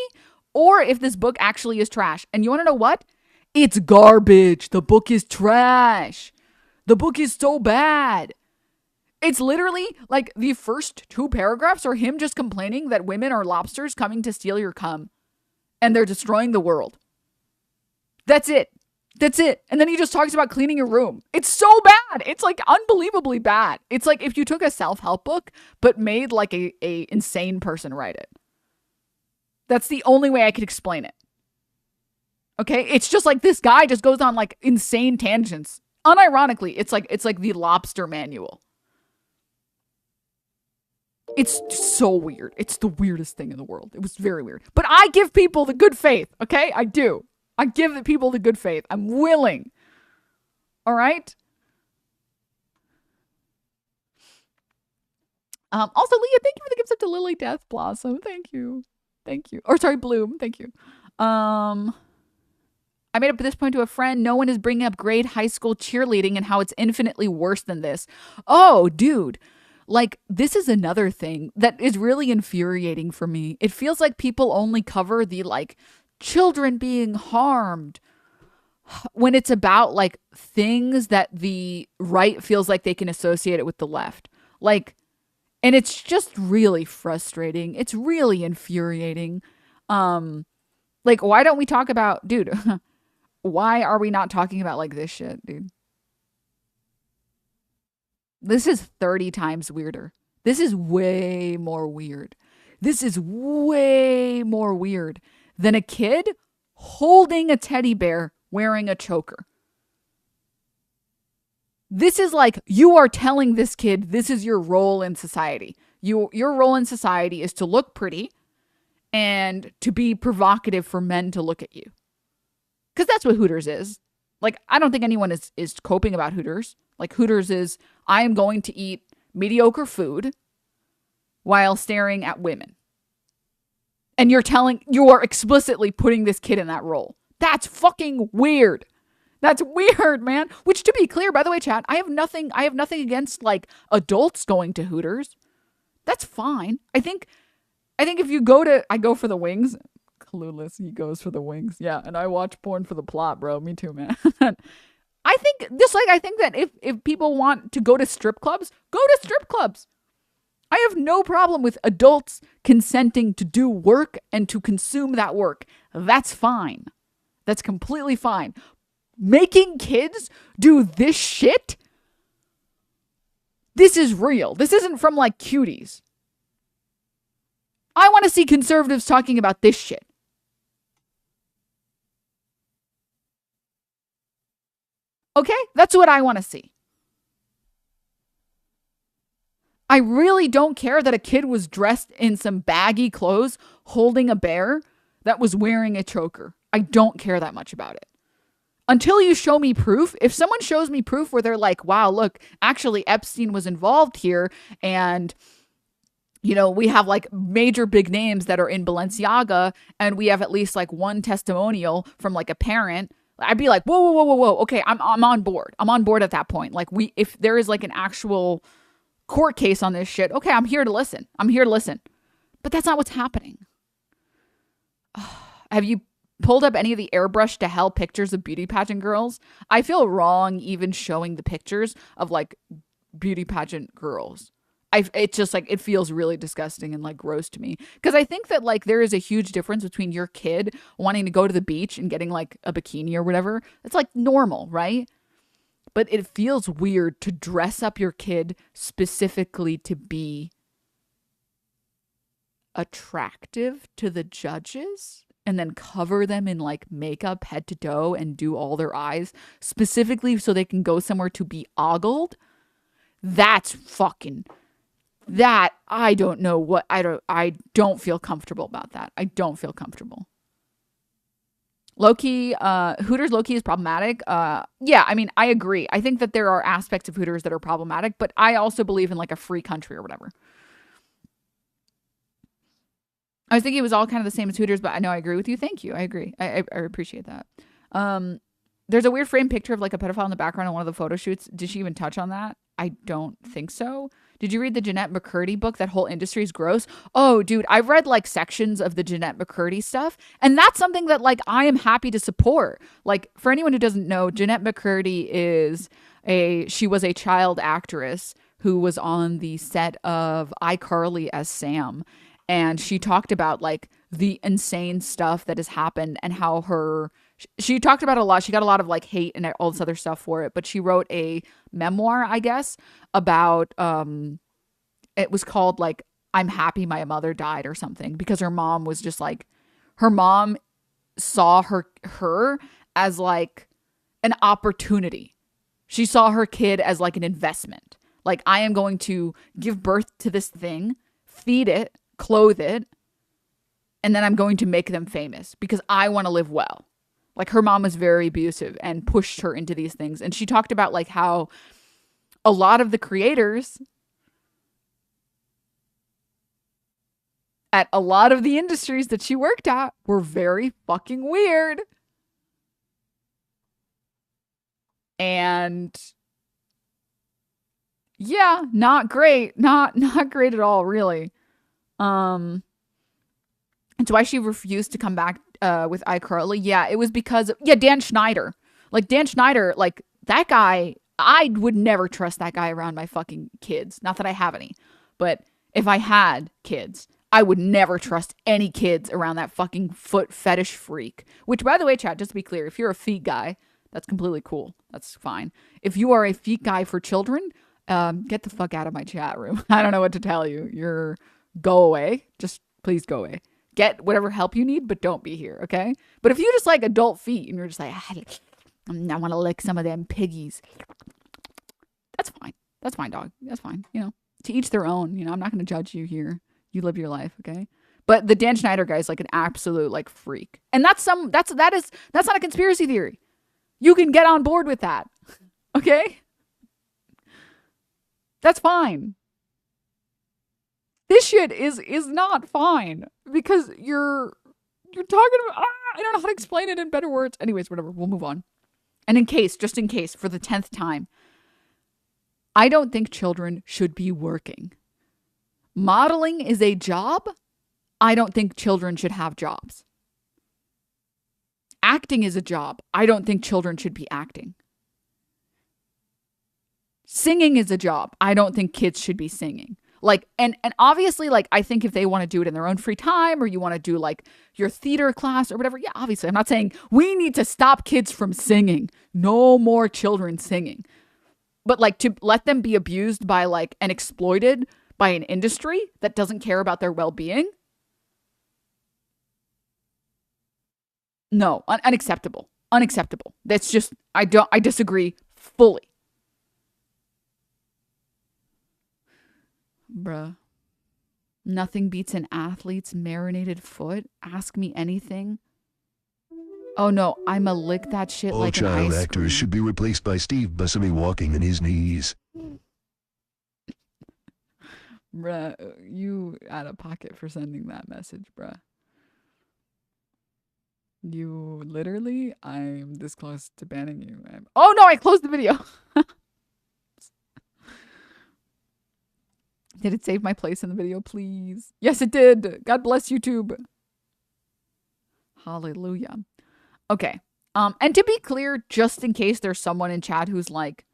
or if this book actually is trash. And you want to know what? It's garbage. The book is trash. The book is so bad. It's literally like the first 2 paragraphs are him just complaining that women are lobsters coming to steal your cum and they're destroying the world. That's it. And then he just talks about cleaning your room. It's so bad. It's like unbelievably bad. It's like if you took a self-help book but made like a insane person write it. That's the only way I could explain it. Okay? It's just like this guy just goes on like insane tangents. Unironically, it's like the lobster manual. It's so weird. It's the weirdest thing in the world. It was very weird. But I give people the good faith, okay? I do. I give the people the good faith. I'm willing. All right? Also, Leah, thank you for the gifts up to Lily Death Blossom. Thank you. Or sorry, Bloom. Thank you. I made up this point to a friend. No one is bringing up grade high school cheerleading and how it's infinitely worse than this. Oh, dude. Like, this is another thing that is really infuriating for me. It feels like people only cover the, like, children being harmed when it's about, like, things that the right feels like they can associate it with the left. Like, and it's just really frustrating. It's really infuriating. Like, why don't we talk about, dude, why are we not talking about, like, this shit, dude? This is 30 times weirder. This is way more weird. This is way more weird than a kid holding a teddy bear wearing a choker. This is like you are telling this kid this is your role in society. Your role in society is to look pretty and to be provocative for men to look at you. Because that's what Hooters is. Like, I don't think anyone is coping about Hooters. Like, Hooters is, I am going to eat mediocre food while staring at women. And you are explicitly putting this kid in that role. That's fucking weird. That's weird, man. Which, to be clear, by the way, chat, I have nothing against, like, adults going to Hooters. That's fine. I think if you I go for the wings. Clueless, he goes for the wings. Yeah, and I watch porn for the plot, bro. Me too, man. I think that if people want to go to strip clubs, go to strip clubs. I have no problem with adults consenting to do work and to consume that work. That's fine. That's completely fine. Making kids do this shit? This is real. This isn't from like cuties. I want to see conservatives talking about this shit. Okay? That's what I want to see. I really don't care that a kid was dressed in some baggy clothes holding a bear that was wearing a choker. I don't care that much about it. Until you show me proof. If someone shows me proof where they're like, wow, look, actually Epstein was involved here, and we have like major big names that are in Balenciaga, and we have at least like one testimonial from like a parent, I'd be like, whoa, whoa, whoa, whoa, whoa. Okay, I'm on board. I'm on board at that point. Like if there is like an actual court case on this shit, okay, I'm here to listen. But that's not what's happening. Have you pulled up any of the airbrush to hell pictures of beauty pageant girls? I feel wrong even showing the pictures of like beauty pageant girls. It's just like, it feels really disgusting and like gross to me. Because I think that like there is a huge difference between your kid wanting to go to the beach and getting like a bikini or whatever. It's like normal, right? But it feels weird to dress up your kid specifically to be attractive to the judges and then cover them in like makeup head to toe and do all their eyes specifically so they can go somewhere to be ogled. That I don't know what I don't feel comfortable about that. I don't feel comfortable. Low-key, Hooters low-key is problematic. Yeah, I mean, I agree. I think that there are aspects of Hooters that are problematic, but I also believe in like a free country or whatever. I was thinking it was all kind of the same as Hooters, but I know I agree with you. Thank you. I agree. I appreciate that. There's a weird framed picture of like a pedophile in the background on one of the photo shoots. Did she even touch on that? I don't think so. Did you read the Jeanette McCurdy book? That whole industry is gross. Oh, dude, I've read like sections of the Jeanette McCurdy stuff. And that's something that like I am happy to support. Like for anyone who doesn't know, Jeanette McCurdy she was a child actress who was on the set of iCarly as Sam. And she talked about like the insane stuff that has happened and how she talked about a lot. She got a lot of like hate and all this other stuff for it, but she wrote a memoir, I guess, about, it was called like, I'm happy my mother died or something, because her mom was just like, her mom saw her as like an opportunity. She saw her kid as like an investment. Like, I am going to give birth to this thing, feed it, clothe it, and then I'm going to make them famous because I want to live well. Like, her mom was very abusive and pushed her into these things. And she talked about like how a lot of the creators at a lot of the industries that she worked at were very fucking weird. And yeah, not great. Not great at all, really. It's why she refused to come back with iCarly. Yeah, it was because Dan Schneider. Like, Dan Schneider, like, that guy, I would never trust that guy around my fucking kids. Not that I have any, but if I had kids, I would never trust any kids around that fucking foot fetish freak. Which, by the way, chat, just to be clear, if you're a feet guy, that's completely cool. That's fine. If you are a feet guy for children, get the fuck out of my chat room. I don't know what to tell you. Go away. Just please go away. Get whatever help you need, but don't be here, okay? But if you just like adult feet and you're just like, I want to lick some of them piggies, that's fine. That's fine, dog. That's fine. To each their own. I'm not going to judge you here. You live your life, okay? But the Dan Schneider guy is like an absolute like freak, and that's not a conspiracy theory. You can get on board with that, okay? That's fine. This shit is not fine because you're talking about, I don't know how to explain it in better words. Anyways, whatever, we'll move on. And just in case, for the 10th time, I don't think children should be working. Modeling is a job. I don't think children should have jobs. Acting is a job. I don't think children should be acting. Singing is a job. I don't think kids should be singing. Like, and obviously, like, I think if they want to do it in their own free time, or you want to do like your theater class or whatever, yeah, obviously, I'm not saying we need to stop kids from singing. No more children singing. But like, to let them be abused by like and exploited by an industry that doesn't care about their well-being? No, unacceptable. Unacceptable. That's just, I disagree fully. Bruh. Nothing beats an athlete's marinated foot. Ask me anything. Oh no, I'ma lick that shit All like an child ice actors should be replaced by Steve Buscemi walking on his knees. Bruh, you out of pocket for sending that message, bruh. You literally, I'm this close to banning you. Oh no, I closed the video. Did it save my place in the video, please? Yes, it did. God bless YouTube. Hallelujah. Okay. And to be clear, just in case there's someone in chat who's like,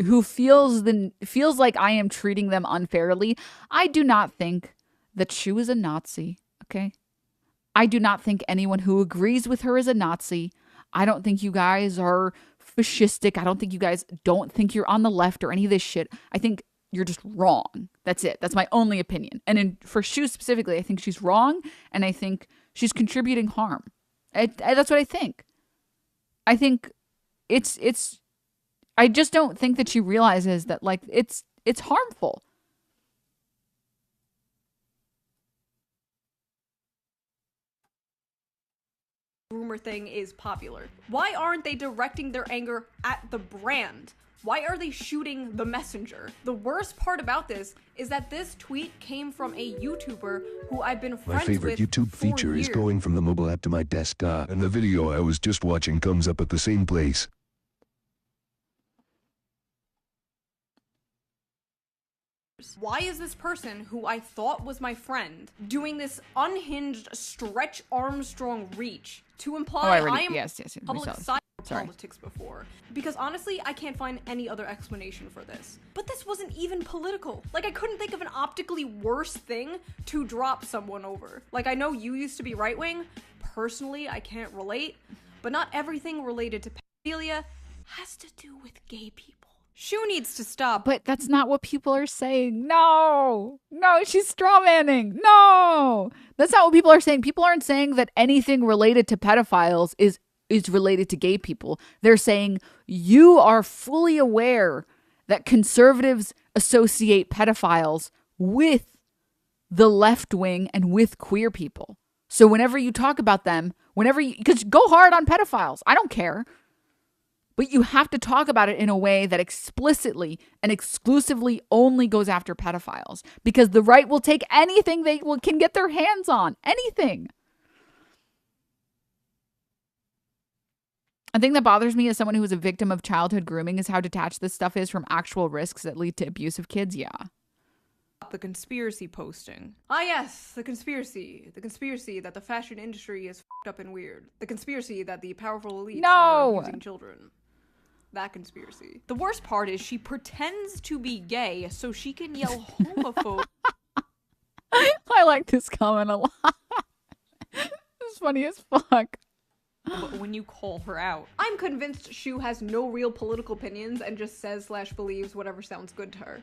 who feels like I am treating them unfairly, I do not think that Shu is a Nazi, okay? I do not think anyone who agrees with her is a Nazi. I don't think you guys are fascistic. I don't think you guys don't think you're on the left or any of this shit. I think you're just wrong. That's it. That's my only opinion. And for Shu specifically, I think she's wrong, and I think she's contributing harm. That's what I think. I think it's I just don't think that she realizes that, like, it's harmful. Rumor thing is popular. Why aren't they directing their anger at the brand? Why are they shooting the messenger? The worst part about this is that this tweet came from a YouTuber who I've been friends with. My favorite YouTube feature years. is going from the mobile app to my desktop, and the video I was just watching comes up at the same place. Why is this person, who I thought was my friend, doing this unhinged Stretch Armstrong reach to imply I am public side politics before? Because honestly, I can't find any other explanation for this. But this wasn't even political. Like, I couldn't think of an optically worse thing to drop someone over. Like, I know you used to be right-wing. Personally, I can't relate. But not everything related to pedophilia has to do with gay people. Shu needs to stop. But that's not what people are saying. No, she's strawmanning. No, that's not what people are saying. People aren't saying that anything related to pedophiles is related to gay people. They're saying you are fully aware that conservatives associate pedophiles with the left wing and with queer people. So whenever you talk about them, because go hard on pedophiles, I don't care. But you have to talk about it in a way that explicitly and exclusively only goes after pedophiles. Because the right will take anything they can get their hands on. Anything. A thing that bothers me as someone who is a victim of childhood grooming is how detached this stuff is from actual risks that lead to abuse of kids. Yeah. The conspiracy posting. Ah yes, the conspiracy. The conspiracy that the fashion industry is f***ed up and weird. The conspiracy that the powerful elites are using children. That conspiracy. The worst part is she pretends to be gay so she can yell homophobe. I like this comment a lot. It's funny as fuck. But when you call her out. I'm convinced Shu has no real political opinions and just says/believes whatever sounds good to her.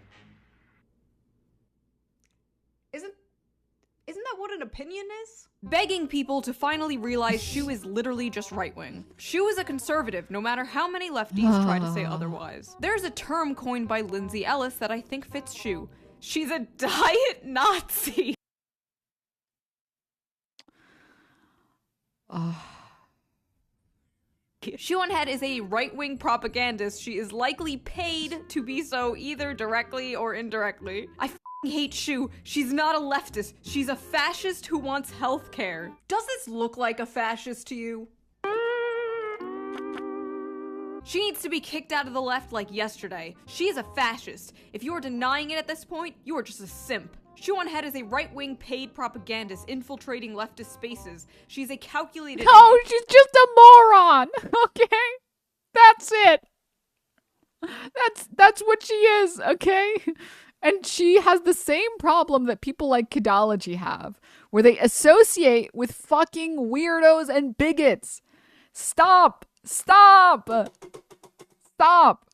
Isn't that what an opinion is? Begging people to finally realize Shu is literally just right-wing. Shu is a conservative, no matter how many lefties try to say otherwise. There's a term coined by Lindsay Ellis that I think fits Shu. She's a diet Nazi. Shu on Head is a right-wing propagandist. She is likely paid to be so either directly or indirectly. I hate Shu. She's not a leftist. She's a fascist who wants healthcare. Does this look like a fascist to you? She needs to be kicked out of the left like yesterday. She is a fascist. If you are denying it at this point, you are just a simp. Shu on Head is a right-wing paid propagandist infiltrating leftist spaces. She's a calculated— No, she's just a moron. Okay? That's it. That's what she is, okay? And she has the same problem that people like Kidology have, where they associate with fucking weirdos and bigots. Stop. Stop. Stop.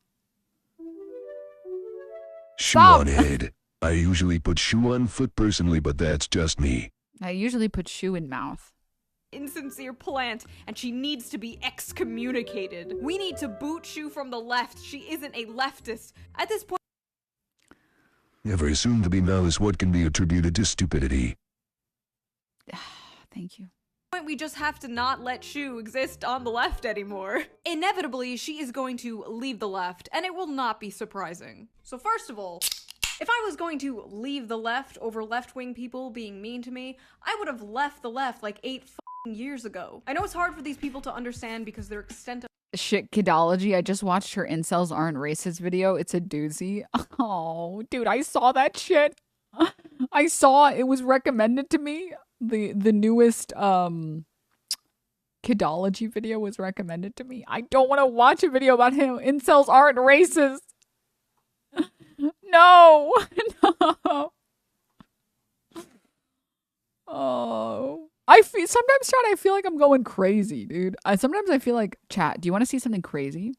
Shoe on head. I usually put shoe on foot personally, but that's just me. I usually put shoe in mouth. Insincere plant, and she needs to be excommunicated. We need to boot Shu from the left. She isn't a leftist. At this point— Never assume to be malice what can be attributed to stupidity. Thank you. we just have to not let Shu exist on the left anymore. Inevitably, she is going to leave the left, and it will not be surprising. So first of all, if I was going to leave the left over left-wing people being mean to me, I would have left the left like 8 years ago. I know it's hard for these people to understand because their extent of Shit, Kidology. I just watched her Incels Aren't Racist video. It's a doozy. Oh, dude, I saw that shit. I saw it was recommended to me. The newest Kidology video was recommended to me. I don't want to watch a video about him. Incels aren't racist. No. No. Oh. Sometimes, chat, I feel like I'm going crazy, dude. Sometimes I feel like, chat, do you want to see something crazy?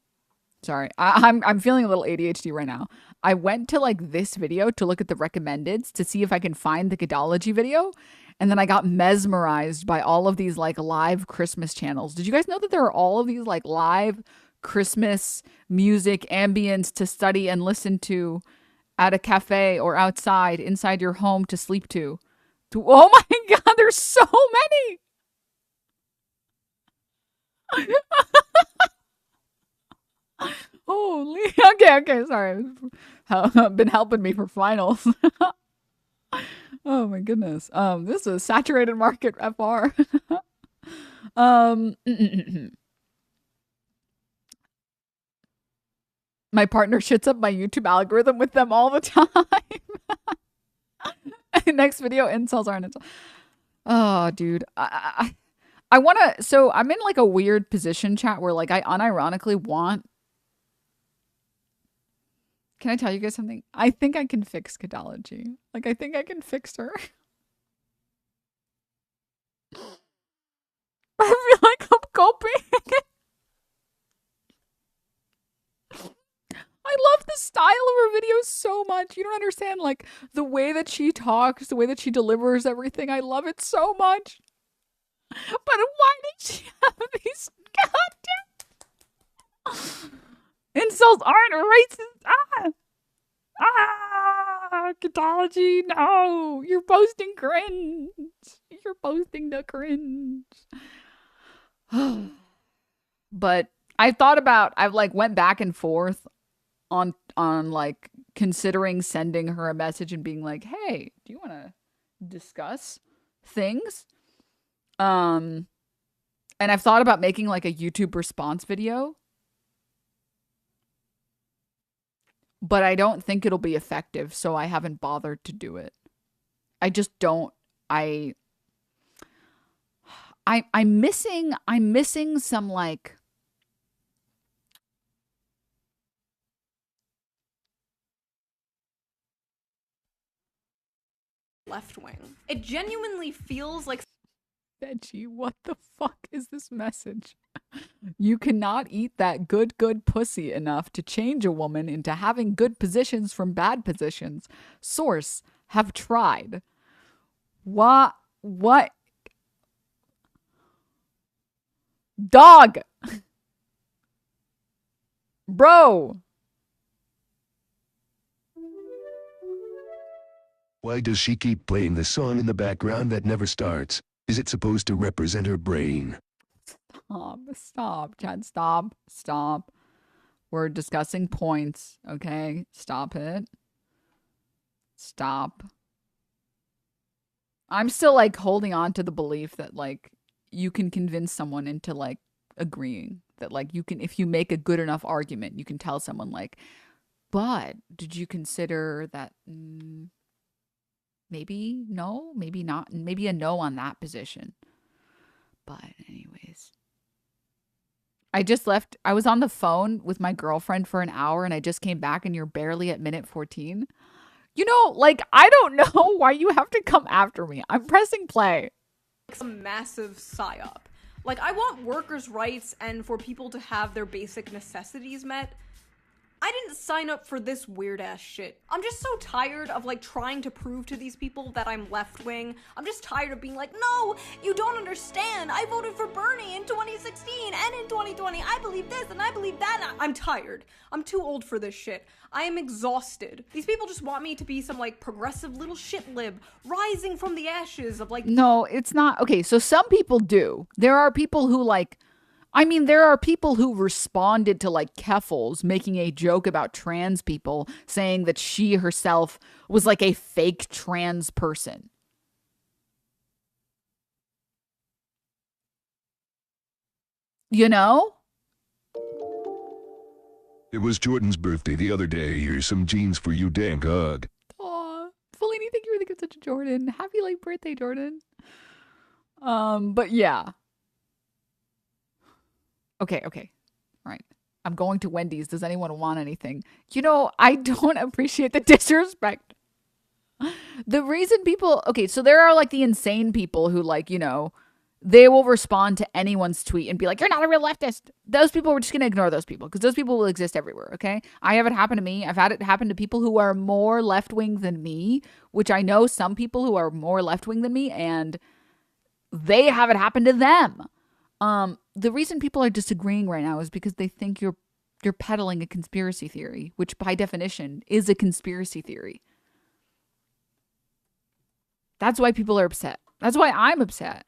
Sorry, I'm feeling a little ADHD right now. I went to like this video to look at the recommendeds to see if I can find the Kidology video. And then I got mesmerized by all of these like live Christmas channels. Did you guys know that there are all of these like live Christmas music ambience to study and listen to at a cafe or outside, inside your home to sleep to? Oh my God, there's so many. Holy. Okay, sorry. Been helping me for finals. Oh my goodness. This is a saturated market FR. My partner shits up my YouTube algorithm with them all the time. Next video, incels aren't incels. Oh, dude. I want to, so I'm in like a weird position, chat, where like I unironically want, can I tell you guys something? I think I can fix Kidology. Like, I think I can fix her. I feel like I'm coping. I love the style of her videos so much. You don't understand, like, the way that she talks, the way that she delivers everything. I love it so much. But why did she have these goddamn incels aren't racist? Kidology, no. You're posting cringe. You're posting the cringe. But I've like went back and forth on like considering sending her a message and being like, hey, do you want to discuss things? And I've thought about making like a YouTube response video, but I don't think it'll be effective, so I haven't bothered to do it. I just don't. I'm missing some like left wing. It genuinely feels like Veggie, what the fuck is this message? You cannot eat that good pussy enough to change a woman into having good positions from bad positions. Source, have tried. What? Dog! Bro! Why does she keep playing the song in the background that never starts? Is it supposed to represent her brain? Stop, Chad, stop. We're discussing points, okay? Stop it. Stop. I'm still, like, holding on to the belief that, like, you can convince someone into, like, agreeing. That, like, you can, if you make a good enough argument, you can tell someone, like, but did you consider that, maybe no, maybe not, maybe a no on that position. But anyways, I was on the phone with my girlfriend for an hour and I just came back and you're barely at minute 14. You know, like, I don't know why you have to come after me. I'm pressing play. Some massive psyop. Like, I want workers' rights and for people to have their basic necessities met. I didn't sign up for this weird ass shit. I'm just so tired of like trying to prove to these people that I'm left wing. I'm just tired of being like, no, you don't understand. I voted for Bernie in 2016 and in 2020. I believe this and I believe that. I'm tired. I'm too old for this shit. I am exhausted. These people just want me to be some like progressive little shit lib rising from the ashes of like. No, it's not. Okay, so some people do. There are people who like, I mean, there are people who responded to like Keffels making a joke about trans people, saying that she herself was like a fake trans person. You know? It was Jordan's birthday the other day. Here's some jeans for you, dank hug. Aw, Fellini, thank you for the gift to Jordan. Happy late birthday, Jordan. But yeah. Okay. All right. I'm going to Wendy's. Does anyone want anything? You know, I don't appreciate the disrespect. The reason people, okay, so there are like the insane people who like, you know, they will respond to anyone's tweet and be like, you're not a real leftist. Those people, we're just going to ignore those people because those people will exist everywhere, okay? I have it happen to me. I've had it happen to people who are more left-wing than me, which I know some people who are more left-wing than me, and they have it happen to them. The reason people are disagreeing right now is because they think you're peddling a conspiracy theory, which by definition is a conspiracy theory. That's why people are upset. That's why I'm upset.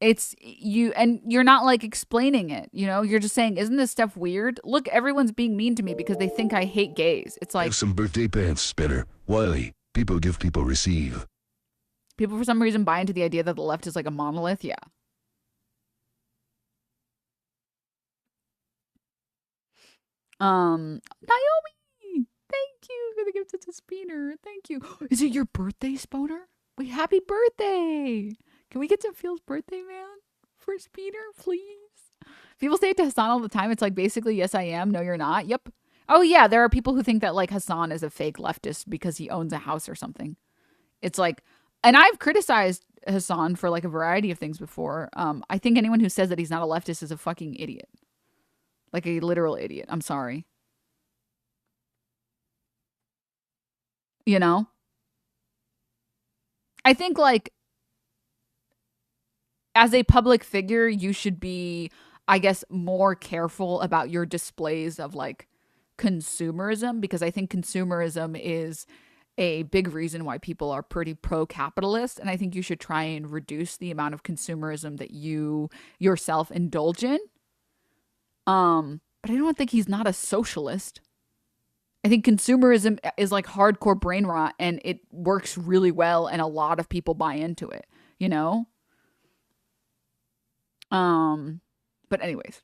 It's you, and you're not like explaining it, you know, you're just saying, isn't this stuff weird? Look, everyone's being mean to me because they think I hate gays. It's like, have some birthday pants, spinner. Wiley, people give, people receive. People for some reason buy into the idea that the left is like a monolith. Yeah. Naomi, thank you for the gift to Spooner. Thank you. Is it your birthday, Sponer? Wait, happy birthday. Can we get some Phil's birthday, man? For Speeder, please? People say it to Hassan all the time. It's like basically, yes, I am. No, you're not. Yep. Oh, yeah. There are people who think that like Hassan is a fake leftist because he owns a house or something. It's like, and I've criticized Hassan for like a variety of things before. I think anyone who says that he's not a leftist is a fucking idiot. Like a literal idiot. I'm sorry. You know? I think like, as a public figure, you should be, I guess, more careful about your displays of like consumerism, because I think consumerism is a big reason why people are pretty pro-capitalist. And I think you should try and reduce the amount of consumerism that you yourself indulge in. But I don't think he's not a socialist. I think consumerism is like hardcore brain rot and it works really well and a lot of people buy into it, you know? But anyways.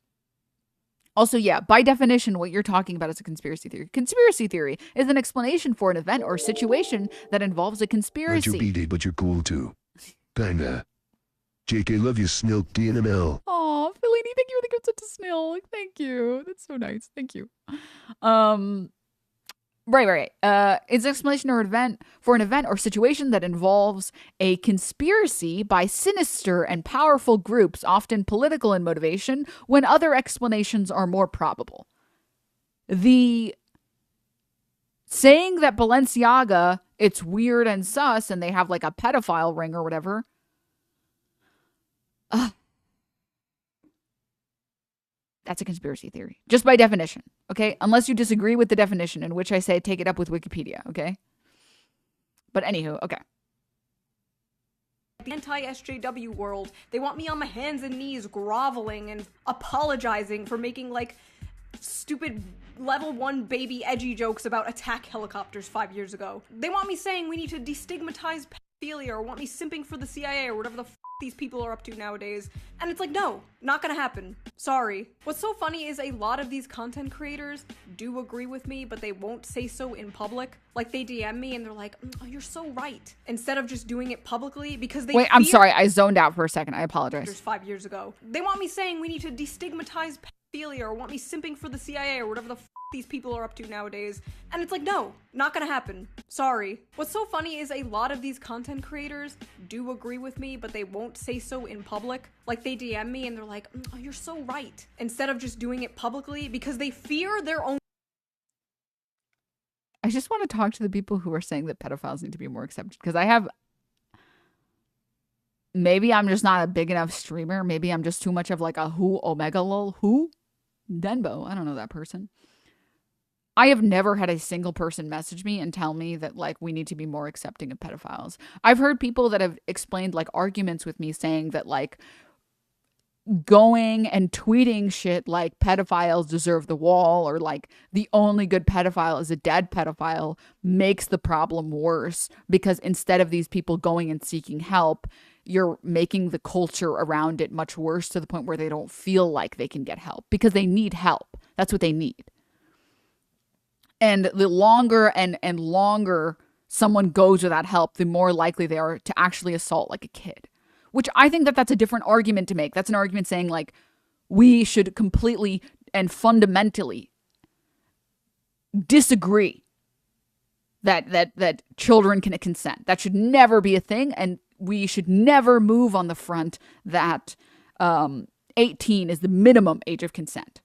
Also, yeah, by definition, what you're talking about is a conspiracy theory. Conspiracy theory is an explanation for an event or situation that involves a conspiracy. Not you BD, but you're cool too. Kinda. JK, love you, Snilk, DNML. Aw, Fellini, thank you for the gift to Snilk. Thank you. That's so nice. Thank you. Right. It's an explanation or event for an event or situation that involves a conspiracy by sinister and powerful groups, often political in motivation, when other explanations are more probable. The saying that Balenciaga, it's weird and sus, and they have like a pedophile ring or whatever. That's a conspiracy theory, just by definition, okay? Unless you disagree with the definition, in which I say take it up with Wikipedia, okay? But anywho, okay. The anti-SJW world, they want me on my hands and knees groveling and apologizing for making, like, stupid level 1 baby edgy jokes about attack helicopters 5 years ago. They want me saying we need to destigmatize pedophilia, or want me simping for the CIA, or whatever the these people are up to nowadays. And it's like, no, not gonna happen. Sorry. What's so funny is a lot of these content creators do agree with me, but they won't say so in public. Like, they DM me and they're like, oh, you're so right. Instead of just doing it publicly because they— Wait, I'm sorry. I zoned out for a second. I apologize. 5 years ago. They want me saying we need to destigmatize pedophilia or want me simping for the CIA or whatever the these people are up to nowadays. And it's like, no, not gonna happen. Sorry. What's so funny is a lot of these content creators do agree with me, but they won't say so in public. Like, they DM me and they're like, oh, you're so right. Instead of just doing it publicly because they fear their own. I just want to talk to the people who are saying that pedophiles need to be more accepted, because I have, maybe I'm just not a big enough streamer. Maybe I'm just too much of like a who omega lol who Denbo. I don't know that person. I have never had a single person message me and tell me that like we need to be more accepting of pedophiles. I've heard people that have explained like arguments with me saying that like going and tweeting shit like pedophiles deserve the wall or like the only good pedophile is a dead pedophile makes the problem worse, because instead of these people going and seeking help, you're making the culture around it much worse to the point where they don't feel like they can get help because they need help. That's what they need. And the longer and longer someone goes without help, the more likely they are to actually assault like a kid. Which I think that that's a different argument to make. That's an argument saying like we should completely and fundamentally disagree that children can consent. That should never be a thing, and we should never move on the front that 18 is the minimum age of consent.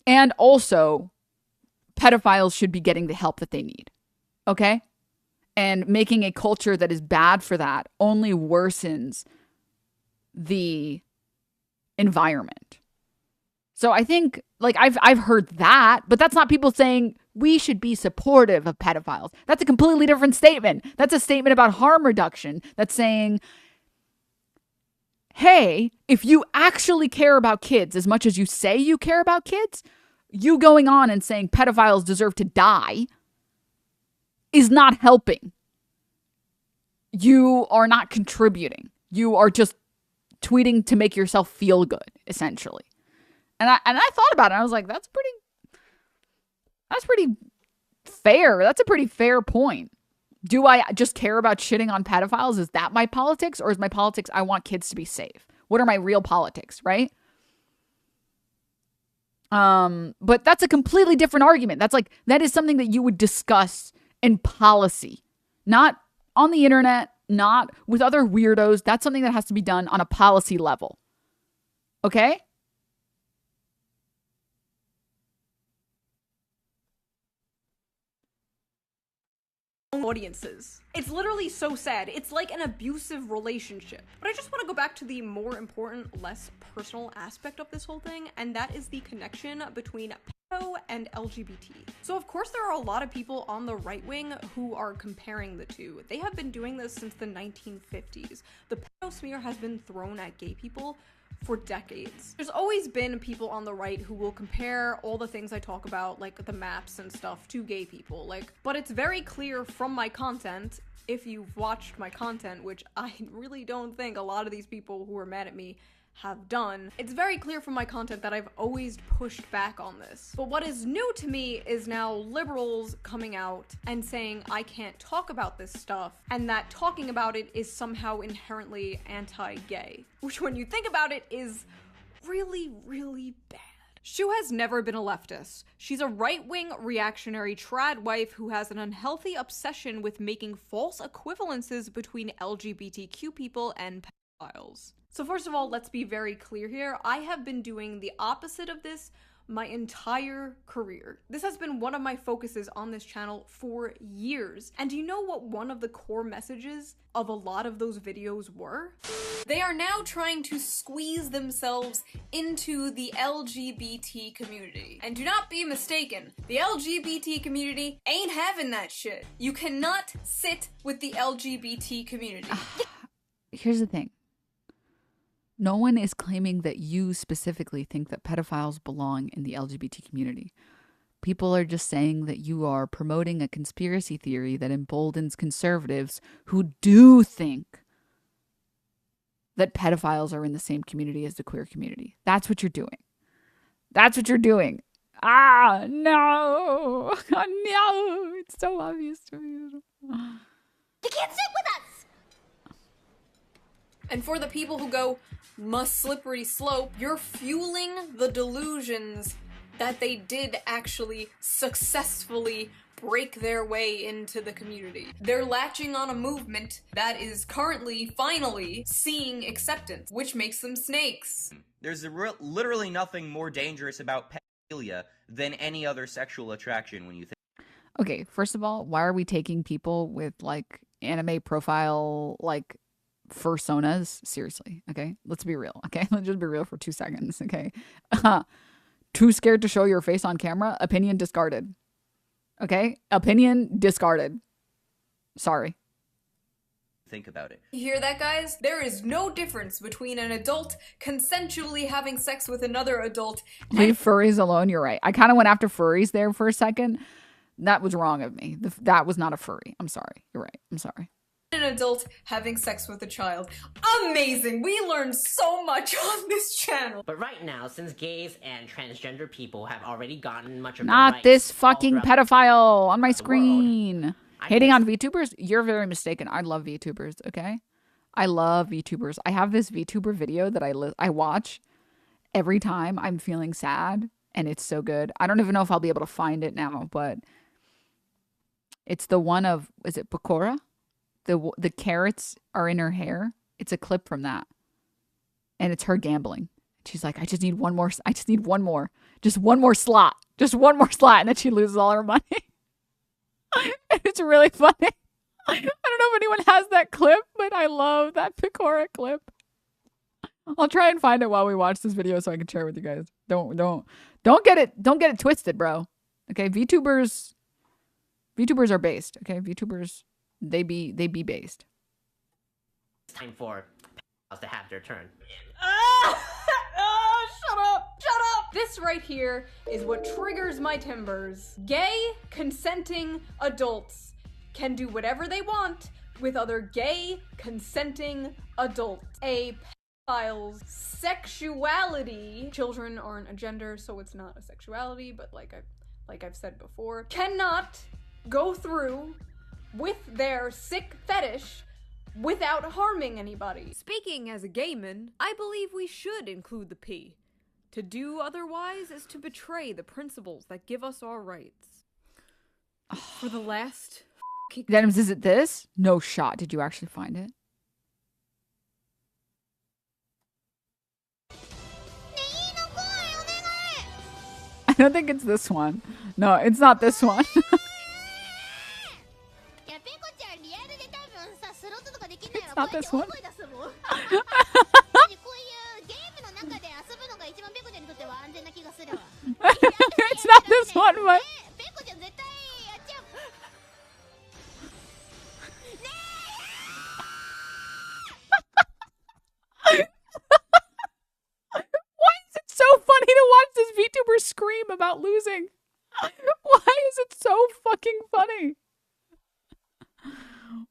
And also, pedophiles should be getting the help that they need. Okay? And making a culture that is bad for that only worsens the environment. So I think, like, I've heard that, but that's not people saying we should be supportive of pedophiles. That's a completely different statement. That's a statement about harm reduction. That's saying, hey, if you actually care about kids as much as you say you care about kids, you going on and saying pedophiles deserve to die is not helping. You are not contributing. You are just tweeting to make yourself feel good, essentially. And I thought about it. I was like, that's pretty fair. That's a pretty fair point. Do I just care about shitting on pedophiles? Is that my politics? Or is my politics, I want kids to be safe? What are my real politics, right? But that's a completely different argument. That is something that you would discuss in policy, not on the internet, not with other weirdos. That's something that has to be done on a policy level. Okay? Audiences. It's literally so sad. It's like an abusive relationship. But I just want to go back to the more important, less personal aspect of this whole thing, and that is the connection between pedo and LGBT. So of course there are a lot of people on the right wing who are comparing the two. They have been doing this since the 1950s. The pedo smear has been thrown at gay people for decades. There's always been people on the right who will compare all the things I talk about, like the maps and stuff, to gay people. But it's very clear from my content, if you've watched my content, which I really don't think a lot of these people who are mad at me have done, it's very clear from my content that I've always pushed back on this. But what is new to me is now liberals coming out and saying I can't talk about this stuff, and that talking about it is somehow inherently anti-gay, which when you think about it is really, really bad. Shu has never been a leftist. She's a right-wing reactionary trad wife who has an unhealthy obsession with making false equivalences between LGBTQ people and pedophiles. So first of all, let's be very clear here. I have been doing the opposite of this my entire career. This has been one of my focuses on this channel for years. And do you know what one of the core messages of a lot of those videos were? They are now trying to squeeze themselves into the LGBT community. And do not be mistaken, the LGBT community ain't having that shit. You cannot sit with the LGBT community. Here's the thing. No one is claiming that you specifically think that pedophiles belong in the LGBT community. People are just saying that you are promoting a conspiracy theory that emboldens conservatives who do think that pedophiles are in the same community as the queer community. That's what you're doing. That's what you're doing. Ah, no. Oh, no. It's so obvious to me. You can't sit with us! And for the people who go, must slippery slope, you're fueling the delusions that they did actually successfully break their way into the community. They're latching on a movement that is currently, finally, seeing acceptance, which makes them snakes. There's literally nothing more dangerous about pedophilia than any other sexual attraction when you think. Okay, first of all, why are we taking people with like anime profile like fursonas seriously? Okay, let's be real. Okay, let's just be real for 2 seconds. Okay, too scared to show your face on camera? Opinion discarded. Okay, opinion discarded. Sorry. Think about it. You hear that, guys? There is no difference between an adult consensually having sex with another adult. Leave furries alone. You're right. I kind of went after furries there for a second. That was wrong of me. That was not a furry. I'm sorry. You're right. I'm sorry. An adult having sex with a child. Amazing! We learned so much on this channel. But right now, since gays and transgender people have already gotten much of Not this fucking pedophile on my the screen. Hating on VTubers? You're very mistaken. I love VTubers, okay? I love VTubers. I have this VTuber video that I watch every time I'm feeling sad, and it's so good. I don't even know if I'll be able to find it now, but it's the one of, is it Pecora? The carrots are in her hair. It's a clip from that. And it's her gambling. She's like, I just need one more. Just one more slot. Just one more slot. And then she loses all her money. It's really funny. I don't know if anyone has that clip, but I love that Pecora clip. I'll try and find it while we watch this video so I can share it with you guys. Don't get it twisted, bro. Okay, VTubers are based. Okay, VTubers they be based. It's time for pedophiles to have their turn. Shut up! Shut up! This right here is what triggers my timbers. Gay, consenting adults can do whatever they want with other gay, consenting adults. A pedophile's sexuality, children aren't a gender, so it's not a sexuality, but like I've said before, cannot go through with their sick fetish without harming anybody. Speaking as a gay man, I believe we should include the P. To do otherwise is to betray the principles that give us our rights. For the last Denims, is it this? No shot. Did you actually find it? I don't think it's this one. No, it's not this one. It's not this one. It's not this one, but why is it so funny to watch this VTuber scream about losing? Why is it so fucking funny?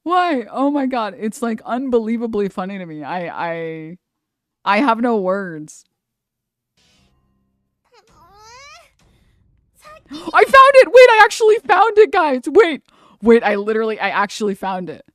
Why? Oh my god, it's like unbelievably funny to me. I have no words. I found it! Wait, I actually found it, guys! Wait, I actually found it.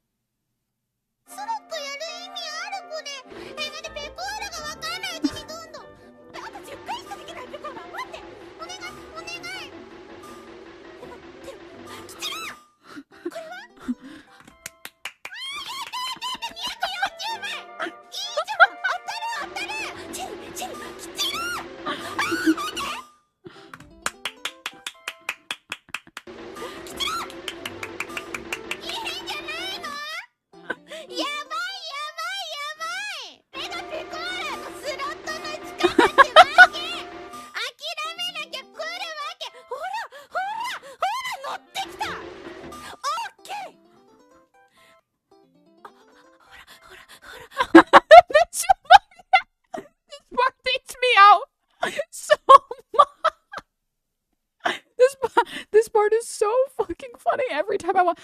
This part is so fucking funny every time I watch.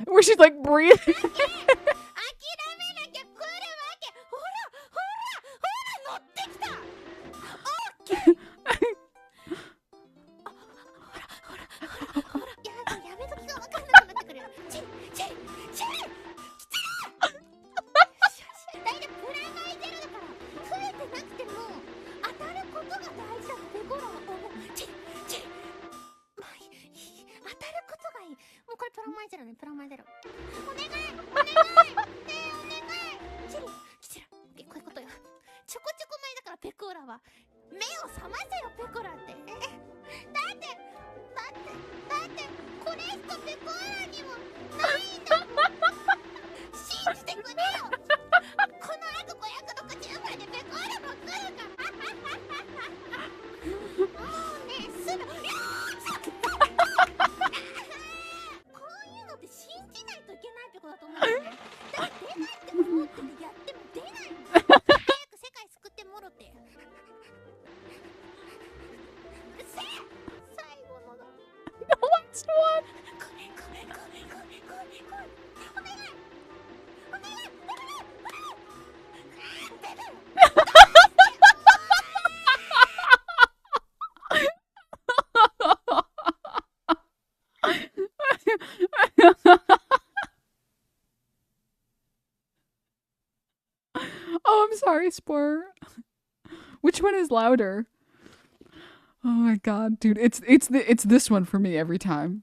Where she's like breathing. last one. Oh, I'm sorry, Spore. Which one is louder? Oh my god, dude, it's this one for me every time.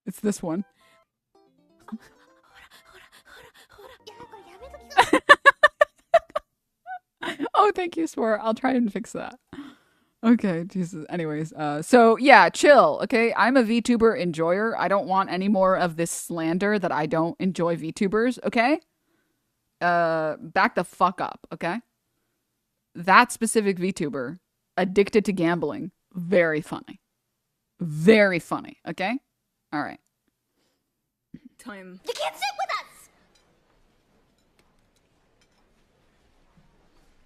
It's this one. Oh, thank you, Spore. I'll try and fix that. Okay, Jesus. Anyways, so yeah, chill, okay? I'm a VTuber enjoyer. I don't want any more of this slander that I don't enjoy VTubers, okay? Back the fuck up, okay? That specific VTuber, addicted to gambling, very funny. Very funny, okay? All right. Time. You can't sit with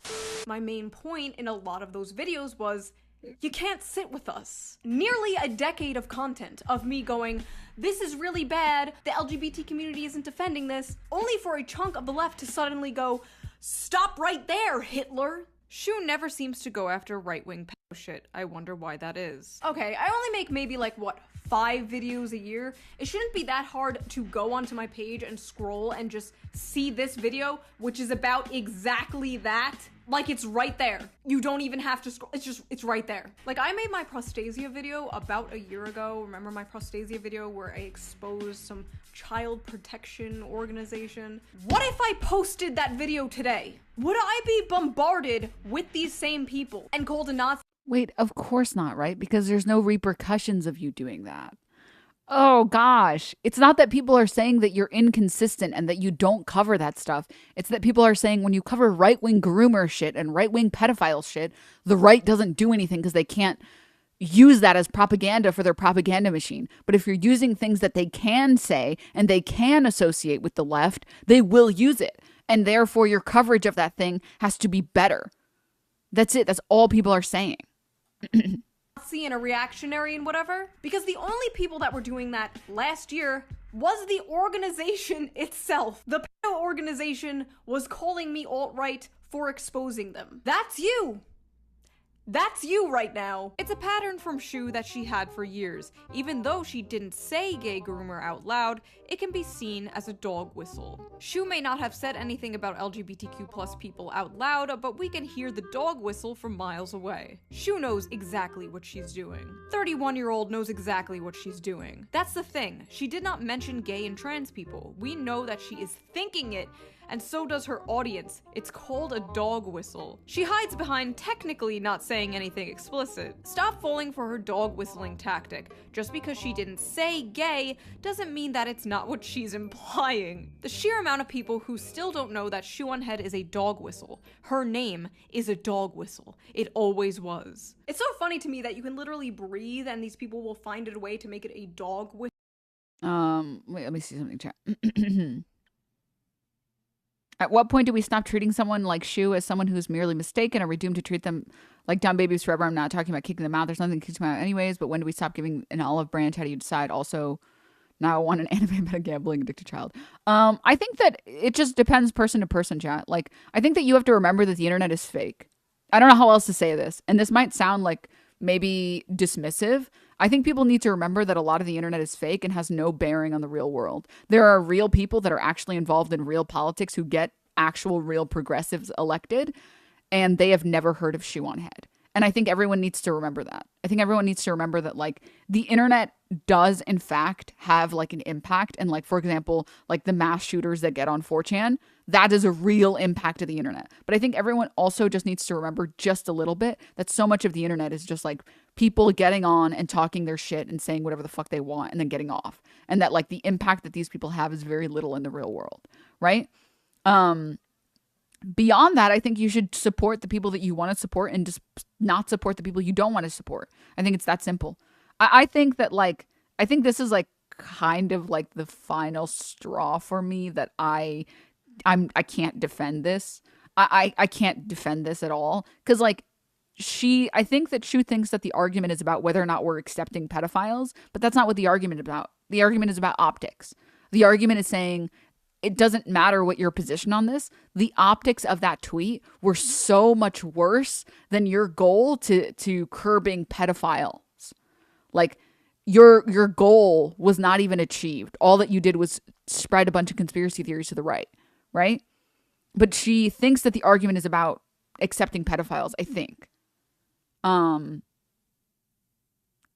us! My main point in a lot of those videos was, you can't sit with us. Nearly a decade of content of me going, this is really bad, the LGBT community isn't defending this, only for a chunk of the left to suddenly go, stop right there, Hitler. Shu never seems to go after right-wing pedo shit. I wonder why that is. Okay, I only make maybe like, what, 5 videos a year? It shouldn't be that hard to go onto my page and scroll and just see this video, which is about exactly that. Like, it's right there. You don't even have to scroll. It's right there. Like, I made my prostasia video about a year ago. Remember my prostasia video where I exposed some child protection organization? What if I posted that video today? Would I be bombarded with these same people and called a Nazi? Wait, of course not, right? Because there's no repercussions of you doing that. Oh gosh. It's not that people are saying that you're inconsistent and that you don't cover that stuff. It's that people are saying when you cover right-wing groomer shit and right-wing pedophile shit, the right doesn't do anything because they can't use that as propaganda for their propaganda machine. But if you're using things that they can say and they can associate with the left, they will use it. And therefore your coverage of that thing has to be better. That's it. That's all people are saying. Nazi and a reactionary and whatever, because the only people that were doing that last year was the organization itself. The pedo organization was calling me alt-right for exposing them. That's you. That's you right now. It's a pattern from Shu that she had for years. Even though she didn't say gay groomer out loud, it can be seen as a dog whistle. Shu may not have said anything about LGBTQ plus people out loud, but we can hear the dog whistle from miles away. Shu knows exactly what she's doing. 31-year-old knows exactly what she's doing. That's the thing. She did not mention gay and trans people. We know that she is thinking it, and so does her audience. It's called a dog whistle. She hides behind technically not saying anything explicit. Stop falling for her dog whistling tactic. Just because she didn't say gay doesn't mean that it's not what she's implying. The sheer amount of people who still don't know that Shoe on Head is a dog whistle. Her name is a dog whistle. It always was. It's so funny to me that you can literally breathe and these people will find a way to make it a dog whistle. Wait, let me see something, chat. At what point do we stop treating someone like Shu as someone who's merely mistaken? Are we doomed to treat them like dumb babies forever? I'm not talking about kicking them out. There's nothing to kick them out anyways, but when do we stop giving an olive branch? How do you decide? Also, now I want an anime about a gambling addicted child. I think that it just depends person to person, chat. Like, I think that you have to remember that the internet is fake. I don't know how else to say this. And this might sound like maybe dismissive. I think people need to remember that a lot of the internet is fake and has no bearing on the real world. There are real people that are actually involved in real politics who get actual real progressives elected, and they have never heard of Shoe on Head. And I think everyone needs to remember that. I think everyone needs to remember that, like, the internet does in fact have like an impact. And like, for example, like the mass shooters that get on 4chan, that is a real impact of the internet. But I think everyone also just needs to remember just a little bit that so much of the internet is just like people getting on and talking their shit and saying whatever the fuck they want and then getting off. And that like the impact that these people have is very little in the real world, right? Beyond that, I think you should support the people that you want to support and just not support the people you don't want to support. I think it's that simple. I think that like, I think this is like kind of like the final straw for me that I can't defend this. I can't defend this at all. Cause like I think that Shu thinks that the argument is about whether or not we're accepting pedophiles, but that's not what the argument is about. The argument is about optics. The argument is saying it doesn't matter what your position on this. The optics of that tweet were so much worse than your goal to curbing pedophiles. Like your goal was not even achieved. All that you did was spread a bunch of conspiracy theories to the right? But she thinks that the argument is about accepting pedophiles, I think. And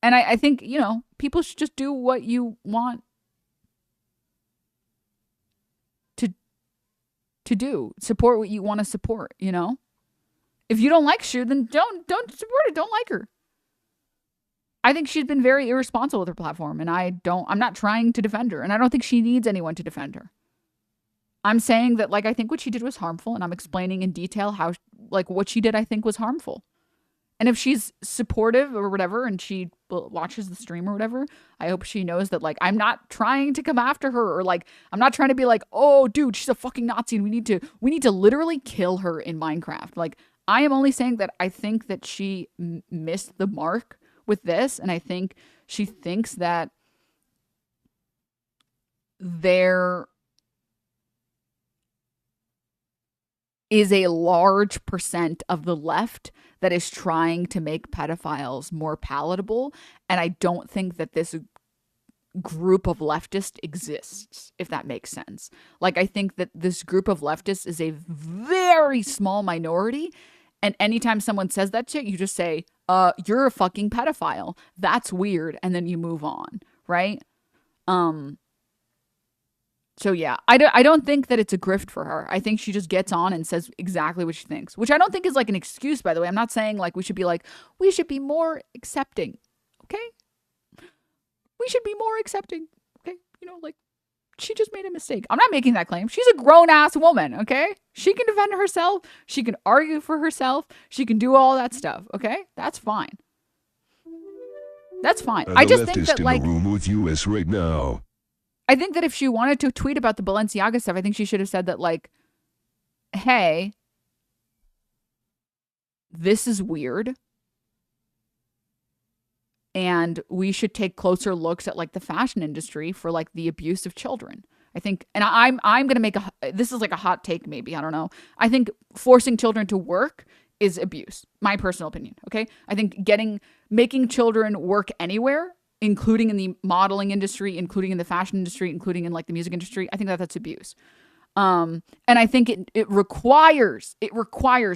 I think, you know, people should just do what you want to do. Support what you want to support, you know? If you don't like Shu, then don't support it. Don't like her. I think she's been very irresponsible with her platform, and I'm not trying to defend her, and I don't think she needs anyone to defend her. I'm saying that, like, I think what she did was harmful, and I'm explaining in detail how, like, what she did I think was harmful. And if she's supportive or whatever, and she watches the stream or whatever, I hope she knows that, like, I'm not trying to come after her, or, like, I'm not trying to be like, oh, dude, she's a fucking Nazi, and we need to literally kill her in Minecraft. Like, I am only saying that I think that she missed the mark with this, and I think she thinks that there is a large percent of the left that is trying to make pedophiles more palatable, and I don't think that this group of leftists exists, if that makes sense. Like, I think that this group of leftists is a very small minority, and anytime someone says that shit, you just say, you're a fucking pedophile. That's weird. And then you move on, right? So yeah, I don't think that it's a grift for her. I think she just gets on and says exactly what she thinks, which I don't think is like an excuse, by the way. I'm not saying like we should be more accepting. Okay? We should be more accepting. Okay? You know, like, she just made a mistake. I'm not making that claim. She's a grown-ass woman, okay? She can defend herself. She can argue for herself. She can do all that stuff, okay? That's fine. That's fine. I just think that, like, in the room with us right now. I think that if she wanted to tweet about the Balenciaga stuff, I think she should have said that, like, hey, this is weird. And we should take closer looks at, like, the fashion industry for, like, the abuse of children. I think, and I'm going to make this is like a hot take maybe, I don't know. I think forcing children to work is abuse. My personal opinion, okay? I think making children work anywhere, including in the modeling industry, including in the fashion industry, including in, like, the music industry, I think that's abuse. And I think it requires,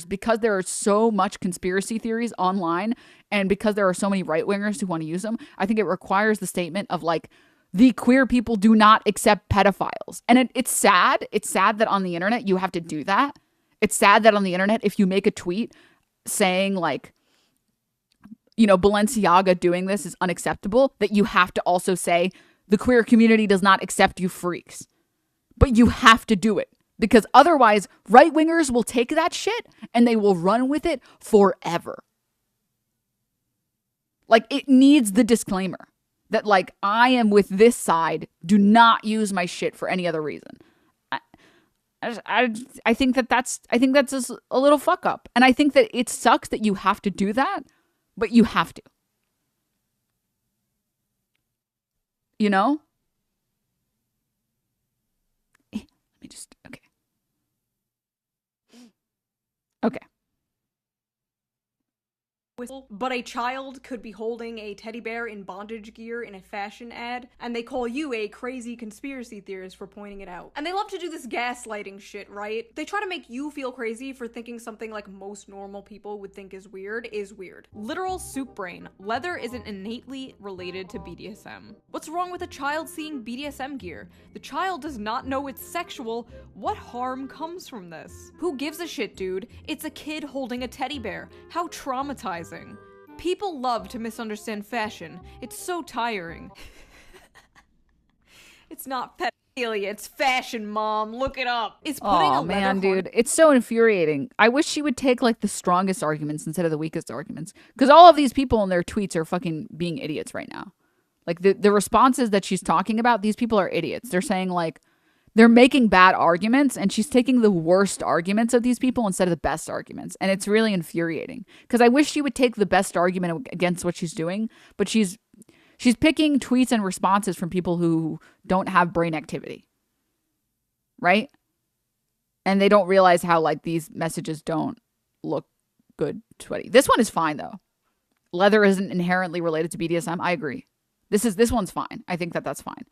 because there are so much conspiracy theories online and because there are so many right-wingers who want to use them, I think it requires the statement of, like, the queer people do not accept pedophiles. And it's sad. It's sad that on the internet you have to do that. It's sad that on the internet, if you make a tweet saying, like, you know, Balenciaga doing this is unacceptable, that you have to also say the queer community does not accept you freaks. But you have to do it, because otherwise right-wingers will take that shit and they will run with it forever. Like, it needs the disclaimer that, like, I am with this side. Do not use my shit for any other reason. I think that's just a little fuck up. And I think that it sucks that you have to do that, but you have to. You know? Okay. whistle, but a child could be holding a teddy bear in bondage gear in a fashion ad, and they call you a crazy conspiracy theorist for pointing it out. And they love to do this gaslighting shit, right? They try to make you feel crazy for thinking something like most normal people would think is weird. Literal soup brain. Leather isn't innately related to BDSM. What's wrong with a child seeing BDSM gear? The child does not know it's sexual. What harm comes from this? Who gives a shit, dude? It's a kid holding a teddy bear. How traumatizing. People love to misunderstand fashion. It's so tiring. It's not pedophilia, it's fashion, Mom. Look it up. It's putting Oh man, dude, it's so infuriating. I wish she would take like the strongest arguments instead of the weakest arguments, because all of these people in their tweets are fucking being idiots right now. Like the responses that she's talking about, these people are idiots. They're saying like they're making bad arguments, and she's taking the worst arguments of these people instead of the best arguments. And it's really infuriating, because I wish she would take the best argument against what she's doing, but she's picking tweets and responses from people who don't have brain activity, right? And they don't realize how like these messages don't look good sweaty. This one is fine though. Leather isn't inherently related to BDSM. I agree. This one's fine. I think that's fine.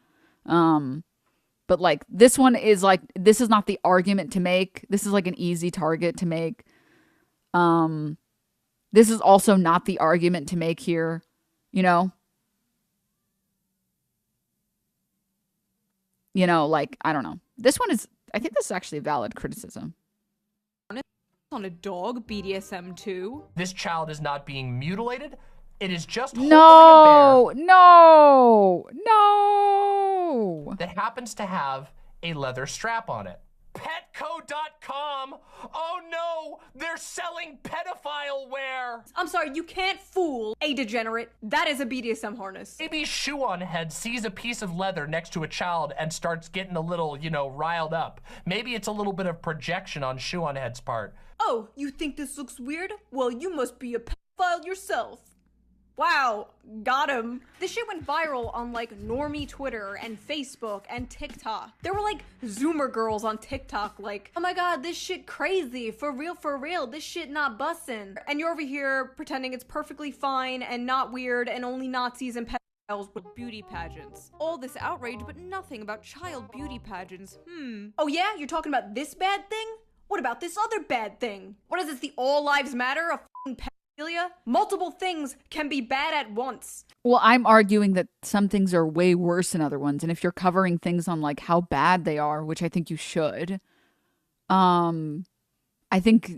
But like this one is like, this is not the argument to make. This is like an easy target to make. This is also not the argument to make here, you know? You know, like, I don't know. This one is, I think this is actually a valid criticism. On a dog, BDSM 2. This child is not being mutilated. It is just No, holding a bear no. that happens to have a leather strap on it. Petco.com. Oh no, they're selling pedophile wear. I'm sorry, you can't fool a degenerate. That is a BDSM harness. Maybe Shoe on Head sees a piece of leather next to a child and starts getting a little, riled up. Maybe it's a little bit of projection on Shoe on Head's part. Oh, you think this looks weird? Well, you must be a pedophile yourself. Wow, got him. This shit went viral on like normie Twitter and Facebook and TikTok. There were like Zoomer girls on TikTok like, oh my god, this shit crazy, for real, this shit not bussin'. And you're over here pretending it's perfectly fine and not weird and only Nazis and pedophiles with beauty pageants. All this outrage, but nothing about child beauty pageants. Oh yeah, you're talking about this bad thing? What about this other bad thing? What is this, the all lives matter of f***ing pedophilia? Multiple things can be bad at once. Well, I'm arguing that some things are way worse than other ones. And if you're covering things on like how bad they are, which I think you should, I think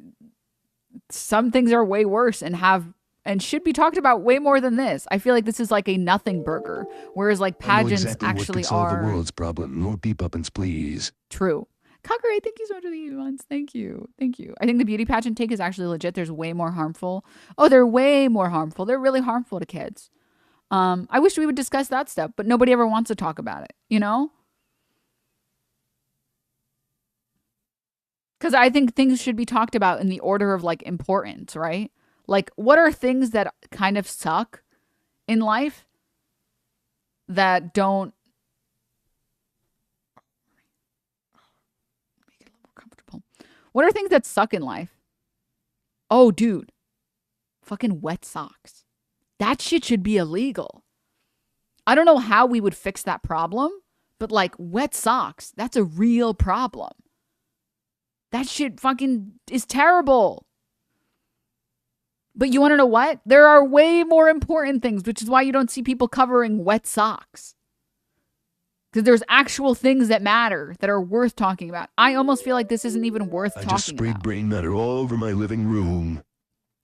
some things are way worse and should be talked about way more than this. I feel like this is like a nothing burger, whereas like pageants exactly actually what could solve are the world's problem. More peep-uppins, please. true. Kakari, thank you so much for the months. Thank you. I think the beauty pageant take is actually legit. There's way more harmful. Oh, they're way more harmful. They're really harmful to kids. I wish we would discuss that stuff, but nobody ever wants to talk about it, you know? Because I think things should be talked about in the order of like importance, right? Like, what are things that kind of suck in life that don't What are things that suck in life? Oh, dude. Fucking wet socks. That shit should be illegal. I don't know how we would fix that problem, but like wet socks, that's a real problem. That shit fucking is terrible. But you want to know what? There are way more important things, which is why you don't see people covering wet socks. Because there's actual things that matter that are worth talking about. I almost feel like this isn't even worth talking about. I just sprayed brain matter all over my living room.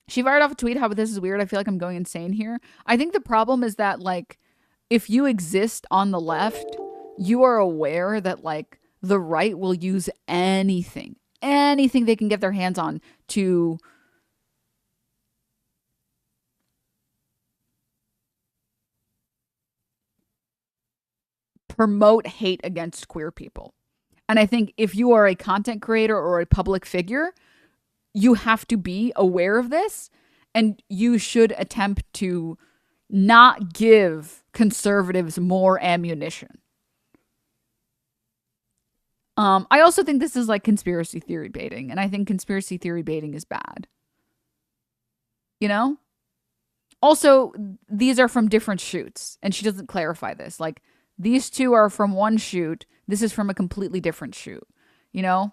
She fired off a tweet, how about this is weird. I feel like I'm going insane here. I think the problem is that, like, if you exist on the left, you are aware that, like, the right will use anything they can get their hands on to promote hate against queer people. And I think if you are a content creator or a public figure, you have to be aware of this, and you should attempt to not give conservatives more ammunition. I also think this is like conspiracy theory baiting, and I think conspiracy theory baiting is bad. You know? Also, these are from different shoots, and she doesn't clarify this. Like, these two are from one shoot. This is from a completely different shoot, you know?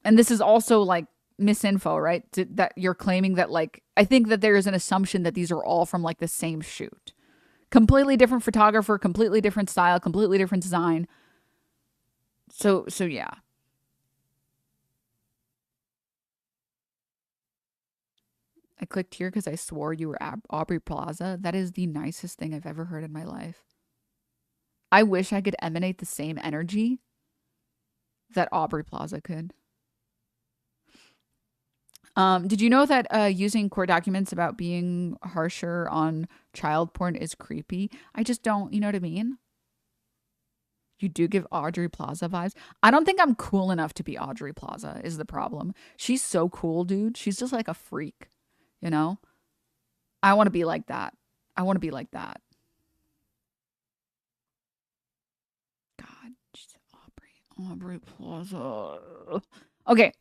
And this is also, like, misinfo, right? That you're claiming that, like, I think that there is an assumption that these are all from, like, the same shoot. Completely different photographer, completely different style, completely different design. So yeah. I clicked here because I swore you were Aubrey Plaza. That is the nicest thing I've ever heard in my life. I wish I could emanate the same energy that Aubrey Plaza could. Did you know that using court documents about being harsher on child porn is creepy? I just don't, you know what I mean? You do give Audrey Plaza vibes. I don't think I'm cool enough to be Audrey Plaza is the problem. She's so cool, dude. She's just like a freak, you know? I want to be like that. I want to be like that. God, she's Aubrey Plaza. Okay,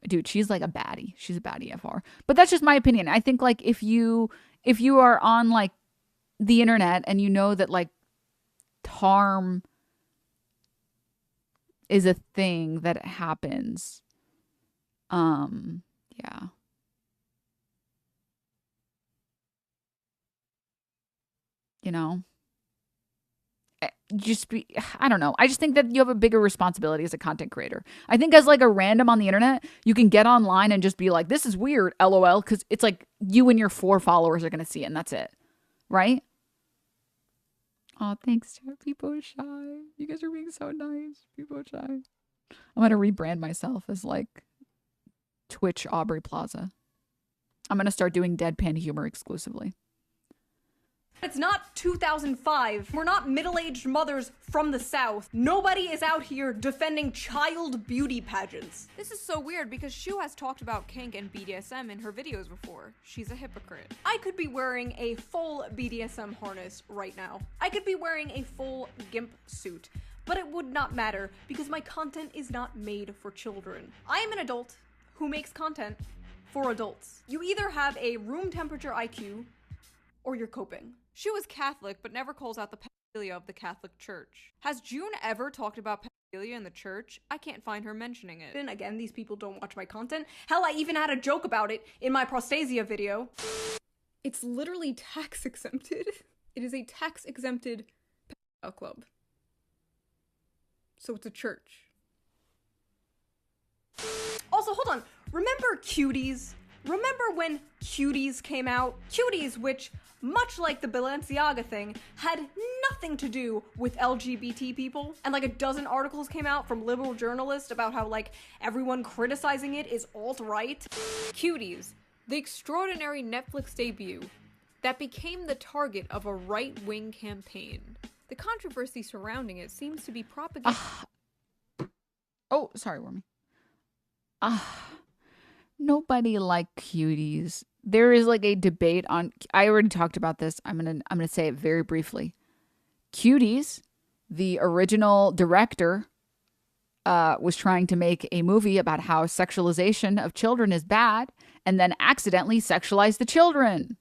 dude, she's like a baddie. She's a baddie FR. But that's just my opinion. I think like if you are on like the internet and you know that like harm is a thing that happens, yeah. You know? I don't know. I just think that you have a bigger responsibility as a content creator. I think as like a random on the internet, you can get online and just be like, this is weird, LOL, because it's like you and your 4 followers are going to see it and that's it. Right? Oh, thanks. People are shy. You guys are being so nice. People are shy. I'm going to rebrand myself as like Twitch Aubrey Plaza. I'm going to start doing deadpan humor exclusively. It's not 2005. We're not middle-aged mothers from the South. Nobody is out here defending child beauty pageants. This is so weird because Shu has talked about kink and BDSM in her videos before. She's a hypocrite. I could be wearing a full BDSM harness right now. I could be wearing a full GIMP suit. But it would not matter because my content is not made for children. I am an adult who makes content for adults. You either have a room temperature IQ or you're coping. Shu is Catholic, but never calls out the pedophilia of the Catholic Church. Has June ever talked about pedophilia in the church? I can't find her mentioning it. And again, these people don't watch my content. Hell, I even had a joke about it in my prostasia video. It's literally tax exempted. It is a tax exempted pedophile club. So it's a church. Also, hold on. Remember Cuties? Remember when Cuties came out? Cuties, which, much like the Balenciaga thing, had nothing to do with LGBT people. And like a dozen articles came out from liberal journalists about how like everyone criticizing it is alt-right. Cuties, the extraordinary Netflix debut that became the target of a right-wing campaign. The controversy surrounding it seems to be propagated. Oh, sorry, Wormy. Nobody liked Cuties. There is like a debate on. I already talked about this. I'm gonna say it very briefly. Cuties, the original director, was trying to make a movie about how sexualization of children is bad, and then accidentally sexualized the children,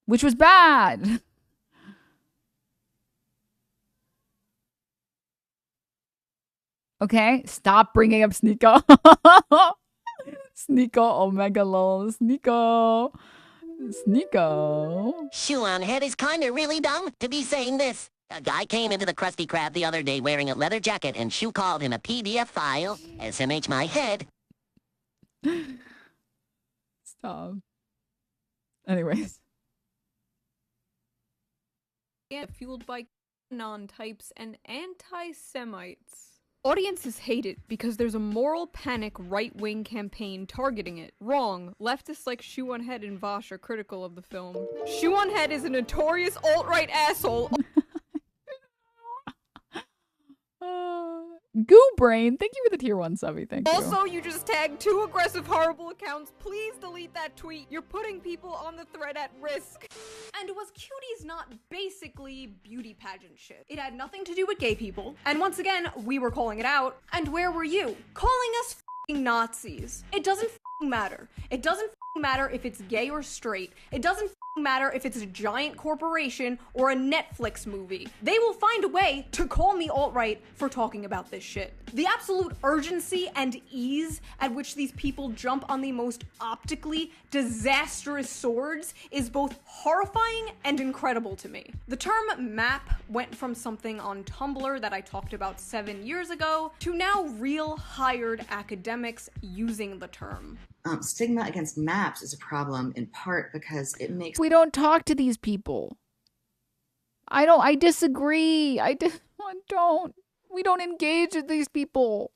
which was bad. Okay, stop bringing up Sneeko. Sneeko, omega lol. Sneeko. Shoe on head is kinda really dumb to be saying this. A guy came into the Krusty Krab the other day wearing a leather jacket and Shoe called him a PDF file. SMH my head. Stop. Anyways. And fueled by non-types and anti-Semites. Audiences hate it because there's a moral panic right-wing campaign targeting it. Wrong. Leftists like Shoe on Head and Vosh are critical of the film. Shoe on Head is a notorious alt-right asshole. Goo Brain, thank you for the tier 1 subby. Thank you. Also, you just tagged 2 aggressive, horrible accounts. Please delete that tweet. You're putting people on the thread at risk. And was Cuties not basically beauty pageant shit? It had nothing to do with gay people. And once again, we were calling it out. And where were you? Calling us f***ing Nazis. It doesn't f***ing matter. It doesn't f***ing matter if it's gay or straight. It doesn't matter if it's a giant corporation or a Netflix movie. They will find a way to call me alt-right for talking about this shit. The absolute urgency and ease at which these people jump on the most optically disastrous swords is both horrifying and incredible to me. The term MAP went from something on Tumblr that I talked about 7 years ago to now real hired academics using the term. Stigma against maps is a problem in part because it makes... We don't talk to these people. I disagree. I don't. We don't engage with these people.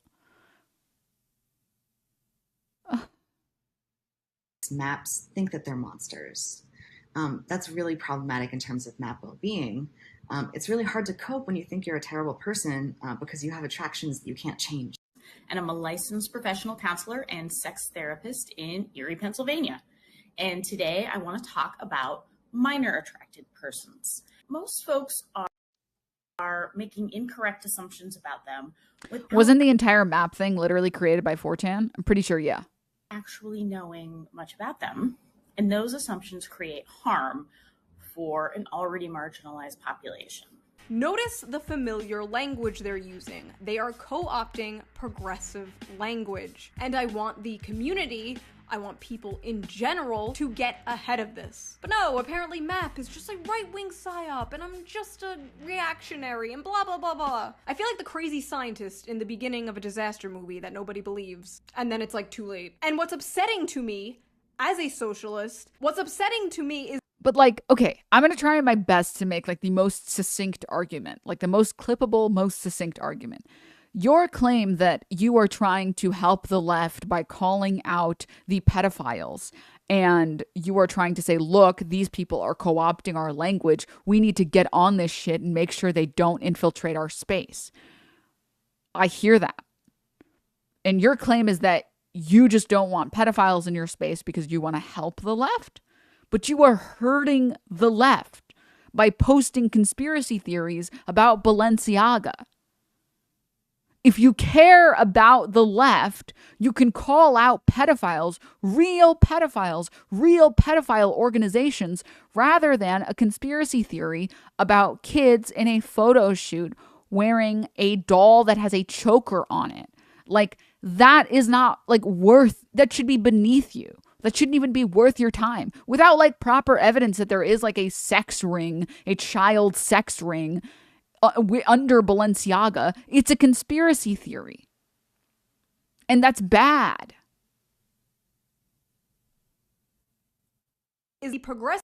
Maps think that they're monsters. That's really problematic in terms of map well-being. It's really hard to cope when you think you're a terrible person because you have attractions that you can't change. And I'm a licensed professional counselor and sex therapist in Erie, Pennsylvania. And today I want to talk about minor attracted persons. Most folks are making incorrect assumptions about them. Wasn't the entire map thing literally created by 4chan? I'm pretty sure, yeah. Actually knowing much about them. And those assumptions create harm for an already marginalized population. Notice the familiar language they're using. They are co-opting progressive language. And I want the community, I want people in general to get ahead of this. But no, apparently MAP is just a right-wing psyop and I'm just a reactionary and blah blah blah blah. I feel like the crazy scientist in the beginning of a disaster movie that nobody believes. And then it's like too late. And what's upsetting to me, as a socialist, what's upsetting to me is... But like, okay, I'm going to try my best to make like the most succinct argument, like the most clippable, most succinct argument. Your claim that you are trying to help the left by calling out the pedophiles and you are trying to say, look, these people are co-opting our language. We need to get on this shit and make sure they don't infiltrate our space. I hear that. And your claim is that you just don't want pedophiles in your space because you want to help the left? But you are hurting the left by posting conspiracy theories about Balenciaga. If you care about the left, you can call out pedophiles, real pedophile organizations, rather than a conspiracy theory about kids in a photo shoot wearing a doll that has a choker on it. Like, that is not like that should be beneath you. That shouldn't even be worth your time. Without like proper evidence that there is like a sex ring, a child sex ring under Balenciaga, it's a conspiracy theory. And that's bad. Is the progressive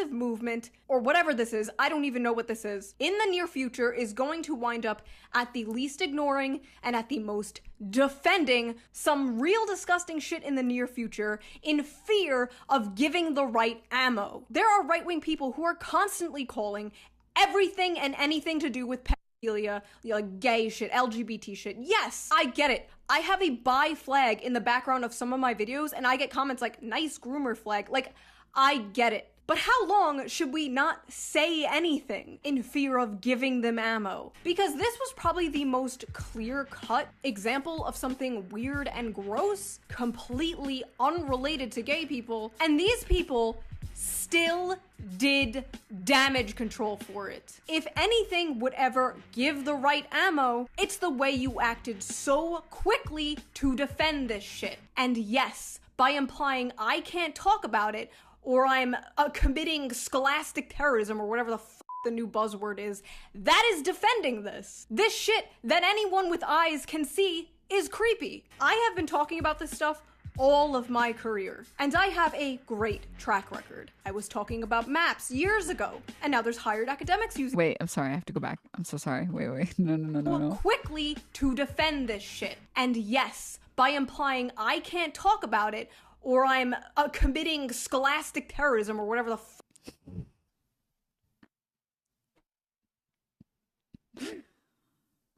movement, or whatever this is, I don't even know what this is, in the near future is going to wind up at the least ignoring and at the most defending some real disgusting shit in the near future in fear of giving the right ammo. There are right-wing people who are constantly calling everything and anything to do with pedophilia, like gay shit, LGBT shit. Yes, I get it. I have a bi flag in the background of some of my videos and I get comments like, nice groomer flag. Like, I get it. But how long should we not say anything in fear of giving them ammo? Because this was probably the most clear-cut example of something weird and gross, completely unrelated to gay people, and these people still did damage control for it. If anything would ever give the right ammo, it's the way you acted so quickly to defend this shit. And yes, by implying I can't talk about it, or I'm committing scholastic terrorism, or whatever the the new buzzword is, that is defending this. This shit that anyone with eyes can see is creepy. I have been talking about this stuff all of my career, and I have a great track record. I was talking about maps years ago, and now there's hired academics using— Wait, I'm sorry, I have to go back. I'm so sorry. Wait. No. Quickly to defend this shit. And yes, by implying I can't talk about it, or I'm committing scholastic terrorism, or whatever the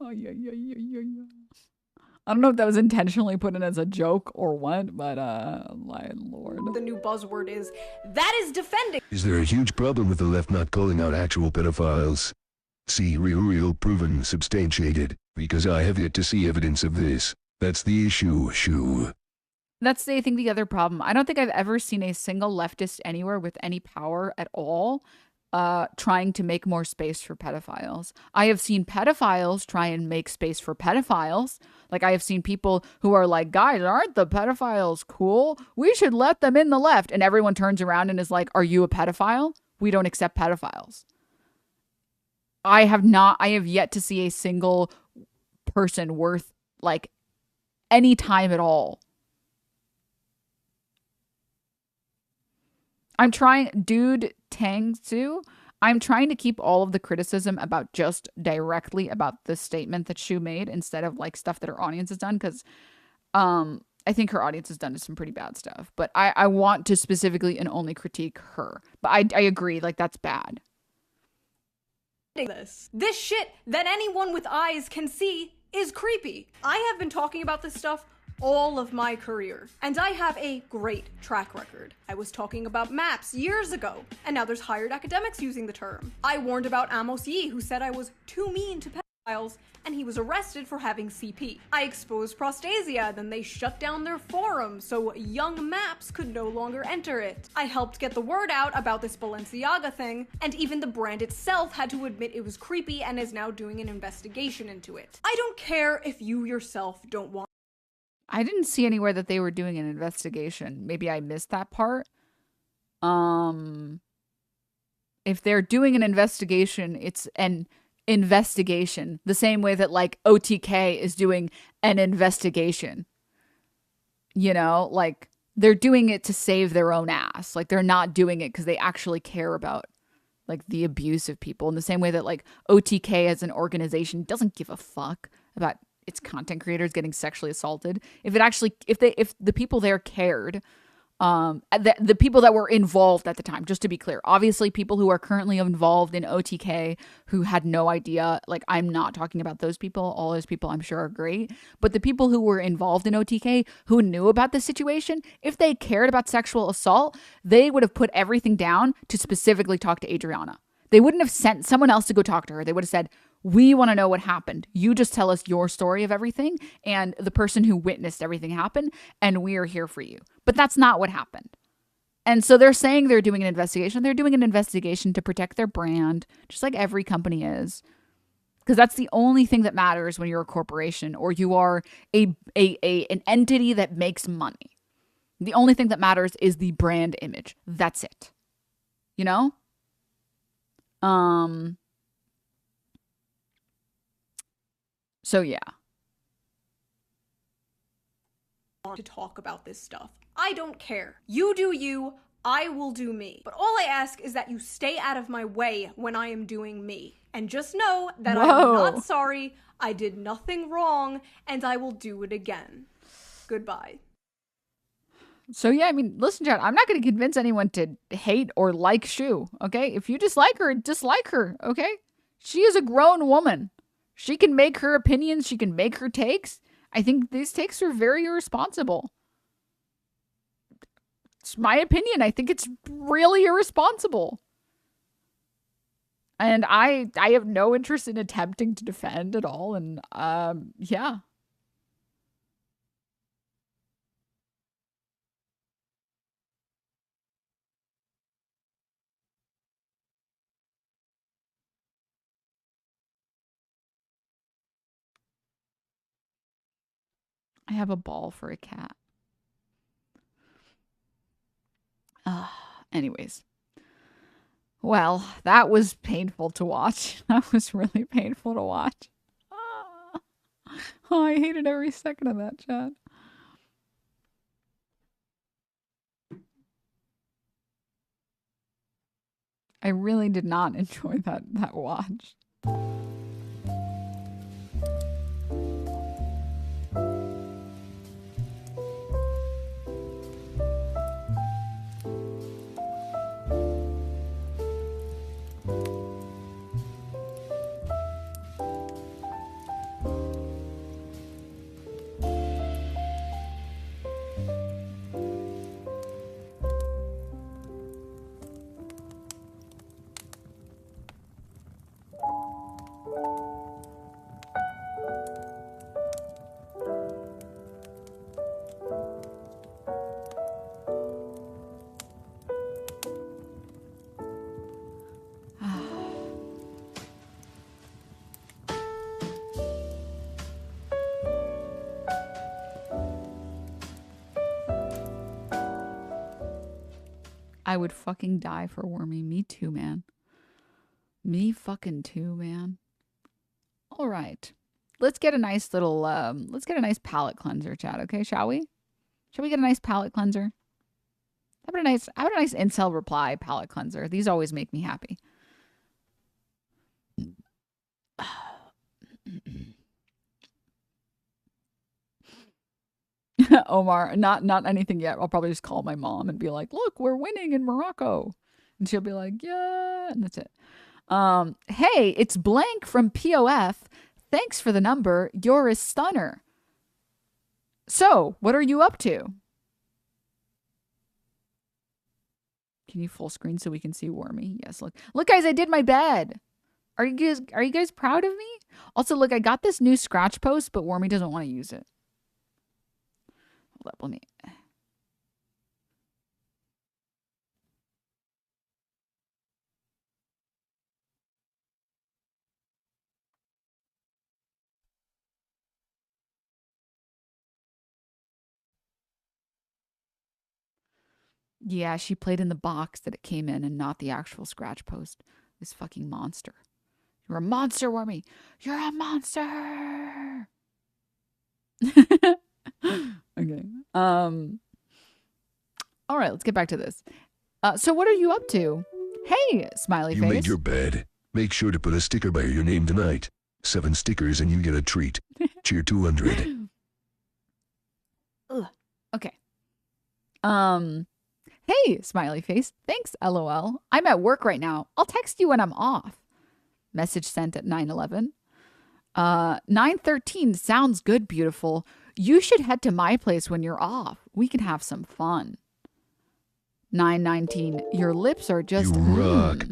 Oh, yeah. I don't know if that was intentionally put in as a joke or what, but my lord. The new buzzword is, that is defending. Is there a huge problem with the left not calling out actual pedophiles? See, real, proven, substantiated, because I have yet to see evidence of this. That's the issue. That's, I think, the other problem. I don't think I've ever seen a single leftist anywhere with any power at all trying to make more space for pedophiles. I have seen pedophiles try and make space for pedophiles. Like, I have seen people who are like, guys, aren't the pedophiles cool? We should let them in the left. And everyone turns around and is like, are you a pedophile? We don't accept pedophiles. I have yet to see a single person worth, like, any time at all. I'm trying, dude Tangsu, I'm trying to keep all of the criticism about just directly about the statement that Shu made instead of like stuff that her audience has done, because I think her audience has done some pretty bad stuff. But I want to specifically and only critique her. But I agree, like, that's bad. This shit that anyone with eyes can see is creepy. I have been talking about this stuff all of my career, and I have a great track record. I was talking about maps years ago, and now there's hired academics using the term. I warned about Amos Yee, who said I was too mean to pedophiles, and he was arrested for having CP. I exposed Prostasia, then they shut down their forum, so young maps could no longer enter it. I helped get the word out about this Balenciaga thing, and even the brand itself had to admit it was creepy and is now doing an investigation into it. I don't care if you yourself don't want. I didn't see anywhere that they were doing an investigation. Maybe I missed that part. If they're doing an investigation, it's an investigation. The same way that, like, OTK is doing an investigation. You know, like, they're doing it to save their own ass. Like, they're not doing it because they actually care about, like, the abuse of people. In the same way that, like, OTK as an organization doesn't give a fuck about its content creators getting sexually assaulted. If the people there cared, the people that were involved at the time, just to be clear, obviously people who are currently involved in OTK who had no idea, like, I'm not talking about those people. All those people I'm sure are great, but the people who were involved in OTK who knew about the situation, if they cared about sexual assault, they would have put everything down to specifically talk to Adriana. They wouldn't have sent someone else to go talk to her. They would have said, we want to know what happened. You just tell us your story of everything and the person who witnessed everything happen, and we are here for you. But that's not what happened. And so they're saying they're doing an investigation. They're doing an investigation to protect their brand, just like every company is. Because that's the only thing that matters when you're a corporation or you are an entity that makes money. The only thing that matters is the brand image. That's it. You know? So yeah. To talk about this stuff. I don't care. You do you, I will do me. But all I ask is that you stay out of my way when I am doing me. And just know that I am not sorry, I did nothing wrong, and I will do it again. Goodbye. So yeah, I mean, listen, Chad, I'm not going to convince anyone to hate or like Shu, okay? If you dislike her, dislike her, okay? She is a grown woman. She can make her opinions. She can make her takes. I think these takes are very irresponsible. It's my opinion. I think it's really irresponsible. And I have no interest in attempting to defend at all. And yeah. I have a ball for a cat. Anyways. Well, that was painful to watch. That was really painful to watch. Oh, I hated every second of that, chat. I really did not enjoy that watch. I would fucking die for Wormy. Me too, man. Me fucking too, man. All right. Let's get a nice little, let's get a nice palate cleanser, chat, okay? Shall we? Shall we get a nice palate cleanser? How about a nice incel reply palate cleanser? These always make me happy. Omar, not anything yet. I'll probably just call my mom and be like, look, we're winning in Morocco. And she'll be like, yeah, and that's it. Hey, it's Blank from POF. Thanks for the number. You're a stunner. So, what are you up to? Can you full screen so we can see Wormy? Yes, look. Look, guys, I did my bed. Are you guys proud of me? Also, look, I got this new scratch post, but Wormy doesn't want to use it. Hold up, let me... Yeah, she played in the box that it came in and not the actual scratch post. This fucking monster. You're a monster, Wormy. You're a monster. Okay. All right, let's get back to this. So what are you up to? Hey, smiley face. You made your bed. Make sure to put a sticker by your name tonight. 7 stickers and you get a treat. Cheer 200. Ugh. Okay. Hey, smiley face. Thanks, LOL. I'm at work right now. I'll text you when I'm off. Message sent at 9:11. 9:13 sounds good, beautiful. You should head to my place when you're off. We can have some fun. 9:19. Your lips are just... You rock.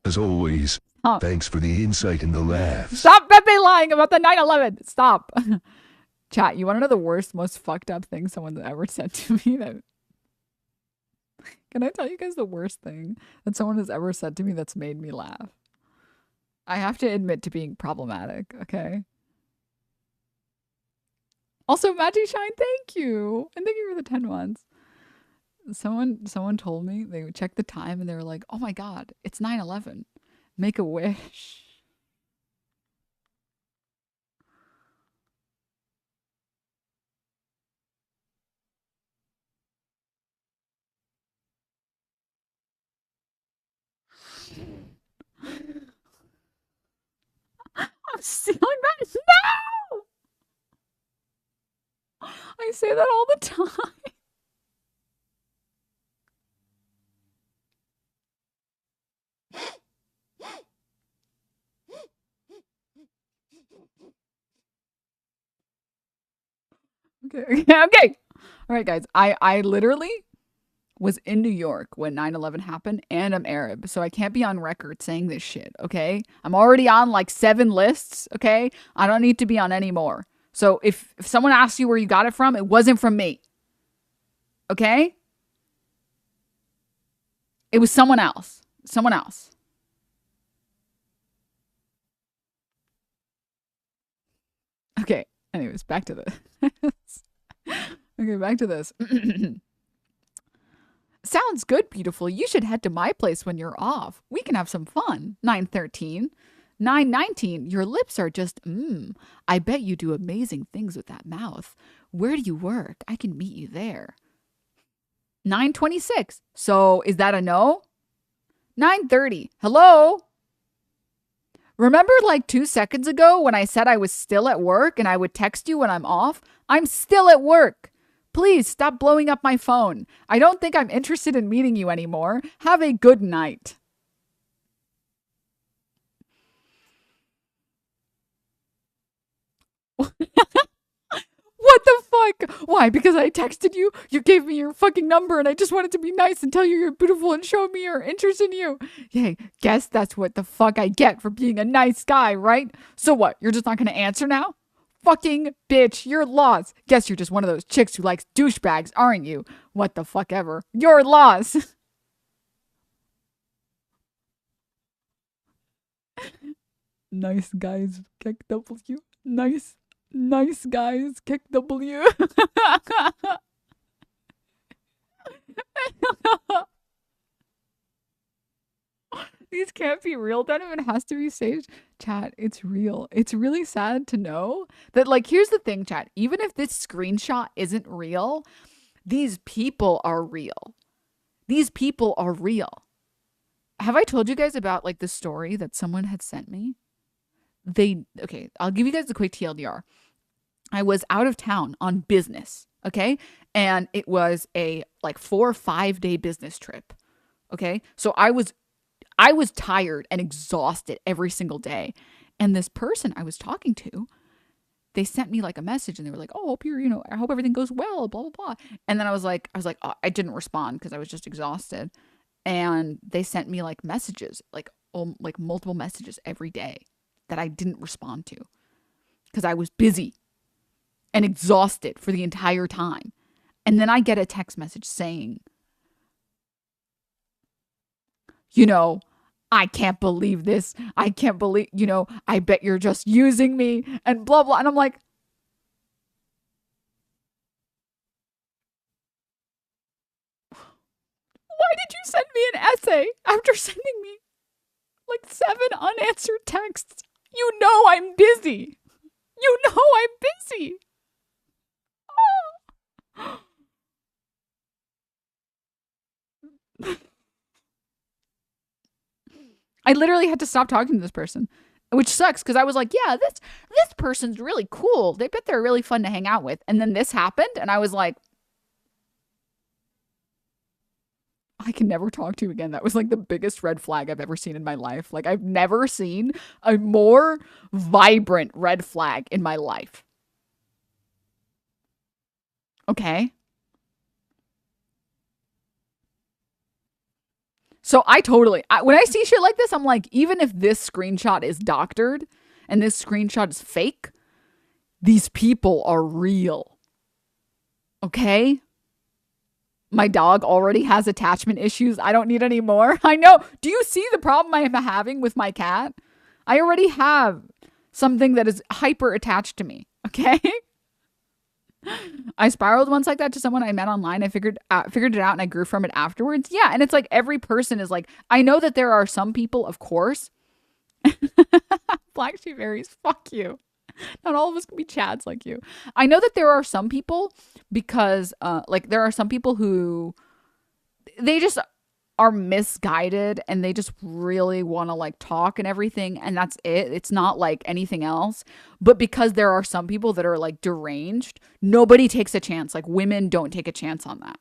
As always. Thanks for the insight and the laughs. Stop Pepe lying about the 9/11. Stop. Chat, you want to know the worst, most fucked up thing someone's ever said to me? Can I tell you guys the worst thing that someone has ever said to me that's made me laugh? I have to admit to being problematic, okay? Also, Magic Shine, thank you. And thank you for the 10 ones. Someone told me, they checked the time and they were like, oh my God, it's 9/11. Make a wish. I'm stealing that. No! I say that all the time. Okay. Okay. All right, guys. I literally was in New York when 9/11 happened, and I'm Arab, so I can't be on record saying this shit, okay? I'm already on like 7 lists, okay? I don't need to be on any more. So if someone asks you where you got it from, it wasn't from me. Okay? It was someone else. Someone else. Okay. Anyways, back to this. Okay, back to this. Sounds good, beautiful. You should head to my place when you're off. We can have some fun. 9:13. 9:19. Your lips are just, I bet you do amazing things with that mouth. Where do you work? I can meet you there. 9:26. So is that a no? 9:30. Hello? Remember like 2 seconds ago when I said I was still at work and I would text you when I'm off? I'm still at work. Please stop blowing up my phone. I don't think I'm interested in meeting you anymore. Have a good night. What the fuck? Why? Because I texted you? You gave me your fucking number and I just wanted to be nice and tell you you're beautiful and show me your interest in you. Hey, guess that's what the fuck I get for being a nice guy, right? So what? You're just not gonna answer now? Fucking bitch, you're lost. Guess you're just one of those chicks who likes douchebags, aren't you? What the fuck ever. You're lost. Nice guys, kick W. Nice guys, kick W. These can't be real, Denim. It has to be staged. Chat, it's real. It's really sad to know that, like, here's the thing, chat. Even if this screenshot isn't real, these people are real. These people are real. Have I told you guys about, like, the story that someone had sent me? Okay, I'll give you guys a quick TLDR. I was out of town on business, okay? And it was a, like, 4 or 5 day business trip, okay? So I was tired and exhausted every single day. And this person I was talking to, they sent me like a message and they were like, oh, I hope everything goes well, blah, blah, blah. And then I was like, oh, I didn't respond because I was just exhausted. And they sent me like messages, like multiple messages every day that I didn't respond to because I was busy and exhausted for the entire time. And then I get a text message saying, I can't believe this. I can't believe, I bet you're just using me and blah, blah. And I'm like, why did you send me an essay after sending me like 7 unanswered texts? You know I'm busy. You know I'm busy. I literally had to stop talking to this person, which sucks because I was like, yeah, this person's really cool. They bet they're really fun to hang out with. And then this happened and I was like, I can never talk to you again. That was like the biggest red flag I've ever seen in my life. Like, I've never seen a more vibrant red flag in my life. Okay. So when I see shit like this, I'm like, even if this screenshot is doctored and this screenshot is fake, these people are real. Okay? My dog already has attachment issues. I don't need any more. I know. Do you see the problem I am having with my cat? I already have something that is hyper attached to me. Okay? I spiraled once like that to someone I met online. I figured it out and I grew from it afterwards. Yeah, and it's like every person is like, I know that there are some people, of course. Black sheep berries, fuck you. Not all of us can be chads like you. I know that there are some people because there are some people who they just are misguided and they just really want to like talk and everything, and that's it. It's not like anything else. But because there are some people that are like deranged, nobody takes a chance. Like, women don't take a chance on that,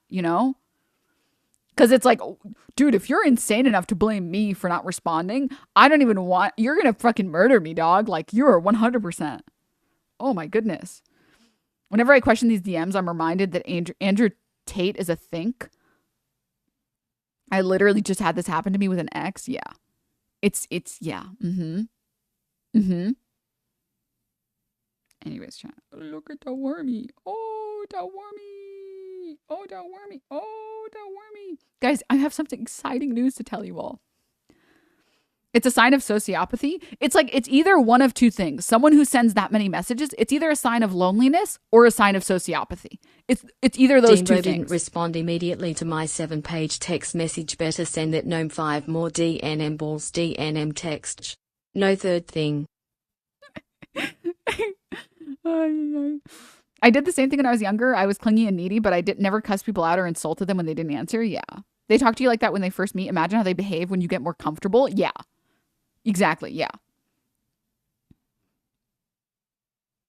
Because it's like, dude, if you're insane enough to blame me for not responding, you're gonna fucking murder me, dog. Like, you're 100%. Oh my goodness. Whenever I question these DMs, I'm reminded that Andrew Tate is a think. I literally just had this happen to me with an ex. Yeah. It's yeah. Anyways, chat. Look at the wormy. Oh, the wormy. Oh, the wormy. Oh, the wormy. Guys, I have something exciting news to tell you all. It's a sign of sociopathy. It's like, it's either one of two things. Someone who sends that many messages, it's either a sign of loneliness or a sign of sociopathy. It's either those two things. Didn't respond immediately to my 7-page text message. Better send that gnome 5 more DNM balls DNM text. No third thing. I did the same thing when I was younger. I was clingy and needy, but I never cussed people out or insulted them when they didn't answer. Yeah. They talk to you like that when they first meet. Imagine how they behave when you get more comfortable. Yeah. Exactly. Yeah.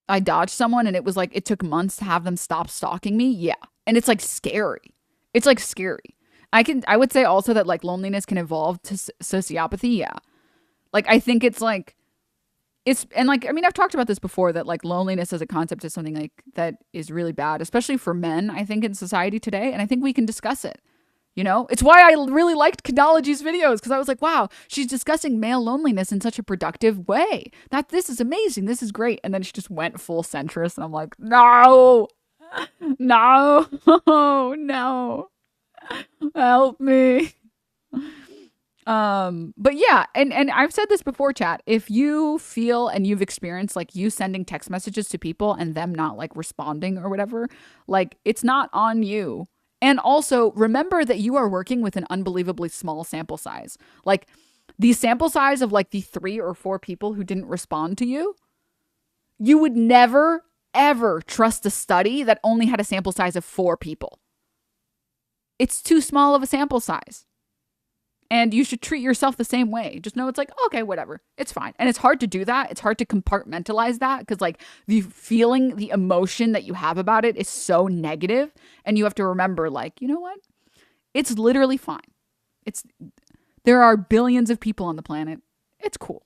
I dodged someone and it was like, it took months to have them stop stalking me. Yeah. And it's like scary. It's like scary. I would say also that like loneliness can evolve to sociopathy. Yeah. Like, I think it's like, I've talked about this before, that like loneliness as a concept is something like that is really bad, especially for men, I think, in society today. And I think we can discuss it. It's why I really liked Knology's videos, because I was like, wow, she's discussing male loneliness in such a productive way. This is amazing. This is great. And then she just went full centrist. And I'm like, no, help me. But yeah, and I've said this before, chat. If you feel and you've experienced like you sending text messages to people and them not like responding or whatever, like, it's not on you. And also remember that you are working with an unbelievably small sample size. Like, The sample size of like the 3 or 4 people who didn't respond to you, you would never, ever trust a study that only had a sample size of 4 people. It's too small of a sample size. And you should treat yourself the same way. Just know it's like, okay, whatever. It's fine. And it's hard to do that. It's hard to compartmentalize that because like the feeling, the emotion that you have about it is so negative. And you have to remember like, you know what? It's literally fine. There are billions of people on the planet. It's cool.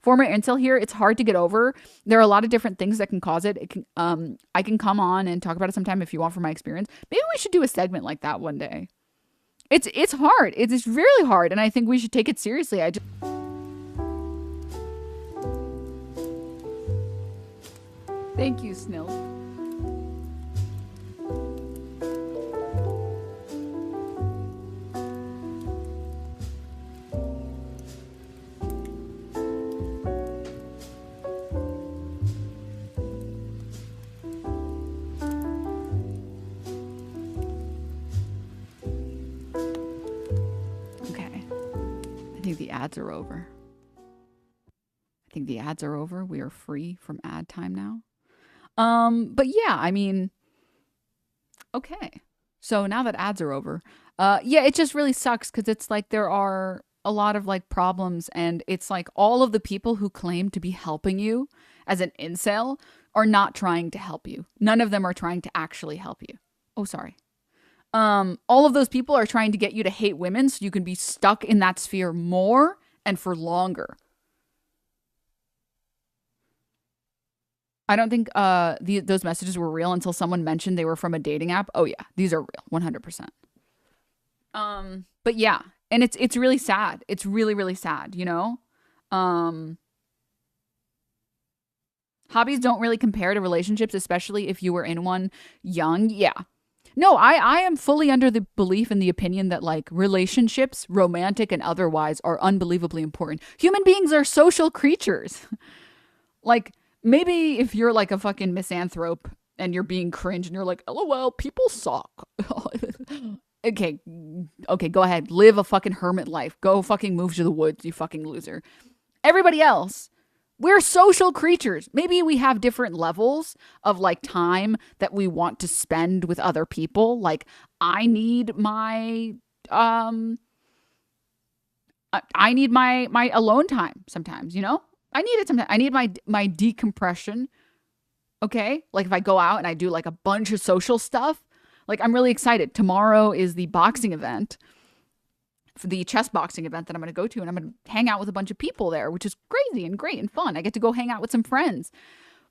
Former incel here, it's hard to get over. There are a lot of different things that can cause it. I can come on and talk about it sometime if you want from my experience. Maybe we should do a segment like that one day. It's hard. It's really hard, and I think we should take it seriously. Thank you, Snill. I think the ads are over. We are free from ad time now. But yeah, I mean, okay. So now that ads are over, yeah, it just really sucks because it's like there are a lot of like problems, and it's like all of the people who claim to be helping you as an incel are not trying to help you. None of them are trying to actually help you. Oh, sorry. All of those people are trying to get you to hate women so you can be stuck in that sphere more and for longer. I don't think those messages were real until someone mentioned they were from a dating app. Oh yeah, these are real, 100%. But yeah, and it's really sad. It's really, really sad, you know? Hobbies don't really compare to relationships, especially if you were in one young. Yeah. No, I am fully under the belief and the opinion that like relationships, romantic and otherwise, are unbelievably important. Human beings are social creatures. Like maybe if you're like a fucking misanthrope and you're being cringe and you're like, LOL, people suck. Okay, go ahead. Live a fucking hermit life. Go fucking move to the woods, you fucking loser. Everybody else, we're social creatures. Maybe we have different levels of like time that we want to spend with other people. Like I need my my alone time sometimes, you know? I need it sometimes. I need my decompression. Okay? Like if I go out and I do like a bunch of social stuff, like I'm really excited. Tomorrow is the boxing event. For the chess boxing event that I'm going to go to, and I'm going to hang out with a bunch of people there, which is crazy and great and fun. I get to go hang out with some friends.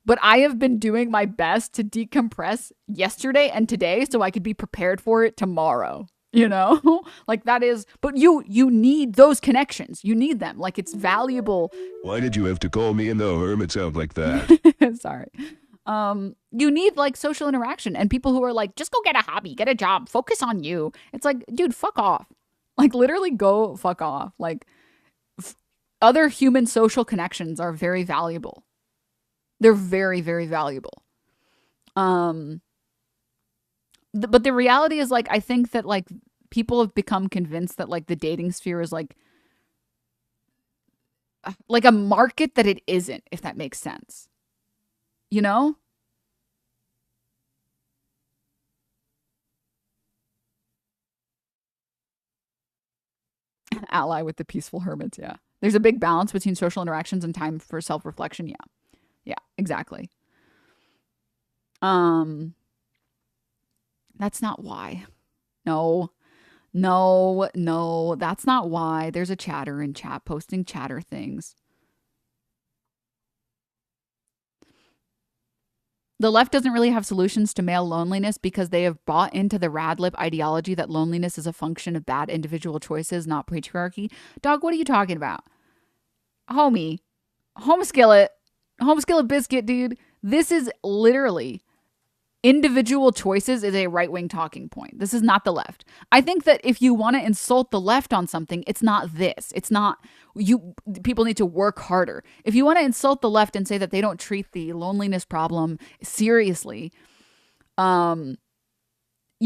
But I have been doing my best to decompress yesterday and today so I could be prepared for it tomorrow. You know? Like that is, but you need those connections. You need them. Like it's valuable. Why did you have to call me in the hermit out like that? Sorry. You need like social interaction and people who are like, just go get a hobby, get a job, focus on you. It's like, dude, fuck off. Like literally go fuck off. Like other human social connections are very valuable. They're very, very valuable. But the reality is like, I think that like people have become convinced that like the dating sphere is like a market that it isn't, if that makes sense. You know? Ally with the peaceful hermits. Yeah. There's a big balance between social interactions and time for self-reflection. Yeah. Yeah, exactly. That's not why. No, that's not why. There's a chatter in chat posting chatter things. The left doesn't really have solutions to male loneliness because they have bought into the radlib ideology that loneliness is a function of bad individual choices, not patriarchy. Dog, what are you talking about? Homie, home skillet biscuit, dude. This is literally individual choices is a right-wing talking point. This is not the left. I think that if you want to insult the left on something, it's not this. It's not you. People need to work harder. If you want to insult the left and say that they don't treat the loneliness problem seriously, you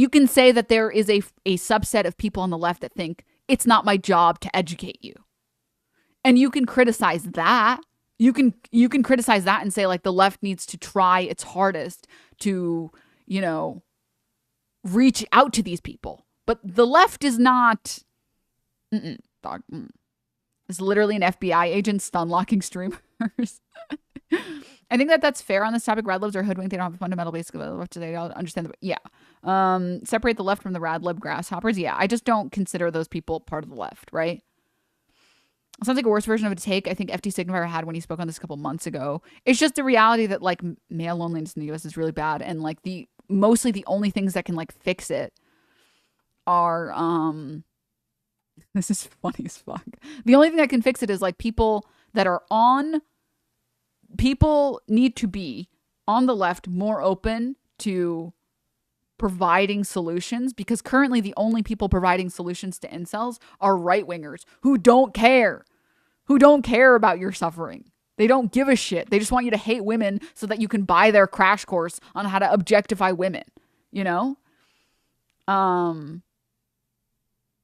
can say that there is a subset of people on the left that think it's not my job to educate you. And you can criticize that. You can criticize that and say, like, the left needs to try its hardest to, you know, reach out to these people. But the left is not... dog. It's literally an FBI agent stun-locking streamers. I think that's fair on this topic. Rad libs are hoodwinked. They don't have a fundamental basic of the left. They all understand. Separate the left from the rad lib grasshoppers. Yeah, I just don't consider those people part of the left, right? Sounds like a worse version of a take I think FT Signifier had when he spoke on this a couple months ago. It's just the reality that, like, male loneliness in the US is really bad, and, like, mostly the only things that can, like, fix it are this is funny as fuck. The only thing that can fix it is, like, people need to be on the left more open to providing solutions, because currently the only people providing solutions to incels are right-wingers who don't care about your suffering. They don't give a shit. They just want you to hate women so that you can buy their crash course on how to objectify women, you know? And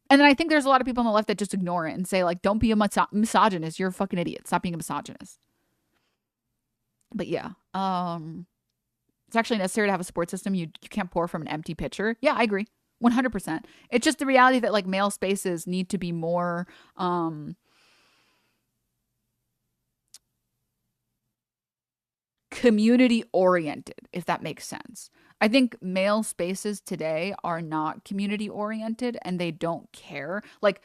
then I think there's a lot of people on the left that just ignore it and say, like, don't be a misogynist. You're a fucking idiot. Stop being a misogynist. But yeah, it's actually necessary to have a support system. You can't pour from an empty pitcher. Yeah, I agree. 100%. It's just the reality that, like, male spaces need to be more community oriented, if that makes sense. I think male spaces today are not community oriented, and they don't care. Like,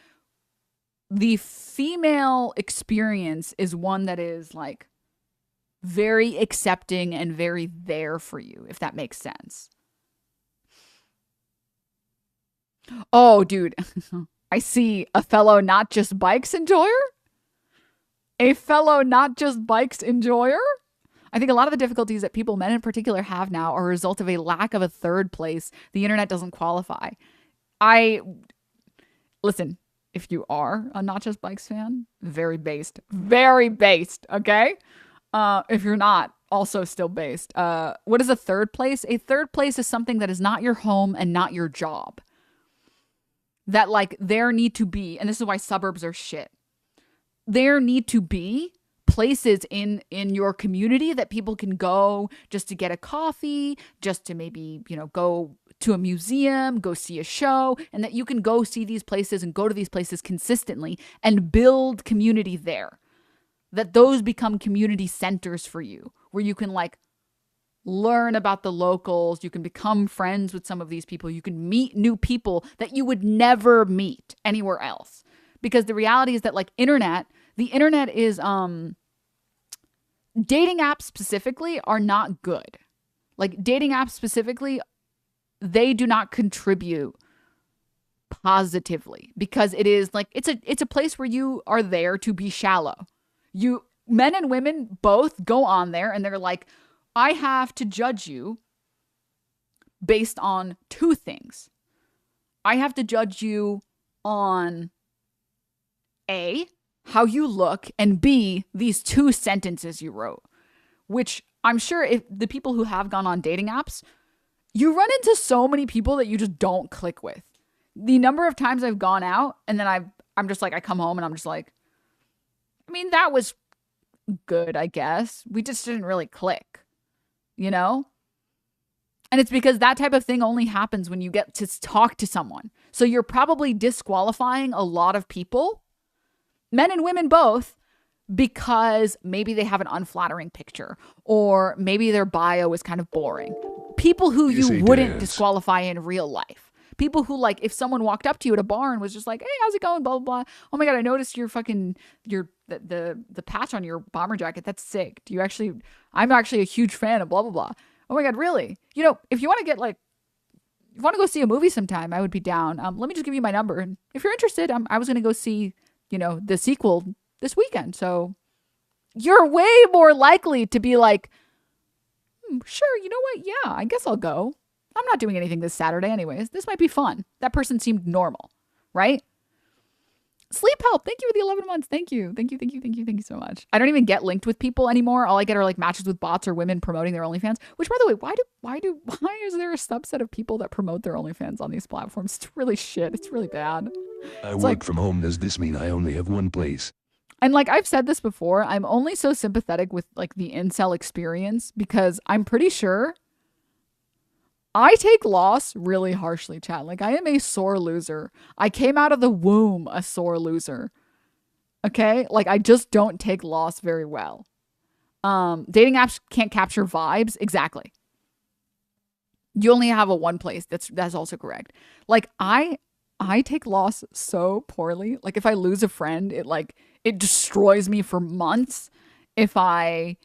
the female experience is one that is, like, very accepting and very there for you, if that makes sense. Oh, dude. I see a fellow not just bikes enjoyer. A fellow not just bikes enjoyer. I think a lot of the difficulties that people, men in particular, have now are a result of a lack of a third place. The internet doesn't qualify. Listen, if you are a not just bikes fan, very based, okay? If you're not, also still based. What is a third place? A third place is something that is not your home and not your job. That, like, there need to be, and this is why suburbs are shit. There need to be places in your community that people can go just to get a coffee, just to maybe, you know, go to a museum, go see a show, and that you can go see these places and go to these places consistently and build community there. That those become community centers for you, where you can, like, learn about the locals, you can become friends with some of these people, you can meet new people that you would never meet anywhere else. Because the reality is that, like, the internet is, dating apps specifically are not good. Like, dating apps specifically, they do not contribute positively, because it is, like, it's a place where you are there to be shallow. Men and women both go on there and they're like, I have to judge you based on two things. I have to judge you on A, how you look, and B, these two sentences you wrote, which I'm sure if the people who have gone on dating apps, you run into so many people that you just don't click with. The number of times I've gone out and then I'm just like, I come home and I'm just like, I mean, that was good, I guess. We just didn't really click, you know? And it's because that type of thing only happens when you get to talk to someone. So you're probably disqualifying a lot of people, men and women both, because maybe they have an unflattering picture, or maybe their bio is kind of boring. People who you wouldn't disqualify in real life. People who, like, if someone walked up to you at a bar and was just like, hey, how's it going? Blah, blah, blah. Oh my God, I noticed the patch on your bomber jacket. That's sick. I'm actually a huge fan of blah, blah, blah. Oh my God, really? You know, if you want to get, like, if you want to go see a movie sometime, I would be down. Let me just give you my number. And if you're interested, I was going to go see, you know, the sequel this weekend. So you're way more likely to be like, sure, you know what? Yeah, I guess I'll go. I'm not doing anything this Saturday anyways. This might be fun. That person seemed normal, right? Sleep Help, thank you for the 11 months. Thank you so much. I don't even get linked with people anymore. All I get are, like, matches with bots or women promoting their OnlyFans. Which, by the way, why is there a subset of people that promote their OnlyFans on these platforms? It's really shit. It's really bad. I work from home. Does this mean I only have one place? And like I've said this before, I'm only so sympathetic with like the incel experience because I'm pretty sure I take loss really harshly, chat. Like I am a sore loser. I came out of the womb a sore loser. Okay? Like I just don't take loss very well. Dating apps can't capture vibes. Exactly. You only have a one place. That's also correct. Like I take loss so poorly. Like if I lose a friend, it destroys me for months. If I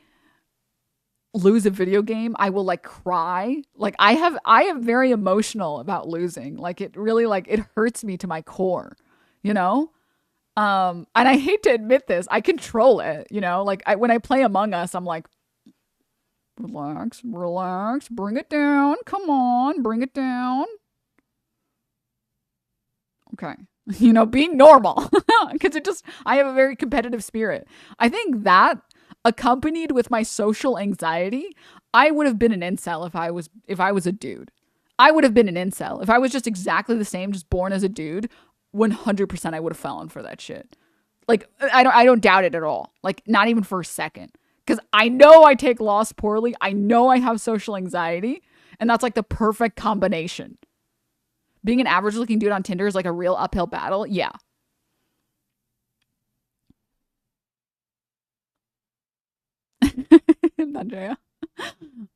lose a video game, I will like cry. Like I am very emotional about losing. Like it really it hurts me to my core, you know? And I hate to admit this, I control it, you know? Like when I play Among Us, I'm like, relax, bring it down. Come on, bring it down. Okay. You know, being normal. Because I have a very competitive spirit. I think that accompanied with my social anxiety, I would have been an incel if I was a dude. I would have been an incel. If I was just exactly the same, just born as a dude, 100% I would have fallen for that shit. Like, I don't doubt it at all. Like, not even for a second. Because I know I take loss poorly. I know I have social anxiety. And that's like the perfect combination. Being an average looking dude on Tinder is like a real uphill battle. Yeah. Andrea.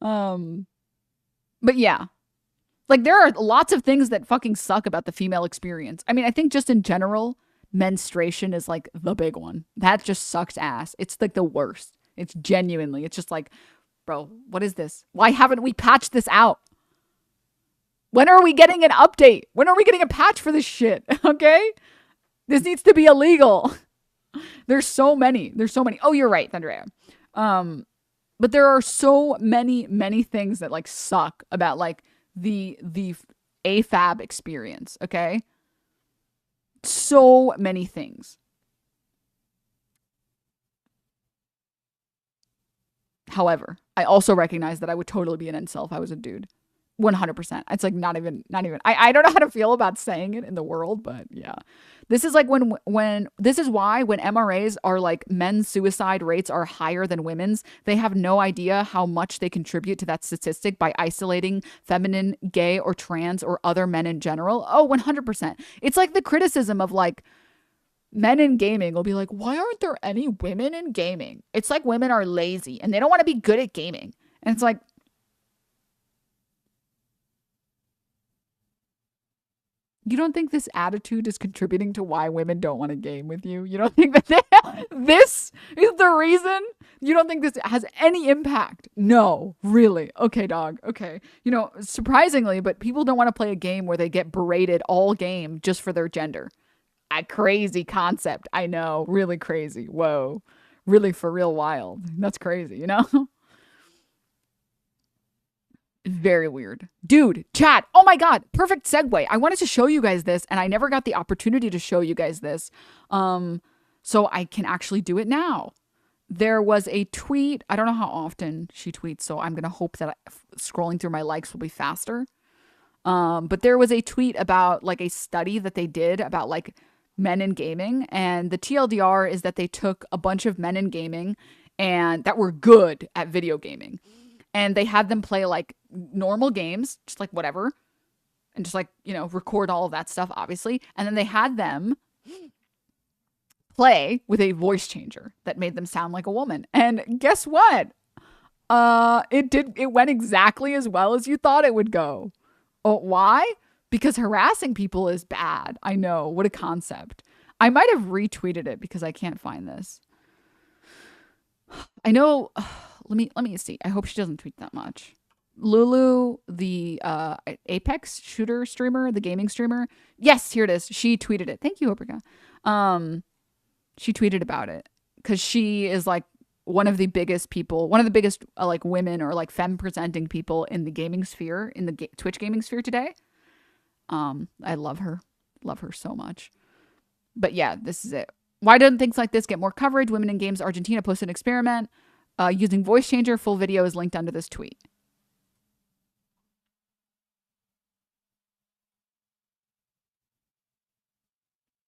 But yeah. Like there are lots of things that fucking suck about the female experience. I mean, I think just in general, menstruation is like the big one. That just sucks ass. It's like the worst. It's genuinely. It's just like, bro, what is this? Why haven't we patched this out? When are we getting an update? When are we getting a patch for this shit? Okay? This needs to be illegal. There's so many. Oh, you're right, Andrea. But there are so many things that like suck about like the AFAB experience, okay? So many things. However, I also recognize that I would totally be an incel if I was a dude. 100%. It's like not even I don't know how to feel about saying it in the world, but yeah. This is like when this is why when MRAs are like men's suicide rates are higher than women's, they have no idea how much they contribute to that statistic by isolating feminine, gay, or trans or other men in general. Oh, 100%. It's like the criticism of like men in gaming will be like, why aren't there any women in gaming? It's like women are lazy and they don't want to be good at gaming. And it's like, you don't think this attitude is contributing to why women don't want to game with you? You don't think that this is the reason? You don't think this has any impact? No, really. Okay, dog. Okay. You know, surprisingly, but people don't want to play a game where they get berated all game just for their gender. A crazy concept. I know. Really crazy. Whoa. Really for real wild. That's crazy, you know? Very weird. Dude, chat. Oh my God. Perfect segue. I wanted to show you guys this and I never got the opportunity to show you guys this. So I can actually do it now. There was a tweet. I don't know how often she tweets, so I'm going to hope that scrolling through my likes will be faster. But there was a tweet about like a study that they did about like men in gaming. And the TLDR is that they took a bunch of men in gaming and that were good at video gaming. And they had them play like normal games, just like whatever. And just like, you know, record all of that stuff, obviously. And then they had them play with a voice changer that made them sound like a woman. And guess what? It went exactly as well as you thought it would go. Oh, why? Because harassing people is bad. I know. What a concept. I might have retweeted it because I can't find this. I know. Let me see. I hope she doesn't tweet that much. Lulu, the Apex shooter streamer, the gaming streamer. Yes, here it is. She tweeted it. Thank you, Oprah. She tweeted about it because she is like one of the biggest people, one of the biggest like women or like femme presenting people in the gaming sphere, in the Twitch gaming sphere today. I love her so much. But yeah, this is it. Why don't things like this get more coverage? Women in Games Argentina posted an experiment using voice changer. Full video is linked under this tweet.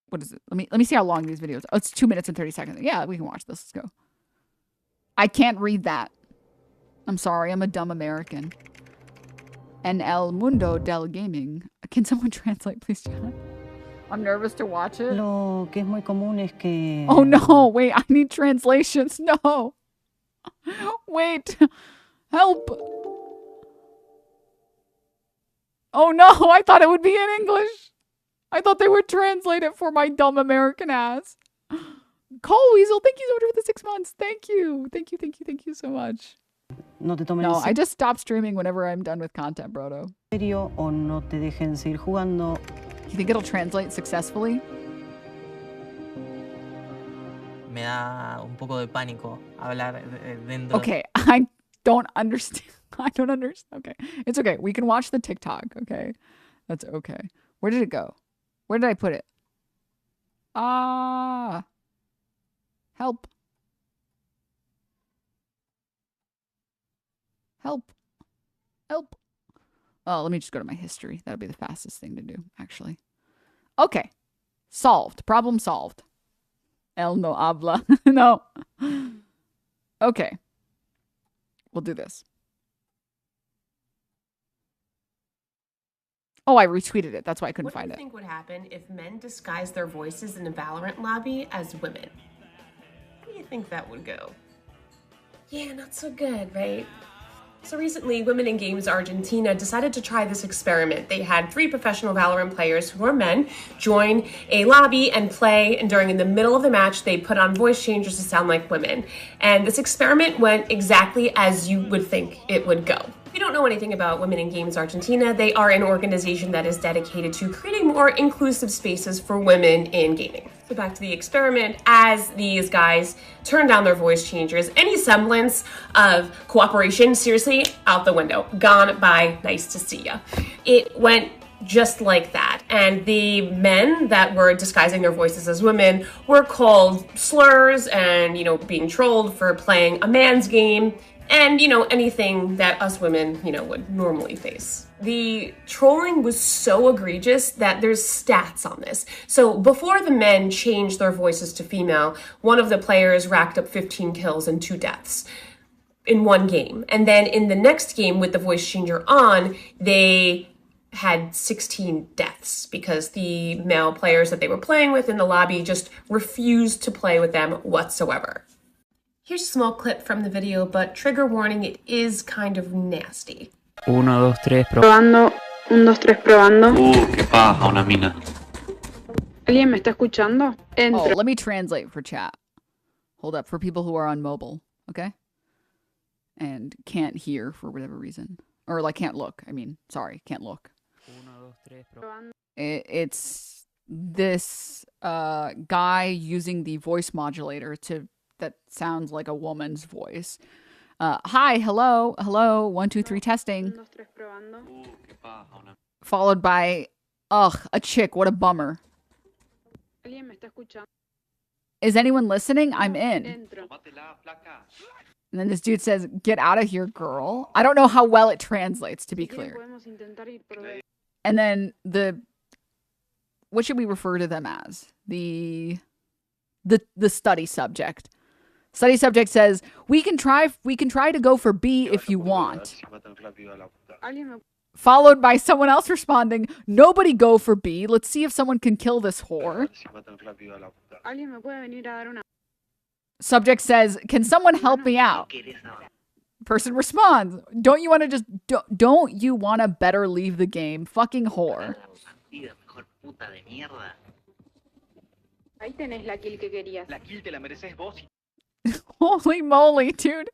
What is it? Let me see how long these videos. Oh, it's 2 minutes and 30 seconds. Yeah, we can watch this. Let's go. I can't read that. I'm sorry. I'm a dumb American. En el mundo del gaming. Can someone translate, please, chat? I'm nervous to watch it. Lo que es muy común es que... Oh no, wait, I need translations. No. Wait. Help. Oh no, I thought it would be in English. I thought they would translate it for my dumb American ass. Cole Weasel, thank you so much for the 6 months. Thank you. Thank you so much. No te tomen No, en I just stop streaming whenever I'm done with content, Brodo. serio o no te dejen seguir jugando. You think it'll translate successfully? Me da un poco de pánico hablar dentro. Okay, I don't understand. I don't understand. Okay, it's okay. We can watch the TikTok, okay? That's okay. Where did it go? Where did I put it? Help. Help. Help. Oh, let me just go to my history. That'll be the fastest thing to do, actually. Okay. Solved. Problem solved. El no habla. No. Okay. We'll do this. Oh, I retweeted it. That's why I couldn't find it. What do you think would happen if men disguised their voices in a Valorant lobby as women? How do you think that would go? Yeah, not so good, right? So recently, Women in Games Argentina decided to try this experiment. They had 3 professional Valorant players who are men join a lobby and play, and in the middle of the match, they put on voice changers to sound like women. And this experiment went exactly as you would think it would go. If you don't know anything about Women in Games Argentina, they are an organization that is dedicated to creating more inclusive spaces for women in gaming. So back to the experiment, as these guys turn down their voice changers, any semblance of cooperation, seriously, out the window. Gone by, nice to see ya. It went just like that. And the men that were disguising their voices as women were called slurs and, being trolled for playing a man's game. And, anything that us women, would normally face. The trolling was so egregious that there's stats on this. So before the men changed their voices to female, one of the players racked up 15 kills and 2 deaths in one game. And then in the next game with the voice changer on, they had 16 deaths because the male players that they were playing with in the lobby just refused to play with them whatsoever. Here's a small clip from the video, but trigger warning, it is kind of nasty. 1, 2, 3, probando. 1, 2, 3, probando. Qué paja, una mina. ¿Alguien me está escuchando? Oh, let me translate for chat. Hold up, for people who are on mobile, okay? And can't hear for whatever reason. Or, can't look. Can't look. It's this guy using the voice modulator that sounds like a woman's voice. Hi, hello, 1, 2, 3, testing. Followed by, ugh, a chick, what a bummer. Is anyone listening? I'm in. And then this dude says, get out of here, girl. I don't know how well it translates, to be clear. And then what should we refer to them as? The study subject. Study subject says, we can try to go for B if you want. Followed by someone else responding, nobody go for B. Let's see if someone can kill this whore. Subject says, can someone help me out? Person responds, don't you want to better leave the game? Fucking whore. Ahí tenés la kill que querías. La kill te la mereces vos. Holy moly, dude.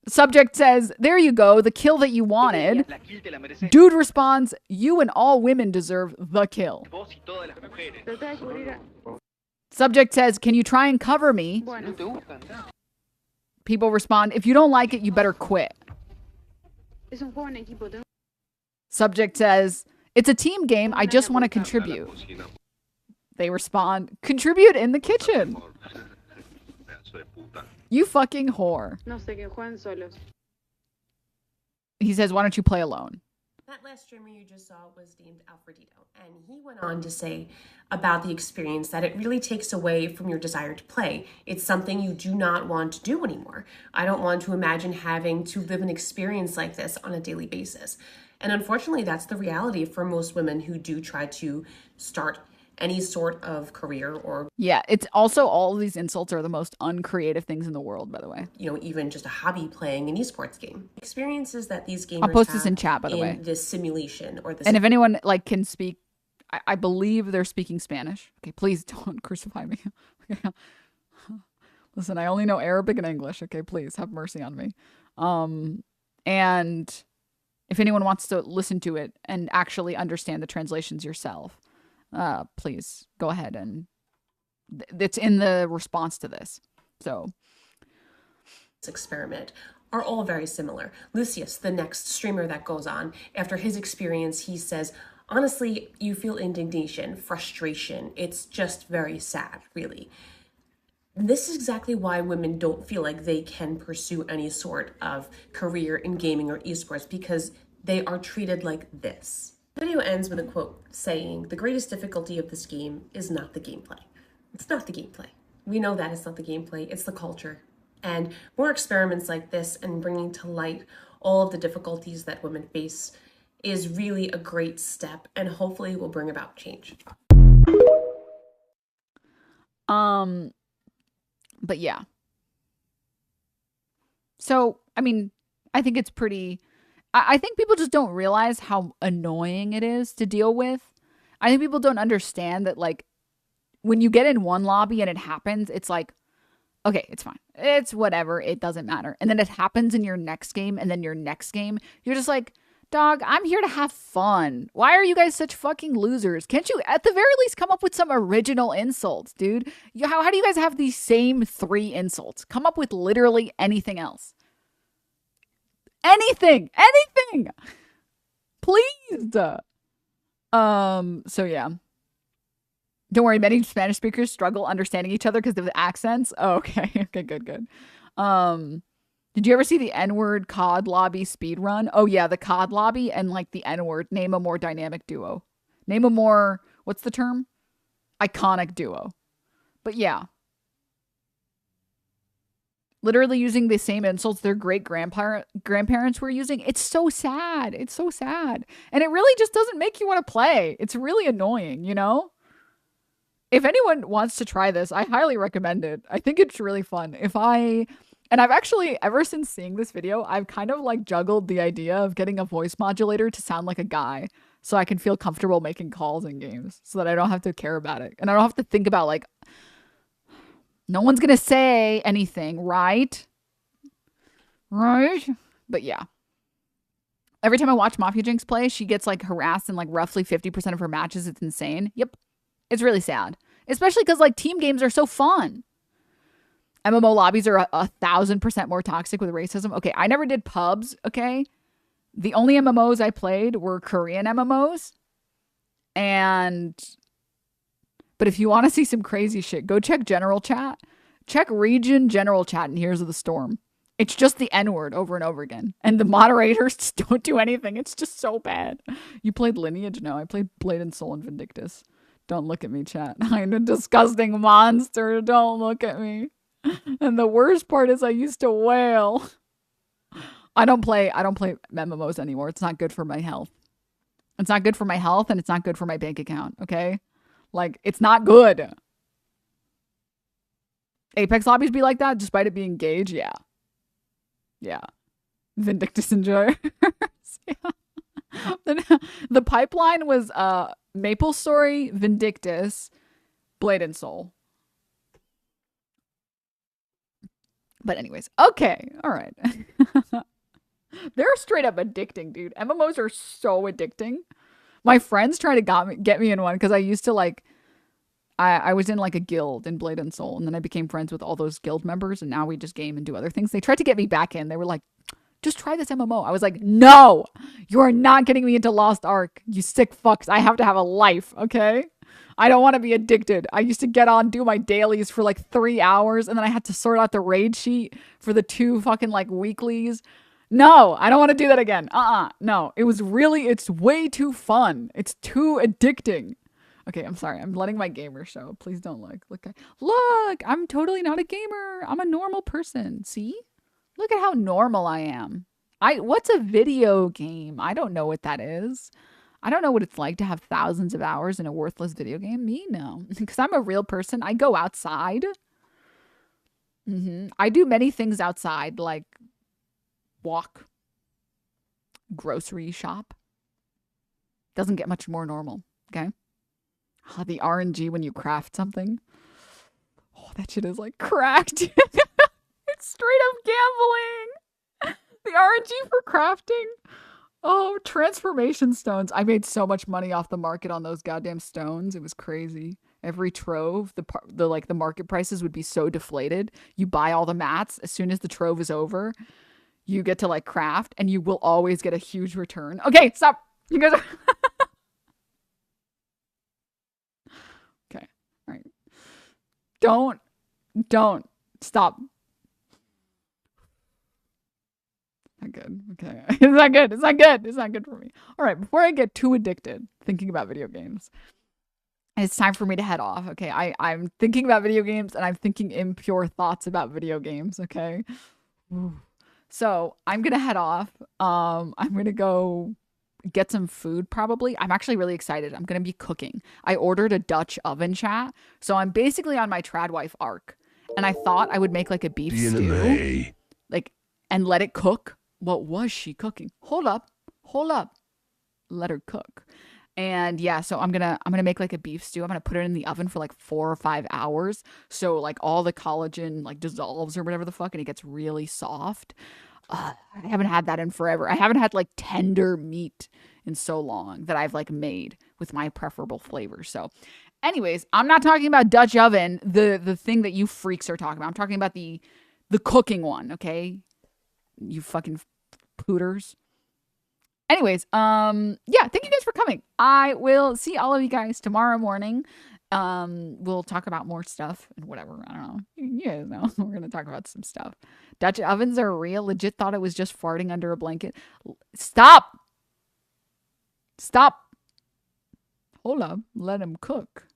Subject says, there you go, the kill that you wanted. Dude responds, you and all women deserve the kill. Subject says, can you try and cover me? People respond, if you don't like it, you better quit. Subject says, it's a team game, I just want to contribute. They respond, contribute in the kitchen. You fucking whore. No sé, que juegan solos. He says, why don't you play alone? That last streamer you just saw was named Alfredito, and he went on to say about the experience that it really takes away from your desire to play. It's something you do not want to do anymore. I don't want to imagine having to live an experience like this on a daily basis. And unfortunately, that's the reality for most women who do try to start any sort of career or Yeah, it's also all of these insults are the most uncreative things in the world, by the way. Even just a hobby playing an esports game. Experiences that these gamers I'll post have this in chat, by the way. this simulation or this. And if anyone can speak, I believe they're speaking Spanish. Okay, please don't crucify me. Listen, I only know Arabic and English. Okay, please have mercy on me. And if anyone wants to listen to it and actually understand the translations yourself, please go ahead, and it's in the response to this. So experiment are all very similar. Lucius, the next streamer that goes on, after his experience, he says, honestly, you feel indignation, frustration. It's just very sad, really. This is exactly why women don't feel like they can pursue any sort of career in gaming or esports, because they are treated like this. The video ends with a quote saying, the greatest difficulty of this game is not the gameplay. It's not the gameplay. We know that it's not the gameplay, it's the culture. And more experiments like this and bringing to light all of the difficulties that women face is really a great step, and hopefully will bring about change. But yeah. So, I mean, I think it's pretty... I think people just don't realize how annoying it is to deal with. I think people don't understand that, like, when you get in one lobby and it happens, it's like, okay, it's fine. It's whatever. It doesn't matter. And then it happens in your next game, and then your next game. You're just like, dog, I'm here to have fun. Why are you guys such fucking losers? Can't you, at the very least, come up with some original insults, dude? How do you guys have these same 3 insults? Come up with literally anything else. Anything, please. So yeah, don't worry, many Spanish speakers struggle understanding each other because of the accents. Oh, okay, good. Did you ever see the N-word COD lobby speed run? Oh yeah, the COD lobby and like the N-word. Name a more dynamic duo. Name a more, what's the term, iconic duo. But yeah, literally using the same insults their great-grandparents were using. It's so sad. It's so sad. And it really just doesn't make you want to play. It's really annoying, you know? If anyone wants to try this, I highly recommend it. I think it's really fun. And I've actually, ever since seeing this video, I've kind of like juggled the idea of getting a voice modulator to sound like a guy so I can feel comfortable making calls in games so that I don't have to care about it. And I don't have to think about like, no one's going to say anything, right? Right? But yeah. Every time I watch Mafia Jinx play, she gets like harassed in like roughly 50% of her matches. It's insane. Yep. It's really sad. Especially because like team games are so fun. MMO lobbies are 1,000% more toxic with racism. Okay, I never did pubs, okay? The only MMOs I played were Korean MMOs. But if you want to see some crazy shit, go check general chat. Check region general chat in Heroes of the Storm. It's just the N-word over and over again. And the moderators just don't do anything. It's just so bad. You played Lineage? No, I played Blade and Soul and Vindictus. Don't look at me, chat. I'm a disgusting monster. Don't look at me. And the worst part is I used to wail. I don't play MMOs anymore. It's not good for my health. It's not good for my health, and it's not good for my bank account, okay? Like, it's not good. Apex lobbies be like that, despite it being Gage? Yeah. Yeah. Vindictus enjoyers. Yeah. The pipeline was Maple Story, Vindictus, Blade and Soul. But anyways, okay. All right. They're straight up addicting, dude. MMOs are so addicting. My friends try to get me in one because I used to like, I was in like a guild in Blade and Soul, and then I became friends with all those guild members, and now we just game and do other things. They tried to get me back in. They were like, just try this MMO. I was like, no, you are not getting me into Lost Ark, you sick fucks. I have to have a life, okay? I don't want to be addicted. I used to get on, do my dailies for like 3 hours, and then I had to sort out the raid sheet for the 2 fucking like weeklies. No, I don't want to do that again. No, it's way too fun. It's too addicting. Okay, I'm sorry. I'm letting my gamer show. Please don't look. Look, I'm totally not a gamer. I'm a normal person. See? Look at how normal I am. What's a video game? I don't know what that is. I don't know what it's like to have thousands of hours in a worthless video game. Me, no. Because I'm a real person. I go outside. I do many things outside, like walk, grocery shop. Doesn't get much more normal, okay? The RNG when you craft something. Oh, that shit is like cracked. It's straight up gambling. The RNG for crafting. Oh, transformation stones. I made so much money off the market on those goddamn stones. It was crazy. Every trove, the market prices would be so deflated. You buy all the mats. As soon as the trove is over, you get to like craft and you will always get a huge return. Okay, stop. You guys are okay. All right. Don't stop. Not good. Okay. It's not good. It's not good. It's not good for me. All right. Before I get too addicted thinking about video games, it's time for me to head off. Okay. I'm thinking about video games and I'm thinking impure thoughts about video games. Okay. So I'm going to head off. I'm going to go get some food probably. I'm actually really excited. I'm going to be cooking. I ordered a Dutch oven, chat. So I'm basically on my tradwife arc. And I thought I would make like a beef stew. Like, and let it cook. What was she cooking? Hold up. Let her cook. And yeah, so I'm gonna make like a beef stew. I'm gonna put it in the oven for like 4 or 5 hours. So like all the collagen like dissolves or whatever the fuck, and it gets really soft. I haven't had that in forever. I haven't had like tender meat in so long that I've like made with my preferable flavors. So anyways, I'm not talking about Dutch oven, the thing that you freaks are talking about. I'm talking about the cooking one, okay? You fucking pooters. Anyways, yeah, thank you guys for coming. I will see all of you guys tomorrow morning. We'll talk about more stuff and whatever. I don't know. You guys know. We're gonna talk about some stuff. Dutch ovens are real. Legit thought it was just farting under a blanket. Stop. Hold up. Let him cook.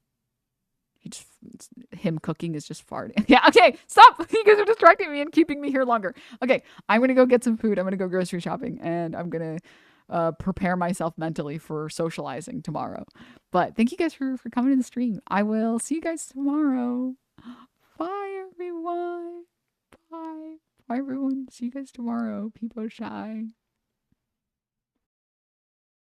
Him cooking is just farting. Yeah, okay, stop. You guys are distracting me and keeping me here longer. Okay, I'm gonna go get some food. I'm gonna go grocery shopping, and I'm gonna prepare myself mentally for socializing tomorrow. But thank you guys for coming to the stream. I will see you guys tomorrow. Bye, everyone. Bye everyone. See you guys tomorrow. People shy.